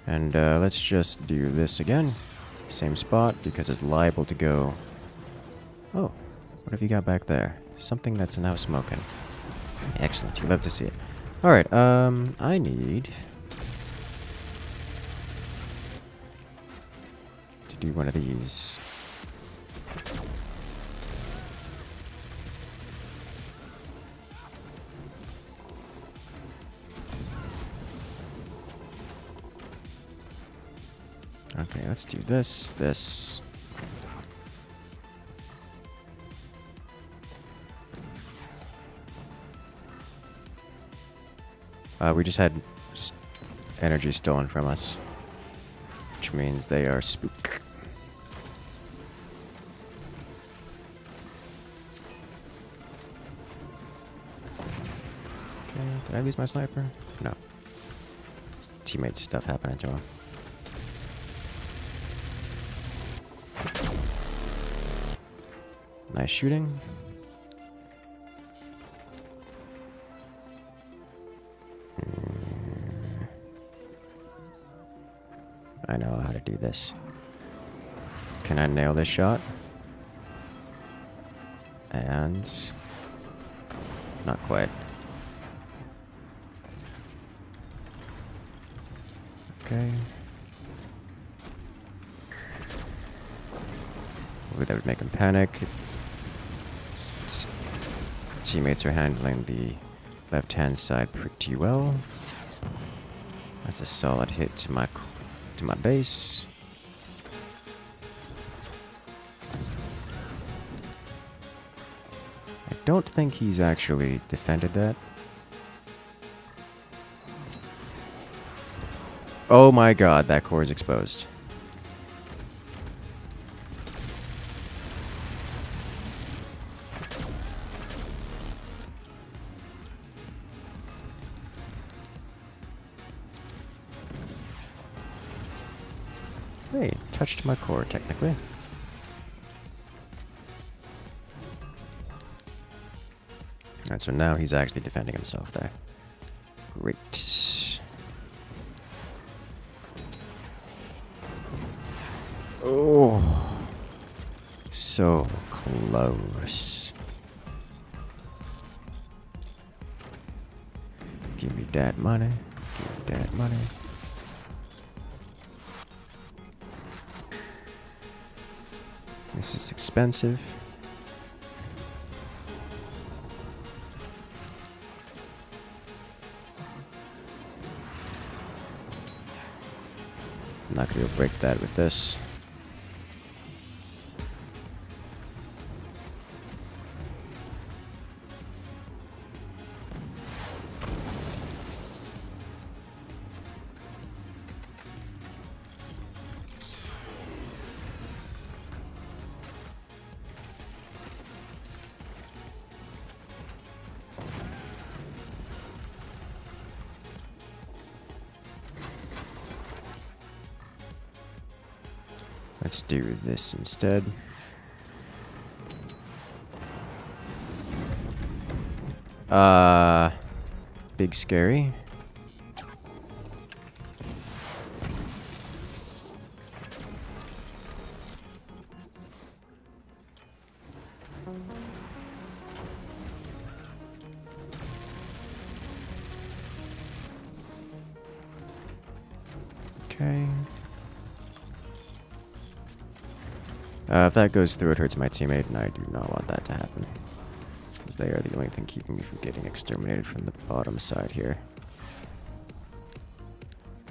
And let's just do this again. Same spot, because it's liable to go... Oh, what have you got back there? Something that's now smoking. Excellent, you love to see it. Alright, I need... to do one of these. Okay, let's do this. We just had energy stolen from us, which means they are spook. Okay, did I lose my sniper? No. It's teammate stuff happening to him. Nice shooting. I know how to do this. Can I nail this shot? And... not quite. Okay. Ooh, that would make him panic. Teammates are handling the left-hand side pretty well. That's a solid hit to my base. I don't think he's actually defended that. Oh my god, that core is exposed. Hey, touched my core, technically. Alright, so now he's actually defending himself there. Great. Oh. So close. Give me that money. Give me that money. This is expensive. I'm not going to break that with this. Let's do this instead. Big scary. Okay. If that goes through, it hurts my teammate, and I do not want that to happen. Because they are the only thing keeping me from getting exterminated from the bottom side here.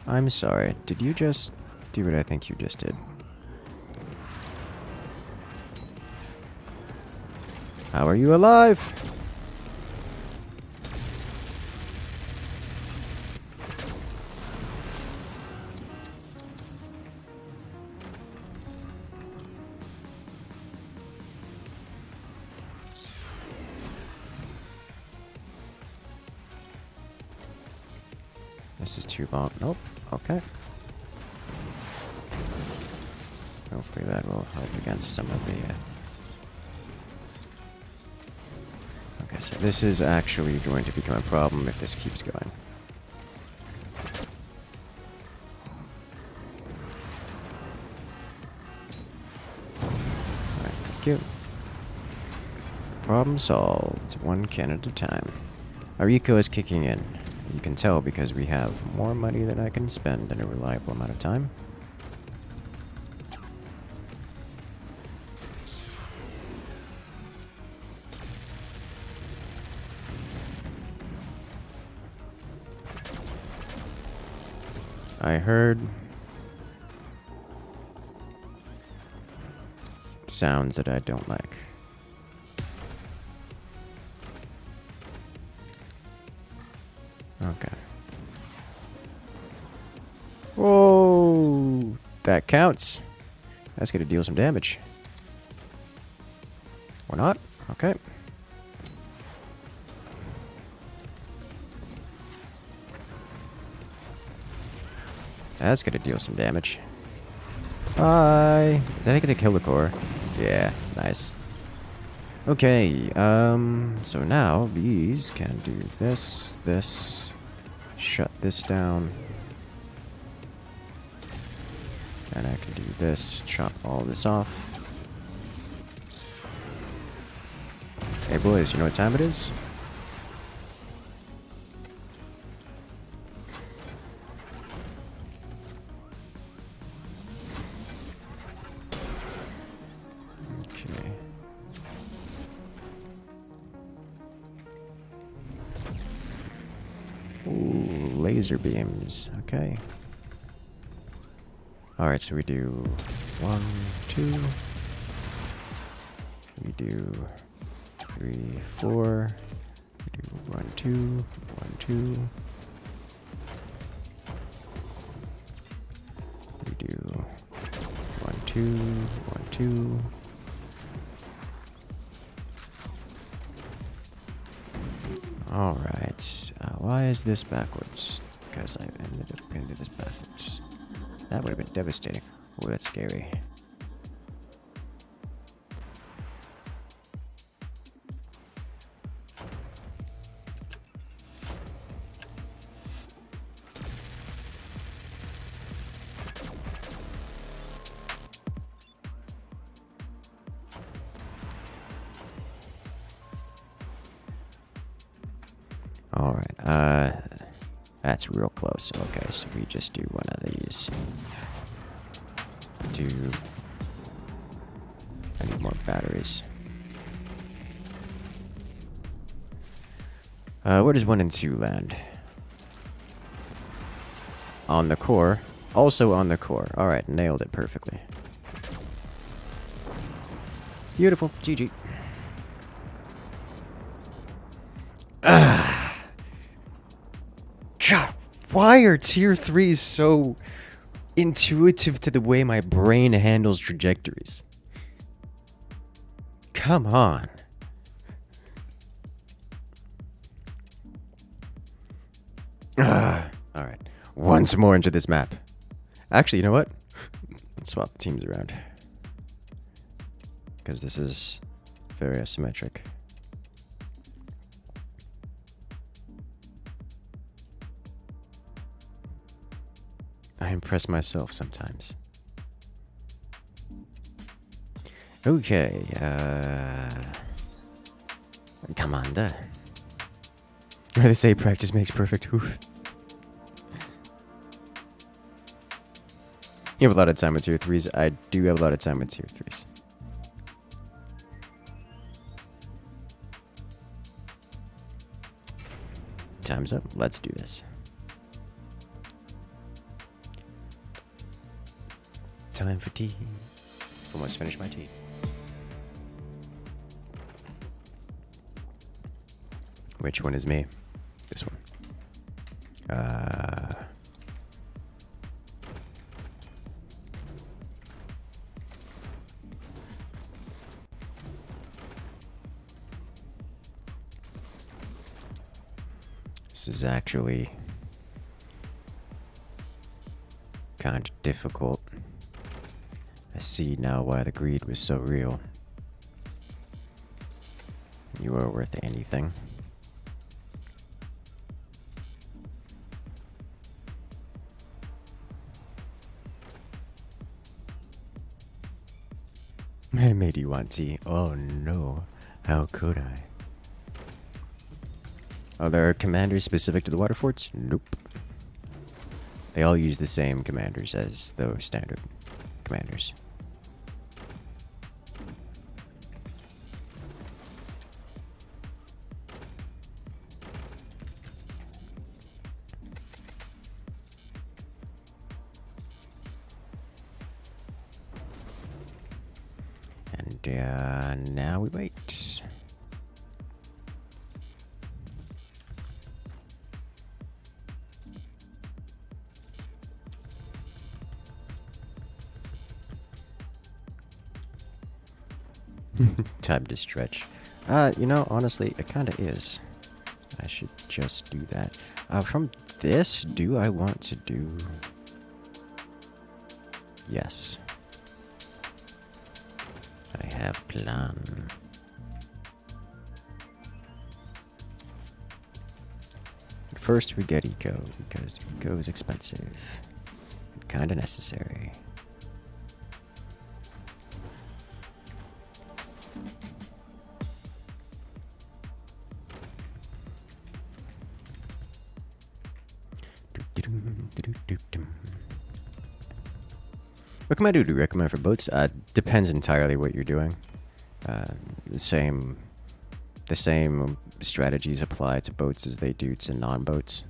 I'm sorry, did you just do what I think you just did? How are you alive? This is too long. Nope. Okay. Hopefully that will help against some of the... Okay, so this is actually going to become a problem if this keeps going. Alright, thank you. Problem solved. One can at a time. Our eco is kicking in. You can tell because we have more money than I can spend in a reliable amount of time. I heard sounds that I don't like. Okay. Whoa! That counts. That's gonna deal some damage. Or not? Okay. That's gonna deal some damage. Bye! Is that gonna kill the core? Yeah, nice. Okay, so now these can do this, this, shut this down. And I can do this, chop all this off. Hey boys, you know what time it is? Okay. Ooh, laser beams. Okay. Alright, so we do 1, 2. We do 3, 4. We do 1, 2, 1, 2. We do 1, 2, 1, 2. Alright, why is this backwards? Because I ended up into this backwards. That would have been devastating. Oh, that's scary. Alright, that's real close. Okay, so we just do one of these. I need more batteries. Where does 1 and 2 land? On the core. Also on the core. Alright, nailed it perfectly. Beautiful. GG. God, why are tier 3s so intuitive to the way my brain handles trajectories? Come on. Alright. Once more into this map. Actually, you know what? Let's swap the teams around. Because this is very asymmetric. I impress myself sometimes. Okay, Commander. They say practice makes perfect. Oof. You have a lot of time with tier 3s. I do have a lot of time with tier 3s. Time's up. Let's do this. Time for tea. Almost finished my tea. Which one is me? This one. This is actually kind of difficult. I see now why the greed was so real. You are worth anything. I made you want tea. Oh no. How could I? Are there commanders specific to the water forts? Nope. They all use the same commanders as the standard commanders. And now we wait. Time to stretch. You know, honestly, it kind of is. I should just do that. From this, do I want to do... Yes. I have plan. First we get eco, because eco is expensive. And kinda necessary. What can I do? Do you recommend for boats? Depends entirely what you're doing. The same strategies apply to boats as they do to non-boats.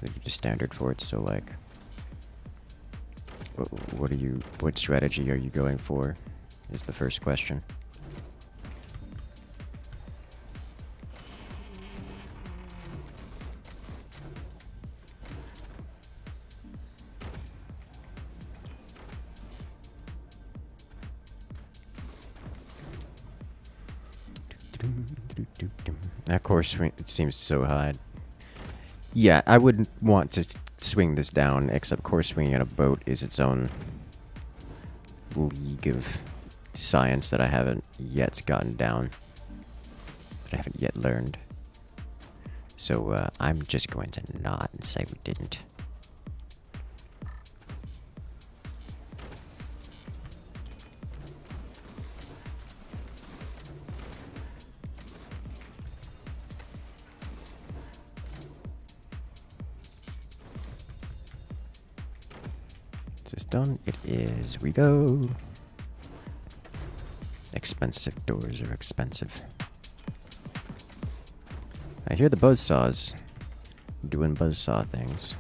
They do to standard forts. So like, what strategy are you going for? Is the first question. Of course, it seems so high. Yeah, I wouldn't want to swing this down, except course swinging on a boat is its own league of science that I haven't yet gotten down. That I haven't yet learned. So, I'm just going to nod and say we didn't. Done. It is. We go. Expensive doors are expensive. I hear the buzzsaws doing buzzsaw things.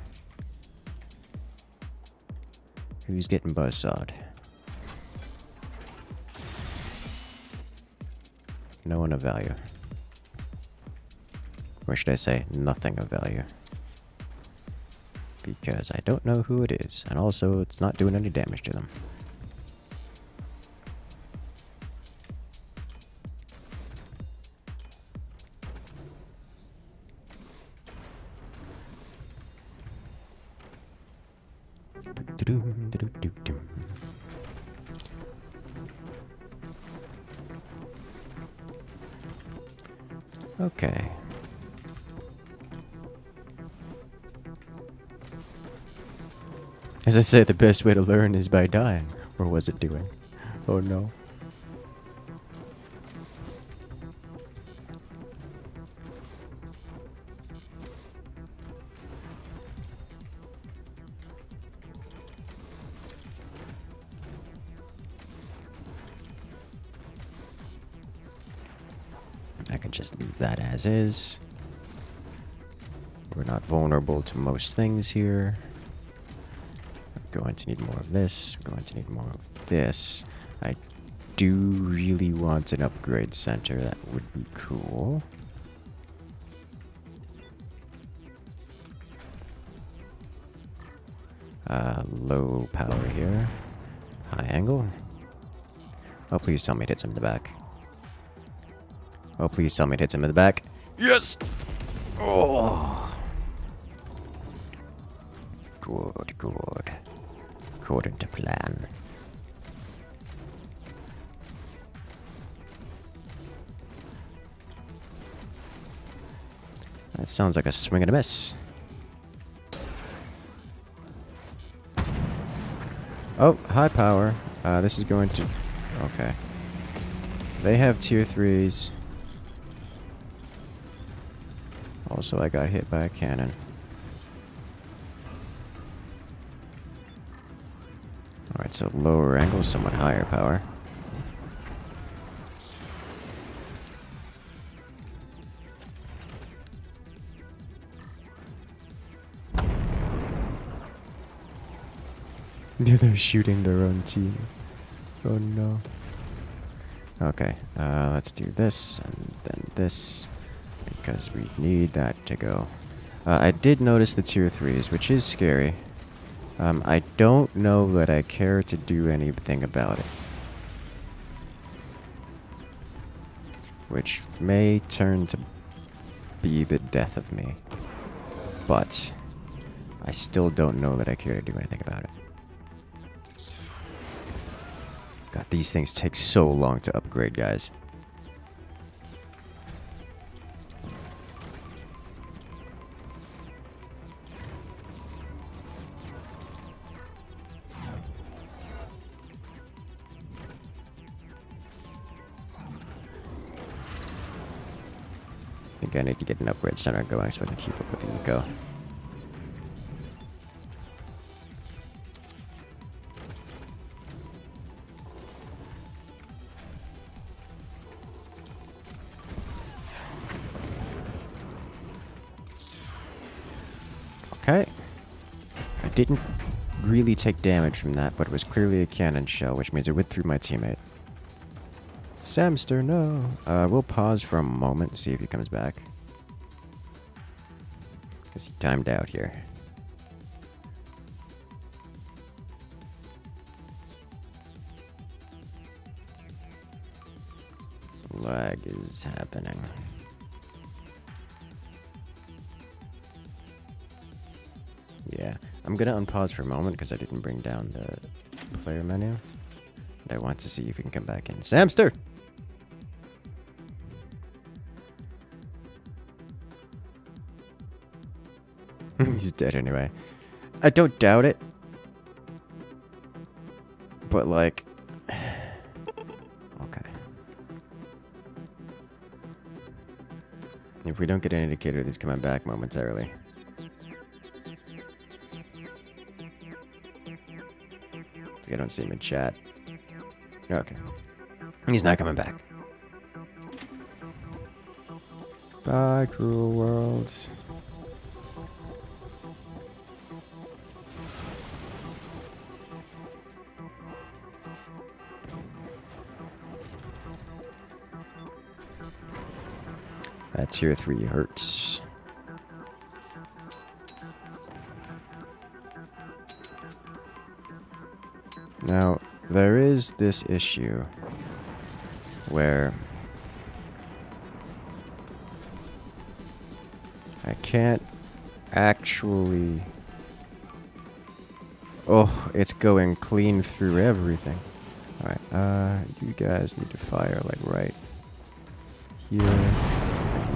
Who's getting buzzsawed? No one of value. Or should I say, nothing of value. Because I don't know who it is, and also it's not doing any damage to them. Okay. As I said, the best way to learn is by dying. Or was it doing? Oh no. I can just leave that as is. We're not vulnerable to most things here. I'm going to need more of this. I'm going to need more of this. I do really want an upgrade center. That would be cool. Low power here. High angle. Oh, please tell me it hits him in the back. Oh, please tell me it hits him in the back. Yes! Oh! Good, good. According to plan. That sounds like a swing and a miss. Oh, high power. This is going to... Okay. They have tier 3s. Also, I got hit by a cannon. Alright, so lower angle, somewhat higher power. They're shooting their own team. Oh no. Okay, let's do this and then this. Because we need that to go. I did notice the tier 3s, which is scary. I don't know that I care to do anything about it. Which may turn to be the death of me. But I still don't know that I care to do anything about it. God, these things take so long to upgrade, guys. I think I need to get an upgrade center going so I can keep up with the eco. Okay. I didn't really take damage from that, but it was clearly a cannon shell, which means it went through my teammate. Samster, no. We'll pause for a moment and see if he comes back. Because he timed out here. Lag is happening. Yeah, I'm gonna unpause for a moment because I didn't bring down the player menu. And I want to see if he can come back in. Samster! He's dead anyway. I don't doubt it. But like... Okay. If we don't get an indicator that he's coming back momentarily. I don't see him in chat. Okay. He's not coming back. Bye, cruel world. That tier 3 hurts. Now, there is this issue where I can't actually... Oh, it's going clean through everything. Alright, you guys need to fire, like, right here.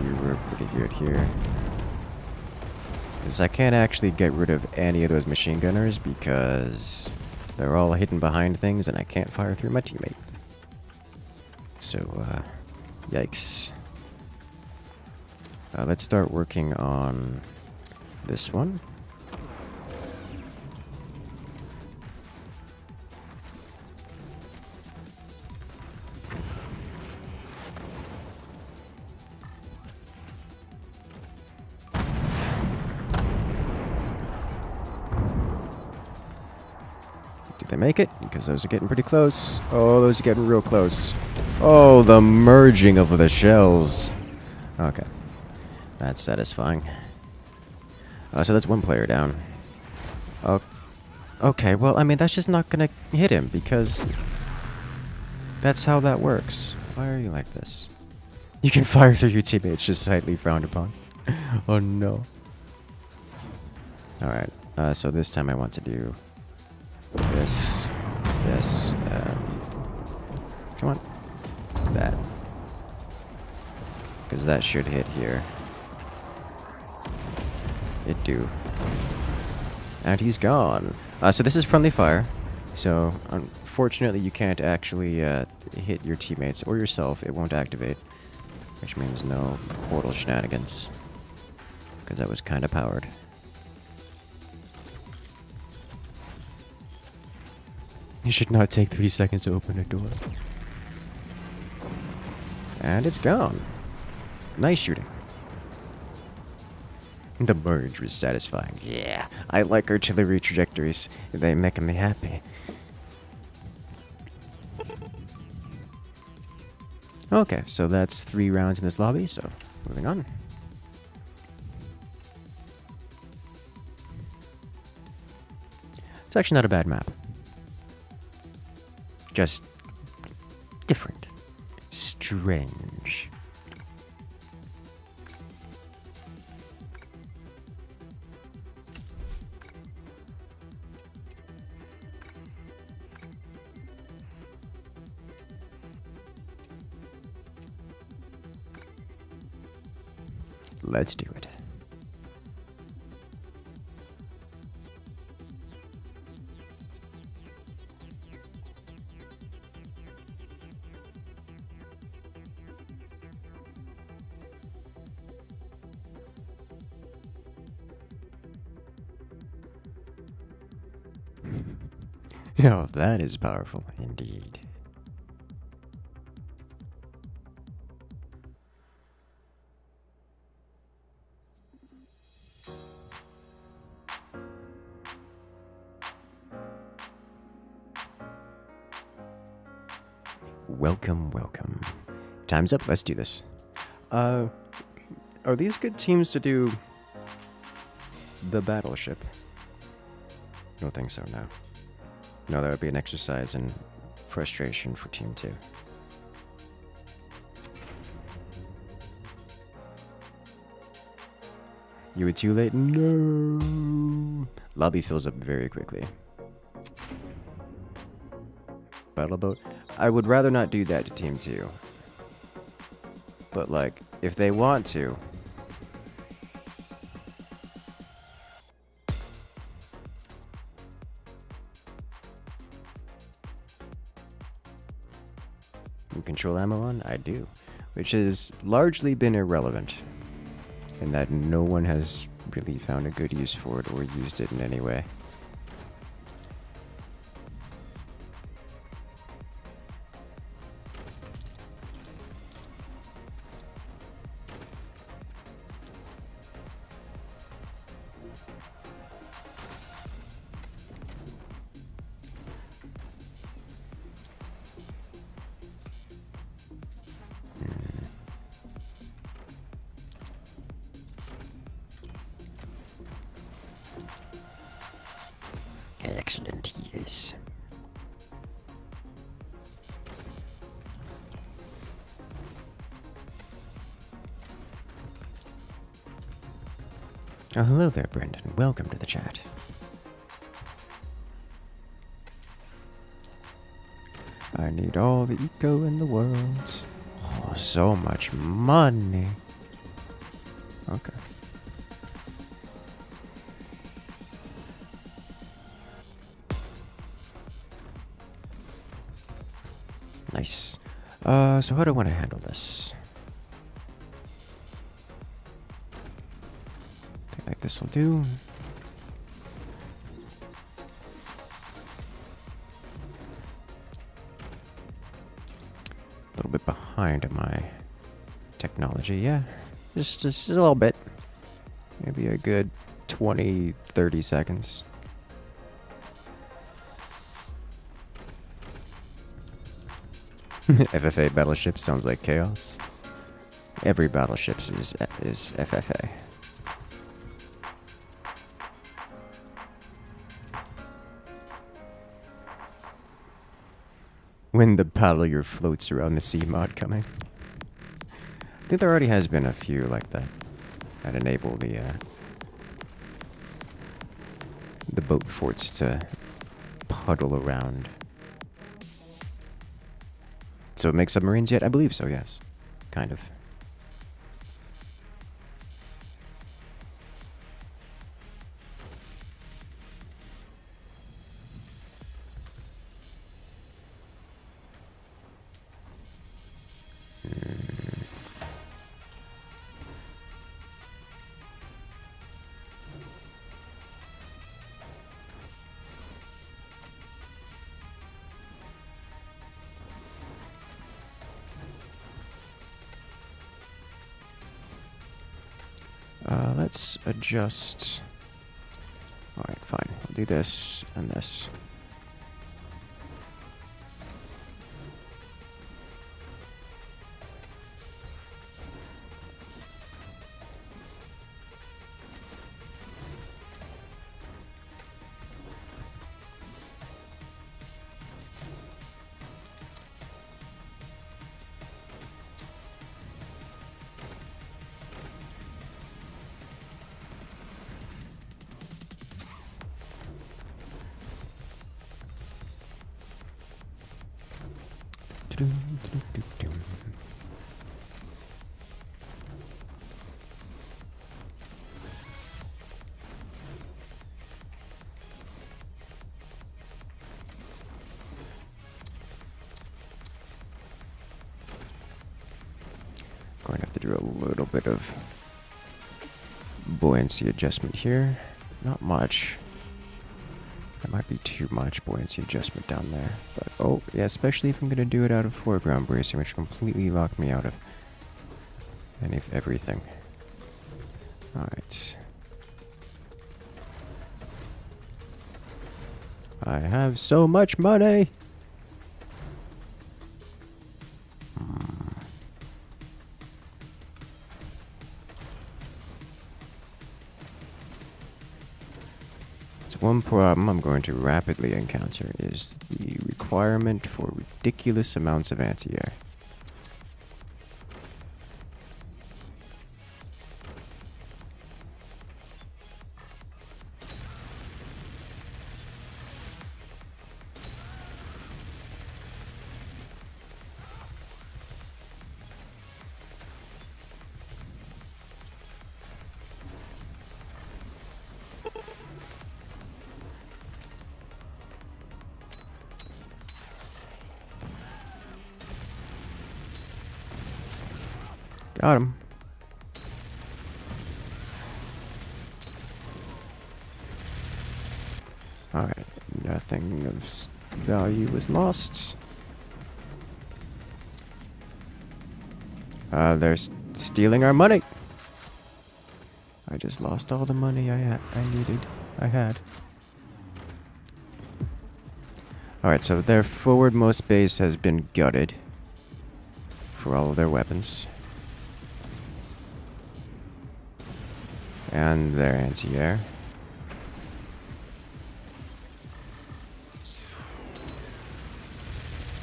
You were pretty good here. Because I can't actually get rid of any of those machine gunners because they're all hidden behind things and I can't fire through my teammate. So, yikes. Let's start working on this one. Did they make it? Because those are getting pretty close. Oh, those are getting real close. Oh, the merging of the shells. Okay. That's satisfying. So that's one player down. Oh, okay, well, I mean, that's just not gonna hit him because that's how that works. Why are you like this? You can fire through your teammates, just slightly frowned upon. Oh no. Alright, so this time I want to do this, come on, that. Because that should hit here. It do. And he's gone. So this is friendly fire. So unfortunately you can't actually hit your teammates or yourself. It won't activate. Which means no portal shenanigans. Because that was kind of powered. You should not take 3 seconds to open a door. And it's gone. Nice shooting. The merge was satisfying. Yeah, I like artillery trajectories. They make me happy. Okay, so that's 3 rounds in this lobby, so moving on. It's actually not a bad map. Just different. Strange. Let's do it. Oh, that is powerful indeed. Welcome, welcome. Time's up. Let's do this. Are these good teams to do the battleship? Don't think so, no. No, that would be an exercise in frustration for Team 2. You were too late? No! Lobby fills up very quickly. Battle boat? I would rather not do that to Team 2. But, like, if they want to... Control ammo on? I do. Which has largely been irrelevant. In that no one has really found a good use for it or used it in any way. Excellent, yes. Oh, hello there, Brendan. Welcome to the chat. I need all the eco in the world. Oh, so much money. Okay. Nice. So how do I want to handle this? I think like this will do. A little bit behind in my technology, yeah. Just a little bit. Maybe a good 20, 30 seconds. FFA battleship sounds like chaos. Every battleship is FFA. When the paddler floats around the sea mod coming. I think there already has been a few like that enable the boat forts to puddle around. So it makes submarines yet? I believe so, yes. Kind of. Let's adjust. Alright, fine. I'll do this and this. Going to have to do a little bit of buoyancy adjustment here. Not much. That might be too much buoyancy adjustment down there. But, oh, yeah, especially if I'm going to do it out of foreground bracing, which completely locked me out of any of everything. Alright. I have so much money! One problem I'm going to rapidly encounter is the requirement for ridiculous amounts of anti-air. Got him. Alright, nothing of value was lost. They're stealing our money. I just lost all the money I had. Alright, so their forwardmost base has been gutted for all of their weapons. And their anti-air.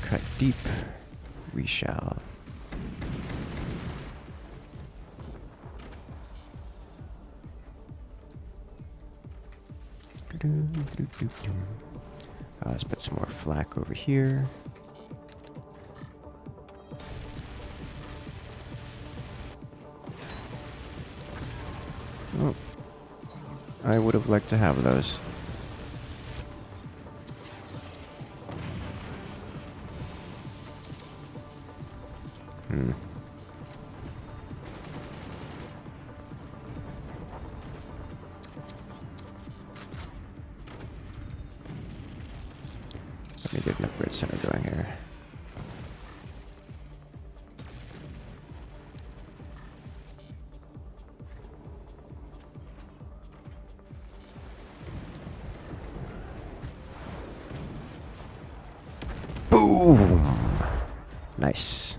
Cut deep. We shall. Let's put some more flak over here. Oh, I would have liked to have those. Hmm. Let me get an upgrade center going here. Boom! Nice.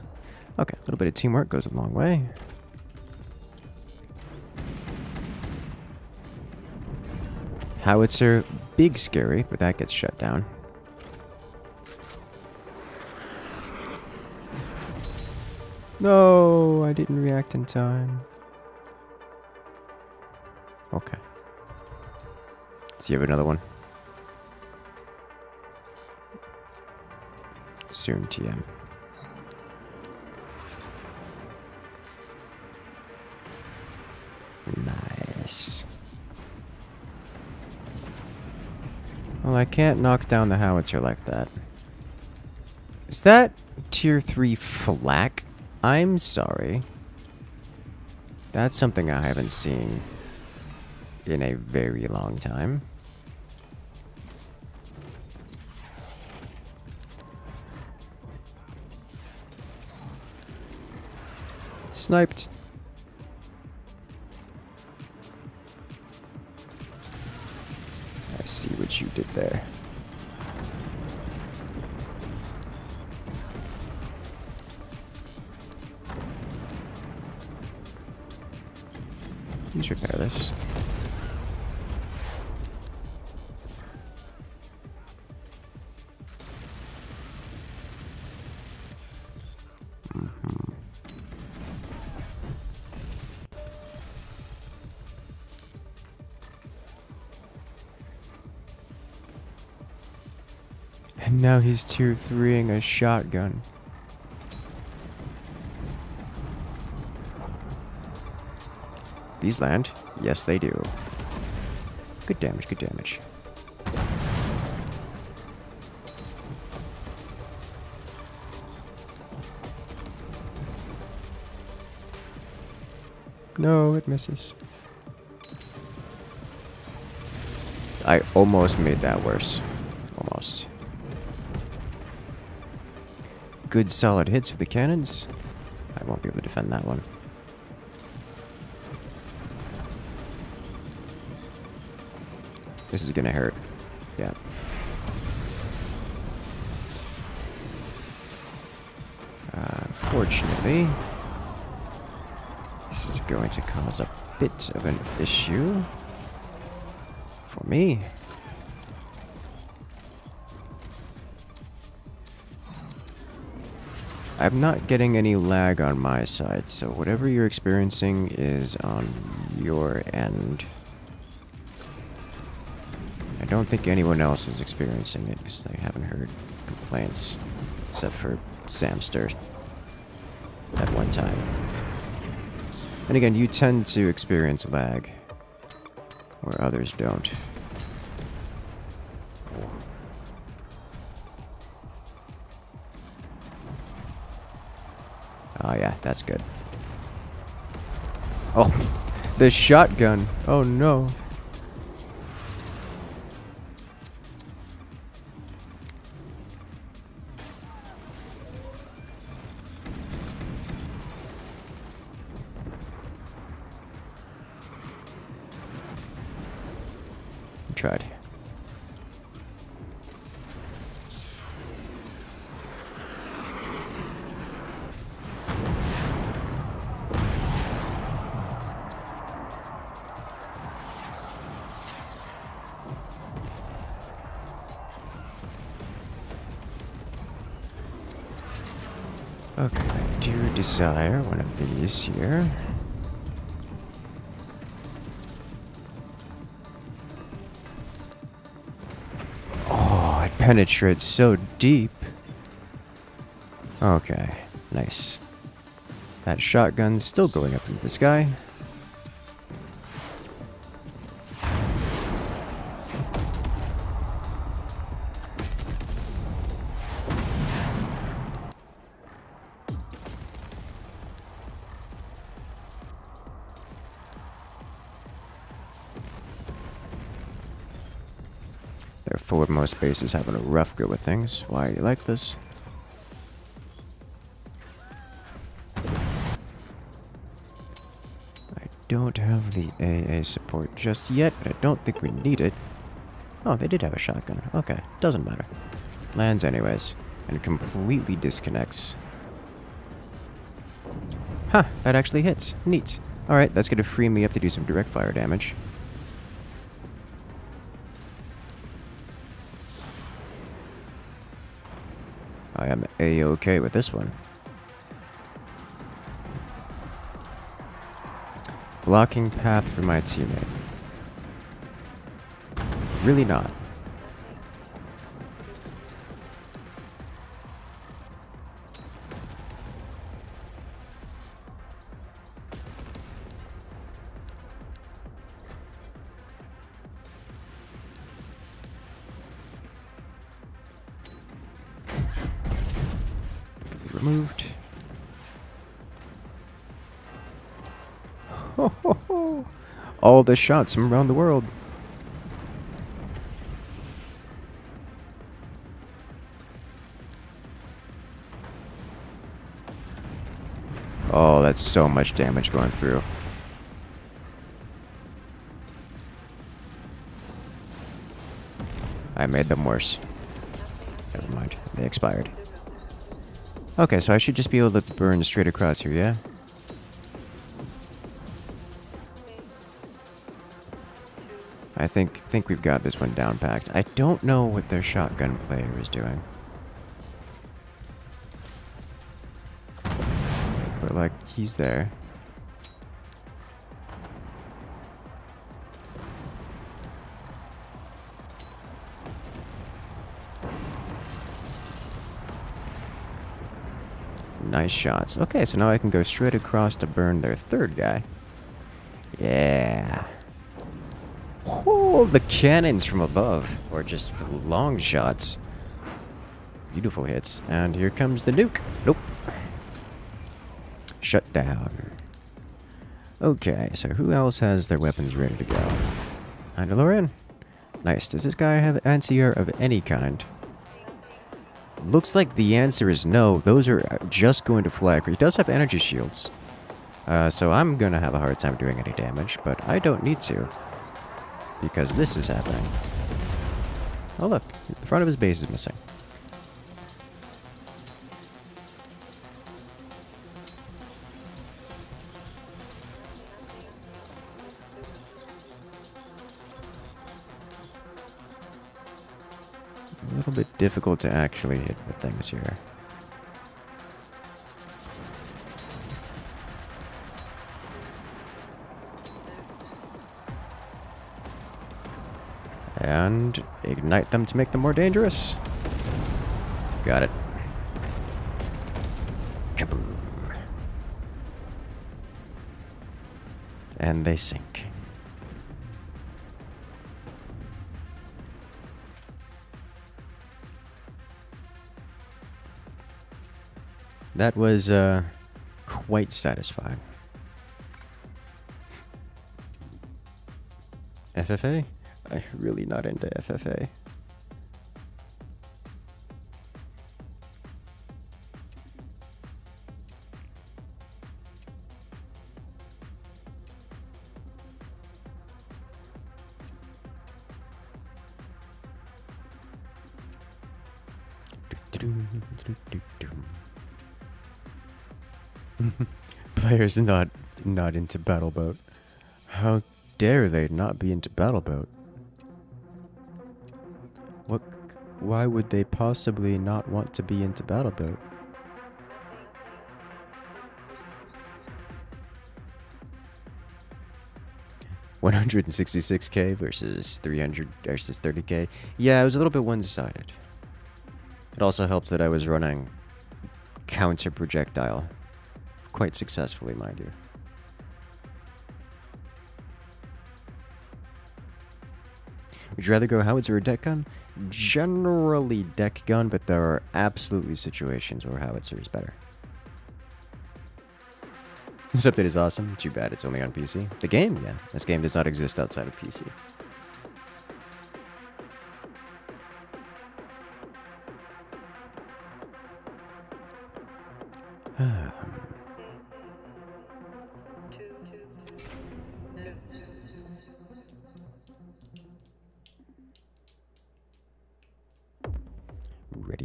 Okay, a little bit of teamwork goes a long way. Howitzer, big scary, but that gets shut down. No, I didn't react in time. Okay. So you have another one? Soon, TM. Nice. Well, I can't knock down the howitzer like that. Is that tier 3 flak? I'm sorry. That's something I haven't seen in a very long time. Sniped. I see what you did there. Let's repair this. And now he's tier 3ing a shotgun. These land? Yes, they do. Good damage, good damage. No, it misses. I almost made that worse. Almost. Good solid hits with the cannons. I won't be able to defend that one. This is gonna hurt. Yeah. Unfortunately, this is going to cause a bit of an issue for me. I'm not getting any lag on my side, so whatever you're experiencing is on your end. I don't think anyone else is experiencing it because I haven't heard complaints, except for Samster at one time. And again, you tend to experience lag where others don't. Oh yeah, that's good. Oh, the shotgun. Oh no. Tried. Okay, I do desire one of these here. Oh, it penetrates so deep. Okay, nice. That shotgun's still going up into the sky. Our forwardmost base is having a rough go with things. Why do you like this? I don't have the AA support just yet, but I don't think we need it. Oh, they did have a shotgun. Okay, doesn't matter. Lands anyways, and completely disconnects. Huh, that actually hits. Neat. Alright, that's gonna free me up to do some direct fire damage. I am A-okay with this one. Blocking path for my teammate. Really not. Removed. Ho, ho, ho. All the shots from around the world. Oh, that's so much damage going through. I made them worse. Never mind. They expired. Okay, so I should just be able to burn straight across here, yeah? I think we've got this one down packed. I don't know what their shotgun player is doing. But, like, he's there. Nice shots. Okay, so now I can go straight across to burn their third guy. Yeah. Oh, the cannons from above. Or just long shots. Beautiful hits. And here comes the nuke. Nope. Shut down. Okay, so who else has their weapons ready to go? Mandalorian. Nice. Does this guy have anti-air of any kind? Looks like the answer is no. Those are just going to fly. He does have energy shields. So I'm going to have a hard time doing any damage, but I don't need to. Because this is happening. Oh look, the front of his base is missing. A little bit difficult to actually hit the things here. And ignite them to make them more dangerous. Got it. Kaboom. And they sink. That was quite satisfying. FFA? I'm really not into FFA. Players not into Battle Boat. How dare they not be into Battle Boat? What? Why would they possibly not want to be into Battle Boat? $166K versus 300 versus 30K. Yeah, it was a little bit one-sided. It also helps that I was running counter projectile quite successfully, mind you. Would you rather go howitzer or deck gun? Generally deck gun, but there are absolutely situations where howitzer is better. This update is awesome. Too bad it's only on PC. The game, yeah. This game does not exist outside of PC. Ready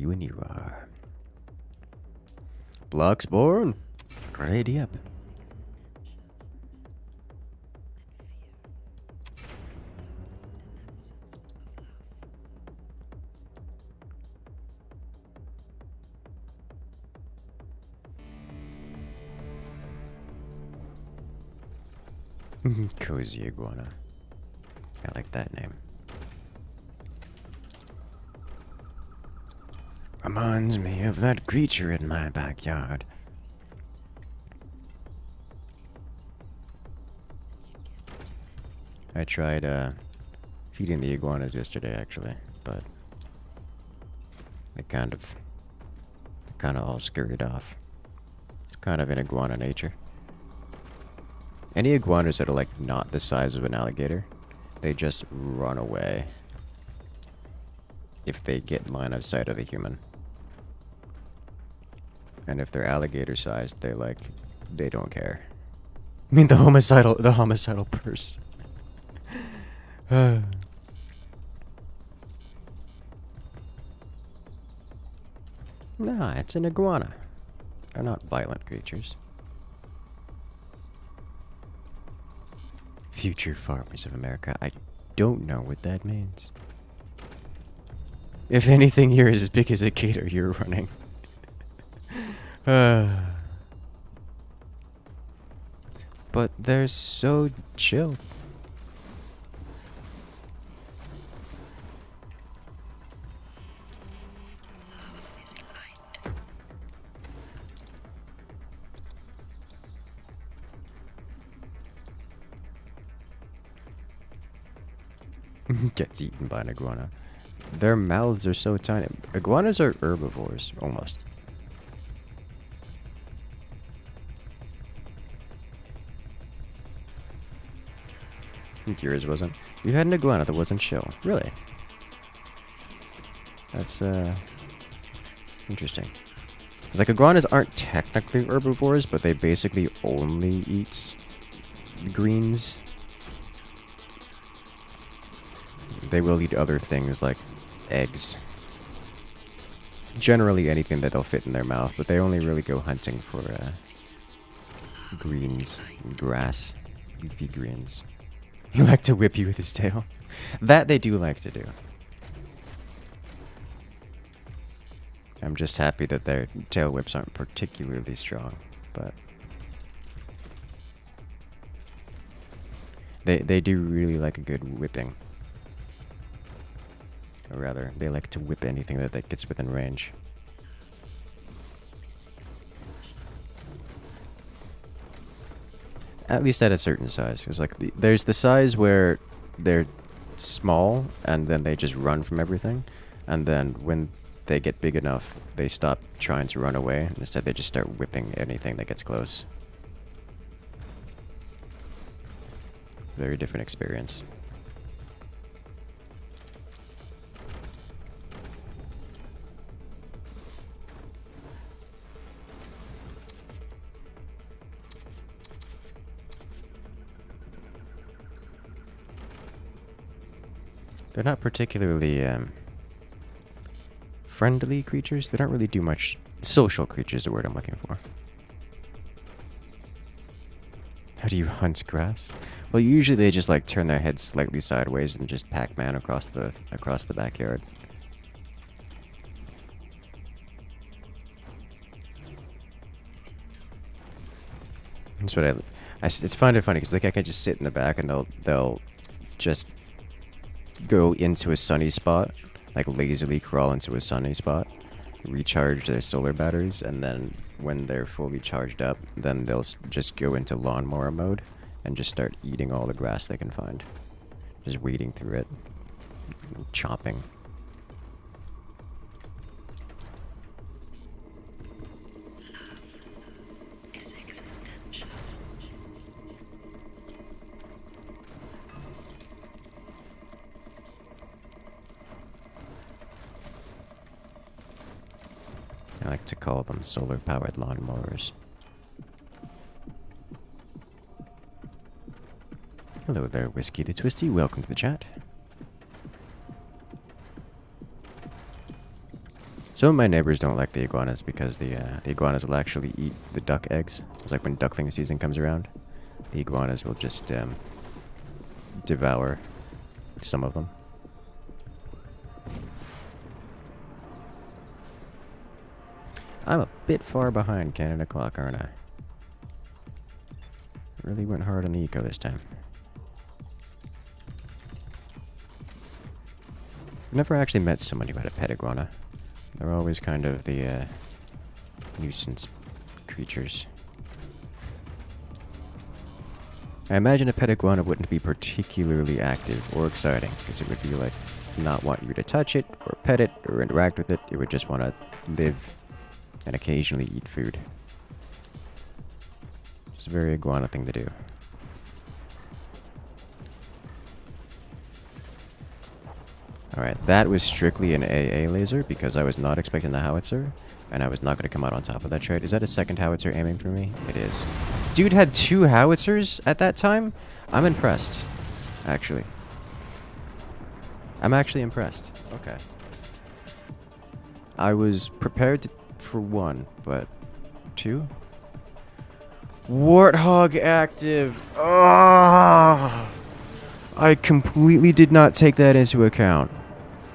when you are. Blocks born. Ready up. Cozy iguana. I like that name. Reminds me of that creature in my backyard. I tried feeding the iguanas yesterday, actually, but they kind of all scurried off. It's kind of in iguana nature. Any iguanas that are like not the size of an alligator, they just run away if they get line of sight of a human. And if they're alligator sized, they don't care. I mean the homicidal purse. No, it's an iguana. They're not violent creatures. Future farmers of America. I don't know what that means. If anything here is as big as a gator, you're running. But they're so chill. Gets eaten by an iguana. Their mouths are so tiny. Iguanas are herbivores, almost. Yours wasn't. You had an iguana that wasn't chill. Really? That's, interesting. It's like iguanas aren't technically herbivores, but they basically only eat greens. They will eat other things like eggs. Generally anything that they'll fit in their mouth, but they only really go hunting for greens, grass, leafy greens. He like to whip you with his tail. That they do like to do. I'm just happy that their tail whips aren't particularly strong, but they do really like a good whipping. Or rather, they like to whip anything that gets within range. At least at a certain size. Because like there's the size where they're small and then they just run from everything. And then when they get big enough, they stop trying to run away. Instead, they just start whipping anything that gets close. Very different experience. They're not particularly friendly creatures. They don't really do much. Social creatures is the word I'm looking for. How do you hunt grass? Well, usually they just like turn their heads slightly sideways and just Pac-Man across the backyard. That's what it's kind of funny because like I can just sit in the back and they'll just go into a sunny spot, like lazily crawl into a sunny spot, recharge their solar batteries, and then when they're fully charged up, then they'll just go into lawnmower mode and just start eating all the grass they can find. Just wading through it, chomping. I like to call them solar-powered lawnmowers. Hello there, Whiskey the Twisty. Welcome to the chat. Some of my neighbors don't like the iguanas because the iguanas will actually eat the duck eggs. It's like when duckling season comes around, the iguanas will just devour some of them. I'm a bit far behind Canada Clock, aren't I? Really went hard on the eco this time. I've never actually met somebody who had a pet iguana. They're always kind of the nuisance creatures. I imagine a pet iguana wouldn't be particularly active or exciting, because it would be like not want you to touch it, or pet it, or interact with it. It would just want to live and occasionally eat food. It's a very iguana thing to do. Alright, that was strictly an AA laser because I was not expecting the howitzer, and I was not going to come out on top of that trade. Is that a second howitzer aiming for me? It is. Dude had 2 howitzers at that time? I'm impressed, actually. I'm actually impressed. Okay. I was prepared for 1, but 2? Warthog active! Oh! I completely did not take that into account.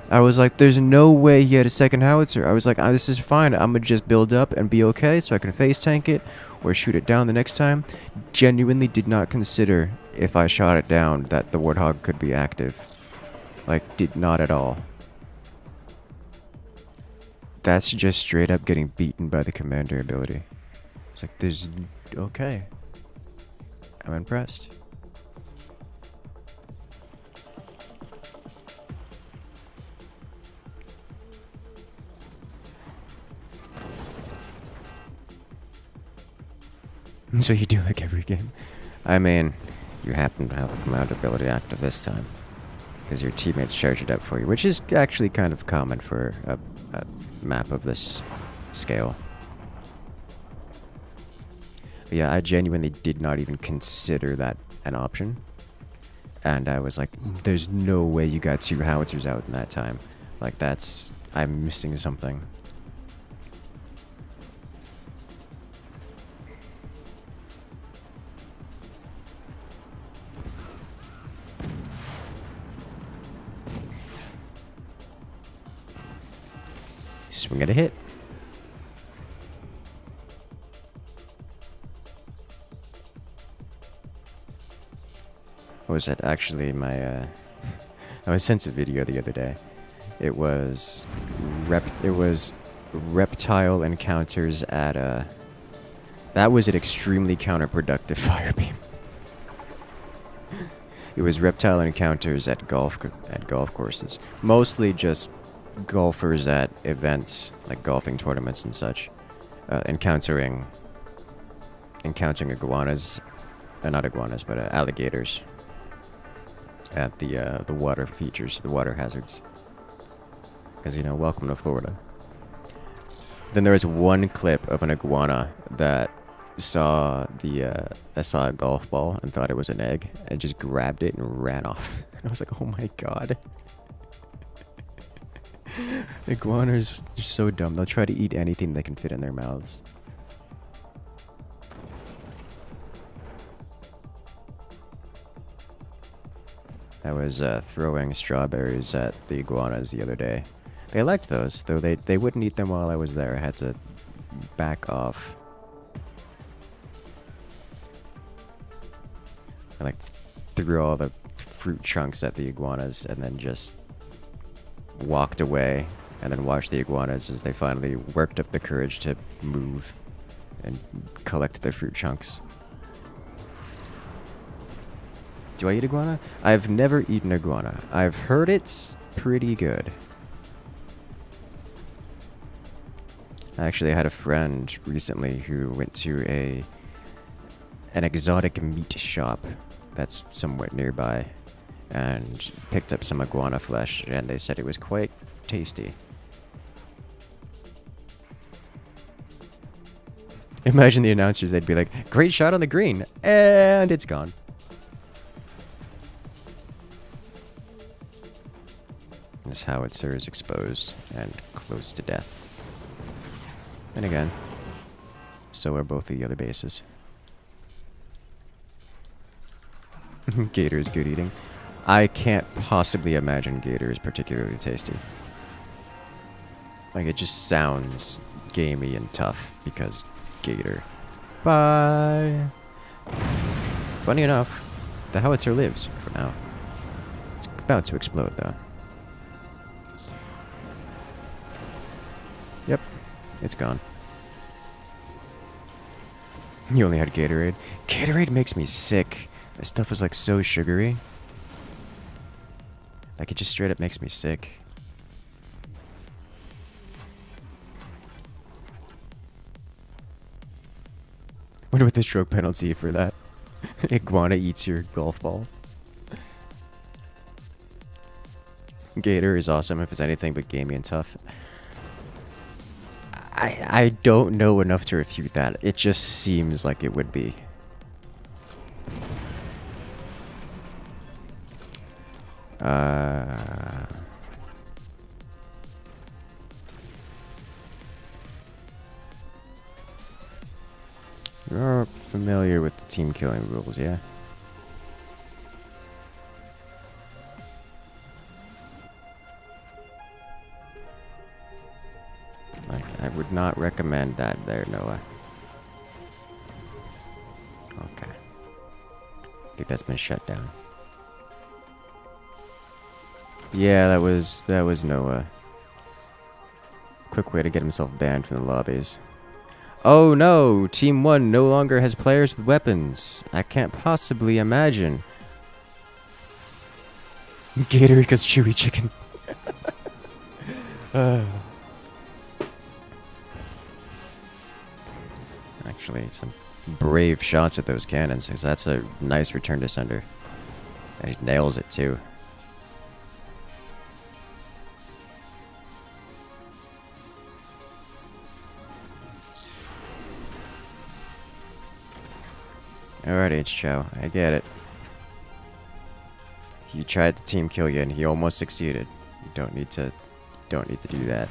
I was like, there's no way he had a second howitzer. I was like, this is fine. I'm going to just build up and be okay so I can face tank it or shoot it down the next time. Genuinely did not consider if I shot it down that the Warthog could be active. Like, did not at all. That's just straight up getting beaten by the commander ability. It's like, there's... okay. I'm impressed. So you do like every game. I mean, you happen to have the command ability active this time. Because your teammates charge it up for you, which is actually kind of common for a map of this scale. But yeah, I genuinely did not even consider that an option. And I was like, there's no way you got 2 howitzers out in that time. Like, that's... I'm missing something. Swing at a hit. What was that? Actually, my I sent a video the other day. It was reptile encounters at that was an extremely counterproductive fire beam. It was reptile encounters at golf courses, mostly just golfers at events like golfing tournaments and such, encountering iguanas, not iguanas, but alligators at the water features, the water hazards. Because, you know, welcome to Florida. Then there was one clip of an iguana that saw a golf ball and thought it was an egg and just grabbed it and ran off. I was like, oh my god. Iguanas are so dumb. They'll try to eat anything they can fit in their mouths. I was throwing strawberries at the iguanas the other day. They liked those, though they wouldn't eat them while I was there. I had to back off. I like threw all the fruit chunks at the iguanas and then just walked away and then watched the iguanas as they finally worked up the courage to move and collect their fruit chunks. Do I eat iguana? I've never eaten iguana. I've heard it's pretty good. I actually had a friend recently who went to an exotic meat shop that's somewhat nearby and picked up some iguana flesh, and they said it was quite tasty. Imagine the announcers, they'd be like, great shot on the green, and it's gone. This howitzer is exposed and close to death. And again, so are both the other bases. Gator is good eating. I can't possibly imagine Gator is particularly tasty. Like, it just sounds gamey and tough because Gator. Bye! Funny enough, the howitzer lives for now. It's about to explode, though. Yep, it's gone. You only had Gatorade? Gatorade makes me sick. This stuff is like so sugary. Like, it just straight up makes me sick. Wonder what the stroke penalty for that. Iguana eats your golf ball. Gator is awesome if it's anything but gamey and tough. I don't know enough to refute that. It just seems like it would be. You're familiar with the team killing rules, yeah? Like, I would not recommend that there, Noah. Okay. I think that's been shut down. Yeah, that was Noah. Quick way to get himself banned from the lobbies. Oh no! Team 1 no longer has players with weapons. I can't possibly imagine. Gatorika's chewy chicken. Actually, some brave shots at those cannons, because that's a nice return to sender. And he nails it too. Alright, H-Chow, I get it. He tried to team kill you and he almost succeeded. You don't need to do that.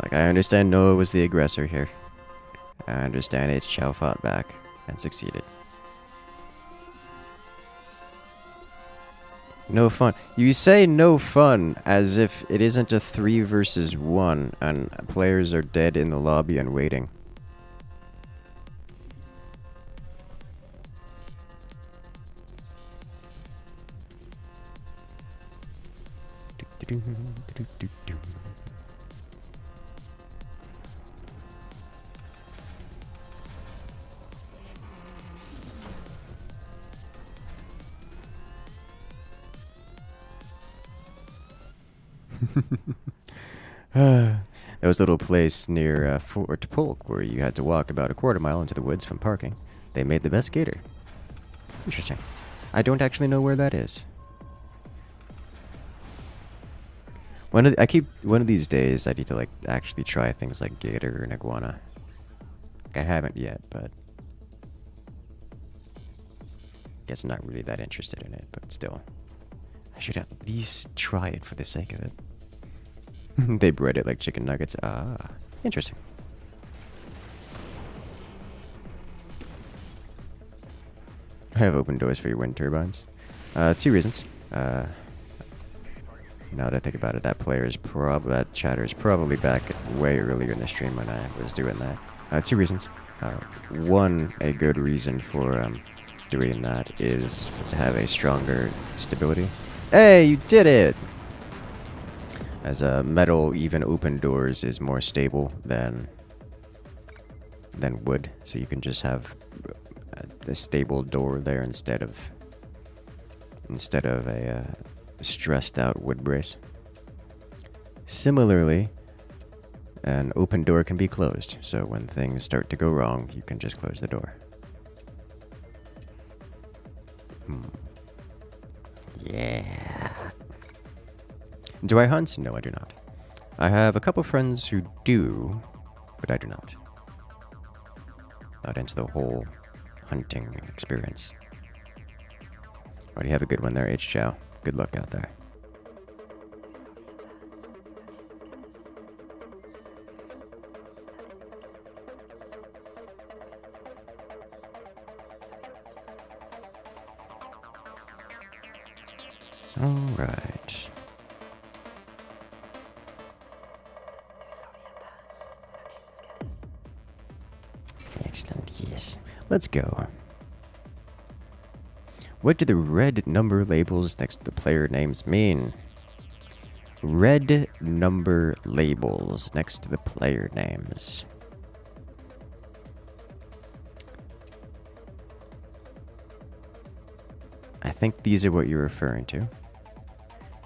Like, I understand Noah was the aggressor here. I understand H-Chow fought back and succeeded. No fun. You say no fun as if it isn't a 3 versus 1 and players are dead in the lobby and waiting. There was a little place near Fort Polk where you had to walk about a quarter mile into the woods from parking. They made the best gator. Interesting. I don't actually know where that is. One of these days I need to like actually try things like gator and iguana. Like, I haven't yet, but guess I'm not really that interested in it, but still. I should at least try it for the sake of it. They bread it like chicken nuggets. Ah, interesting. I have open doors for your wind turbines. 2 reasons. Now that I think about it, that chatter is probably back way earlier in the stream when I was doing that. 2 reasons. One, a good reason for doing that is to have a stronger stability. Hey, you did it! As metal, even open doors is more stable than wood, so you can just have a stable door there instead of a stressed out wood brace. Similarly, an open door can be closed, so when things start to go wrong, you can just close the door. Yeah. Do I hunt? No, I do not. I have a couple friends who do, but I do not. Not into the whole hunting experience. Alrighty, have a good one there, H. Chow. Good luck out there. Alright. Excellent, yes. Let's go. What do the red number labels next to the player names mean? Red number labels next to the player names. I think these are what you're referring to.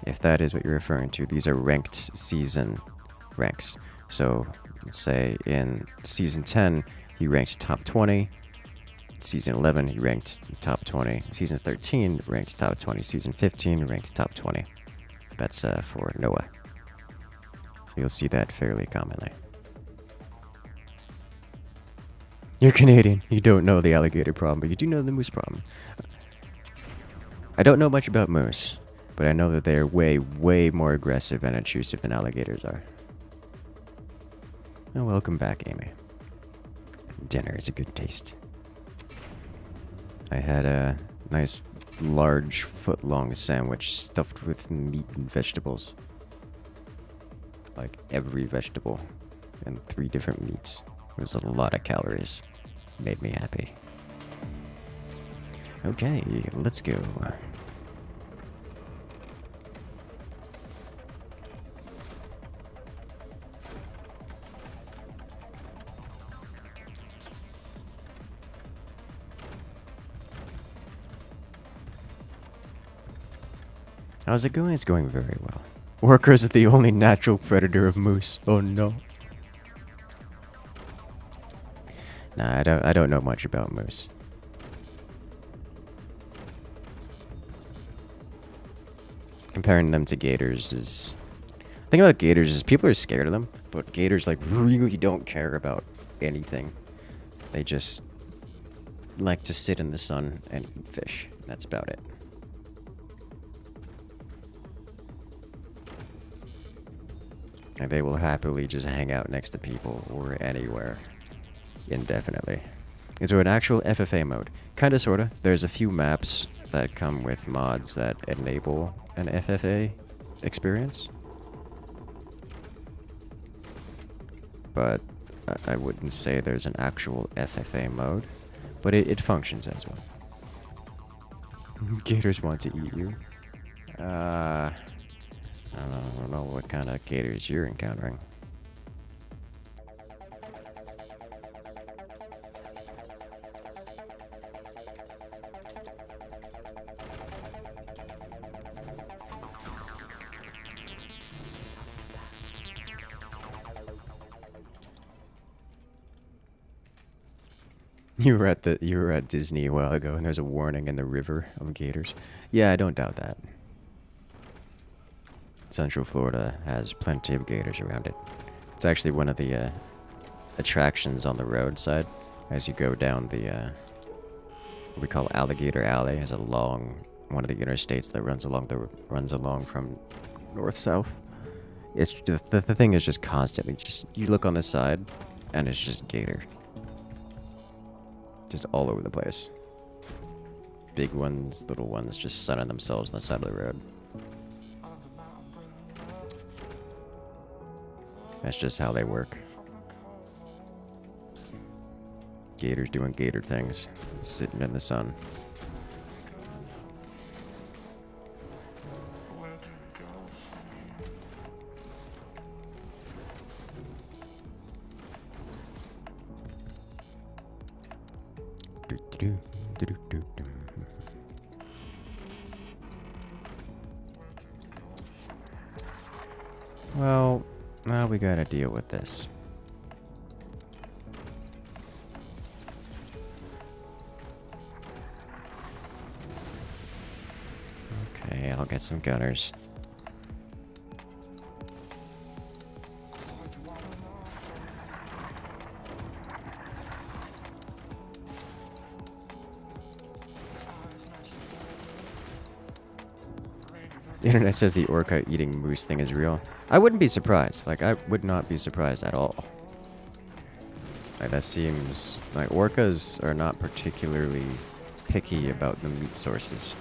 If that is what you're referring to, these are ranked season ranks. So, let's say in Season 10, he ranked top 20. Season 11, he ranked top 20. Season 13, ranked top 20. Season 15, ranked top 20. That's for Noah. So you'll see that fairly commonly. You're Canadian. You don't know the alligator problem, but you do know the moose problem. I don't know much about moose, but I know that they are way, way more aggressive and intrusive than alligators are. Oh, welcome back, Amy. Dinner is a good taste. I had a nice, large, foot-long sandwich stuffed with meat and vegetables. Like every vegetable and 3 different meats. It was a lot of calories. Made me happy. Okay, let's go. How's it going? It's going very well. Orcas are the only natural predator of moose. Oh no. Nah, I don't know much about moose. Comparing them to gators is... The thing about gators is people are scared of them, but gators like really don't care about anything. They just like to sit in the sun and eat fish. That's about it. And they will happily just hang out next to people or anywhere indefinitely. Is there an actual FFA mode? Kinda sorta. There's a few maps that come with mods that enable an FFA experience. But I wouldn't say there's an actual FFA mode. But it functions as one. Gators want to eat you. I don't know what kind of gators you're encountering. You were at Disney a while ago and there's a warning in the river of gators. Yeah, I don't doubt that. Central Florida has plenty of gators around it. It's actually one of the attractions on the roadside as you go down the what we call Alligator Alley. Has a long one of the interstates that runs along from north-south. It's the thing is just constantly you look on the side and it's just gator. Just all over the place. Big ones, little ones, just sunning themselves on the side of the road. That's just how they work. Gators doing gator things. Sitting in the sun. Well, now we gotta deal with this. Okay, I'll get some gunners. The internet says the orca eating moose thing is real. I wouldn't be surprised. Like, I would not be surprised at all. Like, that seems... Like, orcas are not particularly picky about the meat sources.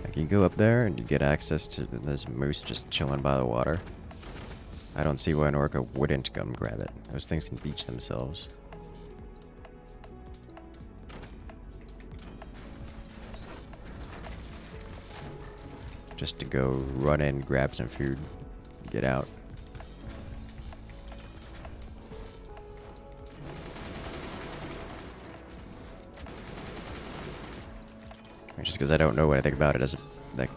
Like, you go up there and you get access to this moose just chilling by the water. I don't see why an orca wouldn't come grab it. Those things can beach themselves. Just to go run in, grab some food, get out. Just because I don't know anything about it, doesn't, like,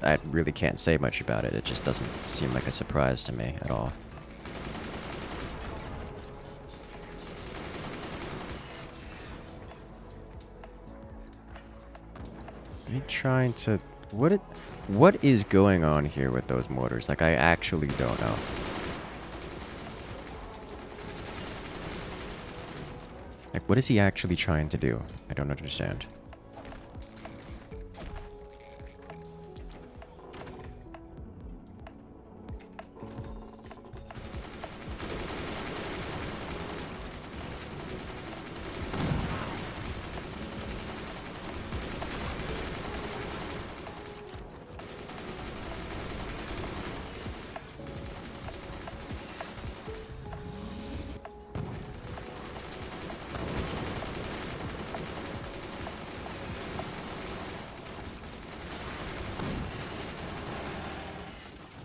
I really can't say much about it. It just doesn't seem like a surprise to me at all. Are you trying to... What is going on here with those mortars? Like, I actually don't know. Like, what is he actually trying to do? I don't understand.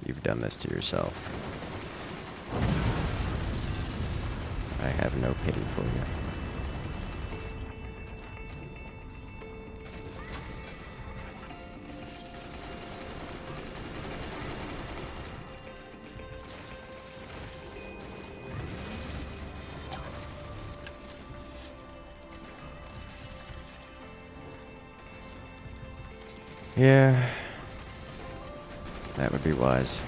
You've done this to yourself. I have no pity for you. Yeah. That would be wise.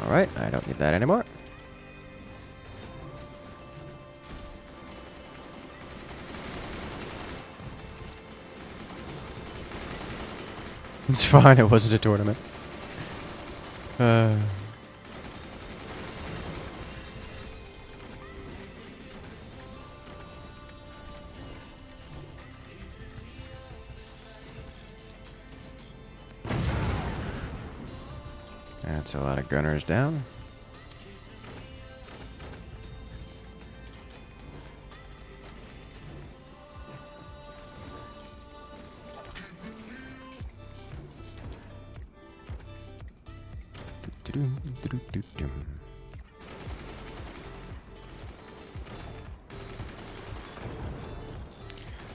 Alright, I don't need that anymore. It's fine, it wasn't a tournament. That's a lot of gunners down.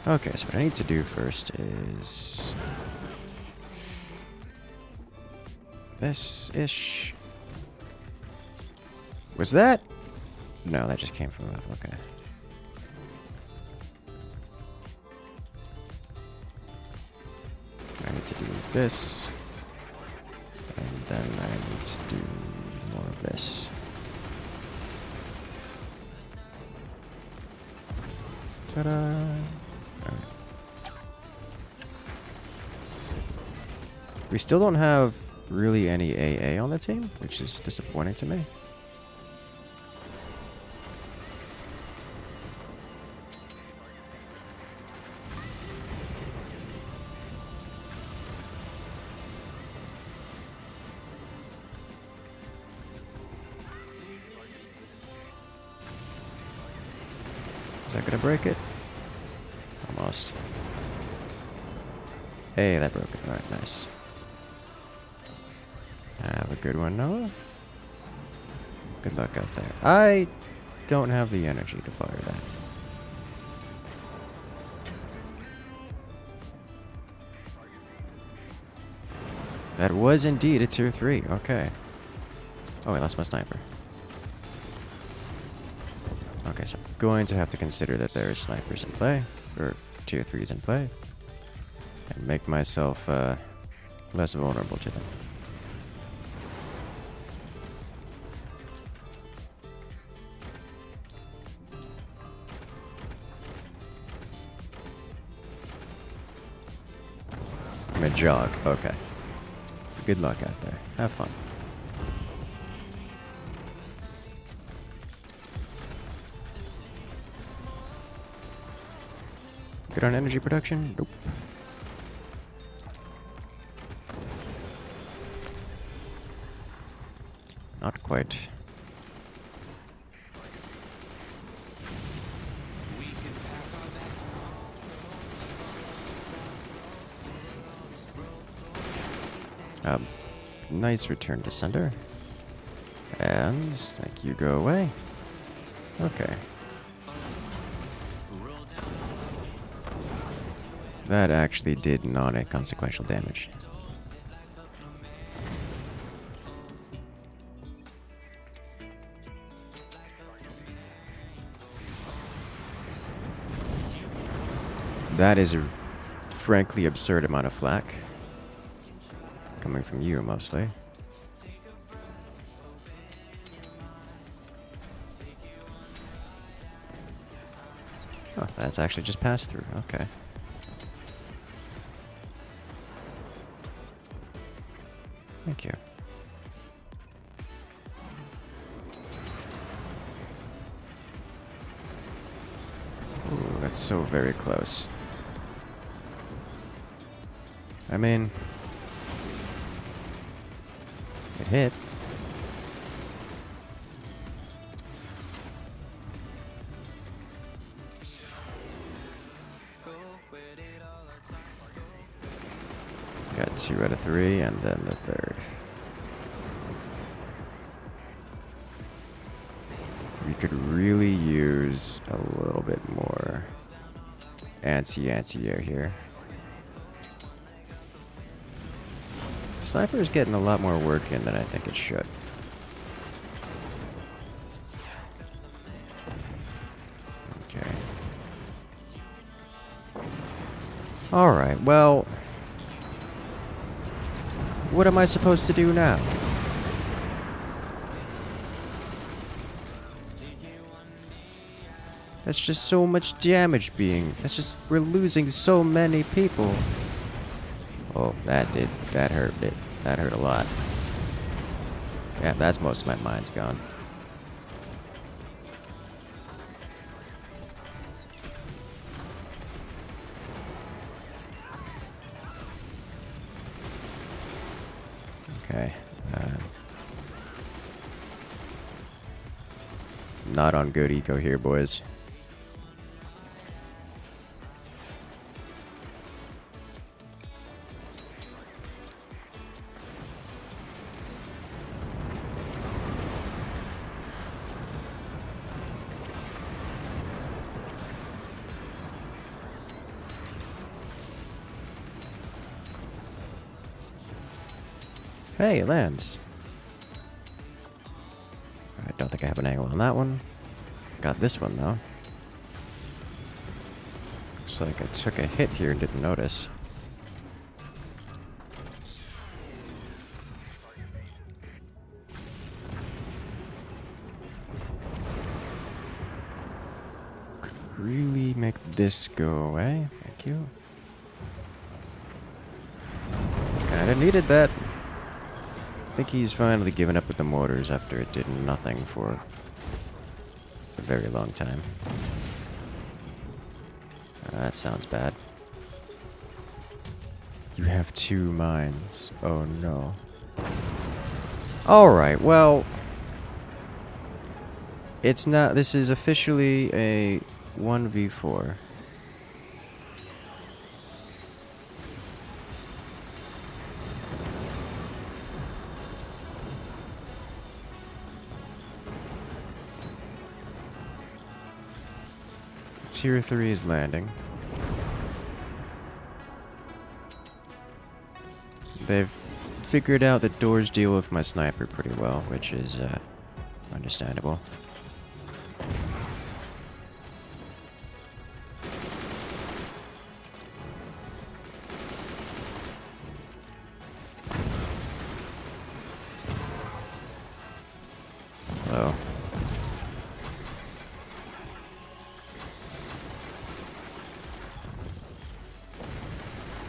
Okay, so what I need to do first is this-ish. Was that? No, that just came from above. Okay. I need to do this. And then I need to do more of this. Ta-da! Alright. We still don't have really any AA on the team, which is disappointing to me. Is that gonna break it? Almost. Hey, that broke it. Alright, nice. Have a good one, Noah. Good luck out there. I don't have the energy to fire that. That was indeed a tier 3. Okay. Oh, I lost my sniper. Okay, so I'm going to have to consider that there are snipers in play, or tier 3s in play, and make myself less vulnerable to them. I'm gonna jog. Okay. Good luck out there. Have fun. Good on energy production? Nope. Not quite. Nice return to sender. And like you go away. Okay. That actually did non-consequential damage. That is a frankly absurd amount of flak. Coming from you, mostly. Oh, that's actually just passed through. Okay. Thank you. Ooh, that's so very close. I mean... it hit. Got 2 out of 3, and then the third. We could really use a little bit more anti-air here. Sniper is getting a lot more work in than I think it should. Okay. Alright, well... what am I supposed to do now? That's just so much damage being... that's just... we're losing so many people. Oh, that hurt it. That hurt a lot. Yeah, that's most of my mind's gone. Okay. Not on good eco here, boys. Hey, it lands. I don't think I have an angle on that one. Got this one, though. Looks like I took a hit here and didn't notice. Could really make this go away. Thank you. Kinda needed that. I think he's finally given up with the mortars after it did nothing for a very long time. That sounds bad. You have 2 mines. Oh no. Alright, well... it's not... this is officially a 1v4. Tier 3 is landing. They've figured out that doors deal with my sniper pretty well, which is understandable. Hello.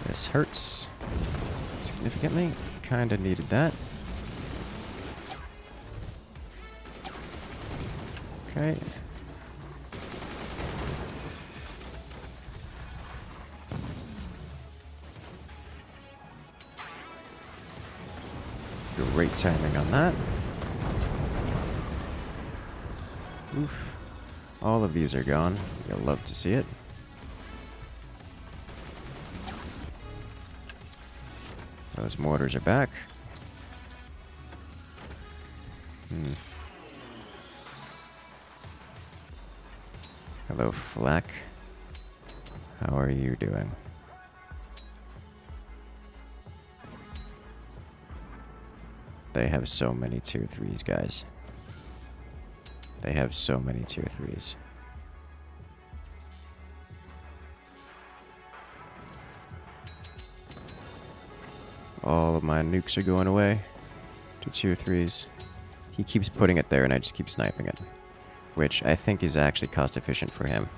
This hurts significantly. Kinda needed that. Okay. Great timing on that. Oof. All of these are gone. You'll love to see it. Those mortars are back. Hello, Flack. How are you doing? They have so many tier 3s, guys. They have so many tier 3s. All of my nukes are going away to tier 3s. He keeps putting it there and I just keep sniping it. Which I think is actually cost efficient for him.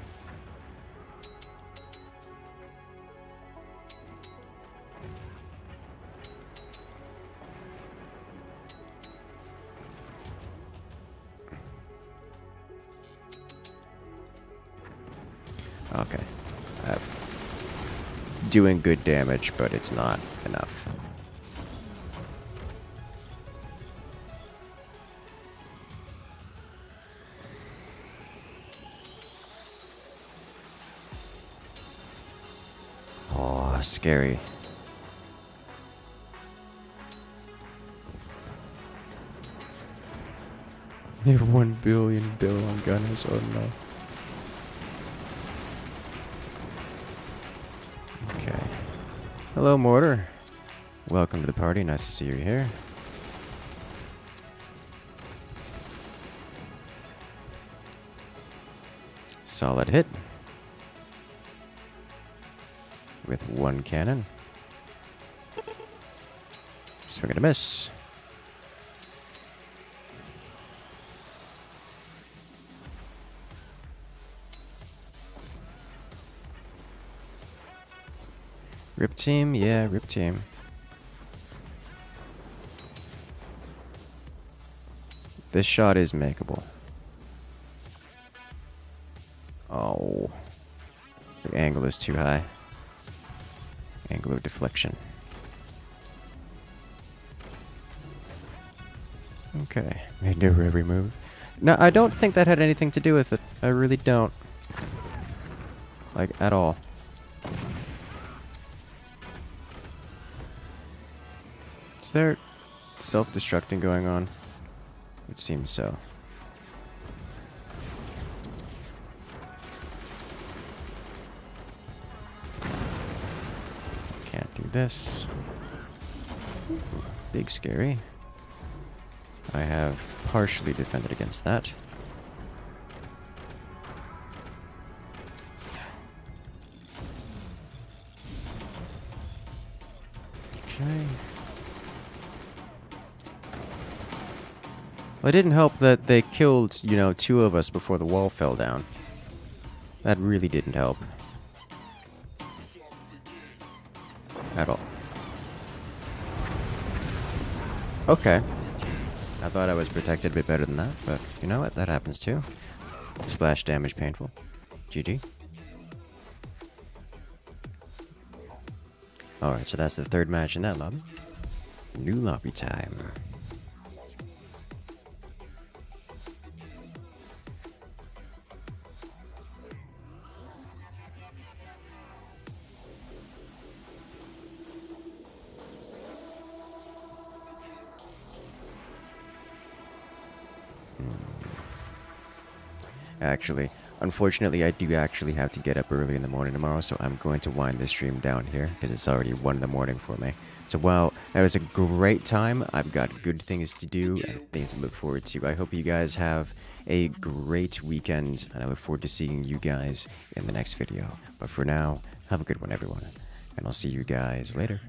Okay. Doing good damage, but it's not enough. Oh, scary. They have 1 billion bill on gunners. Oh no. Okay. Hello, Mortar. Welcome to the party. Nice to see you here. Solid hit. With 1 cannon. Swing and a miss. Rip team? Yeah, rip team. This shot is makeable. Oh. The angle is too high. Angle of deflection. Okay. Made no every move. No, I don't think that had anything to do with it. I really don't. Like, at all. Is there self-destructing going on? It seems so. Can't do this. Ooh, big scary. I have partially defended against that. Okay. Well, it didn't help that they killed, 2 of us before the wall fell down. That really didn't help. At all. Okay. I thought I was protected a bit better than that, but you know what? That happens too. Splash damage painful. GG. Alright, so that's the 3rd match in that lobby. New lobby time. Actually, Unfortunately, I do actually have to get up early in the morning tomorrow, so I'm going to wind this stream down here because it's already 1 in the morning for me. So while that was a great time, I've got good things to do and things to look forward to. I hope you guys have a great weekend, and I look forward to seeing you guys in the next video. But for now, have a good one, everyone, and I'll see you guys later.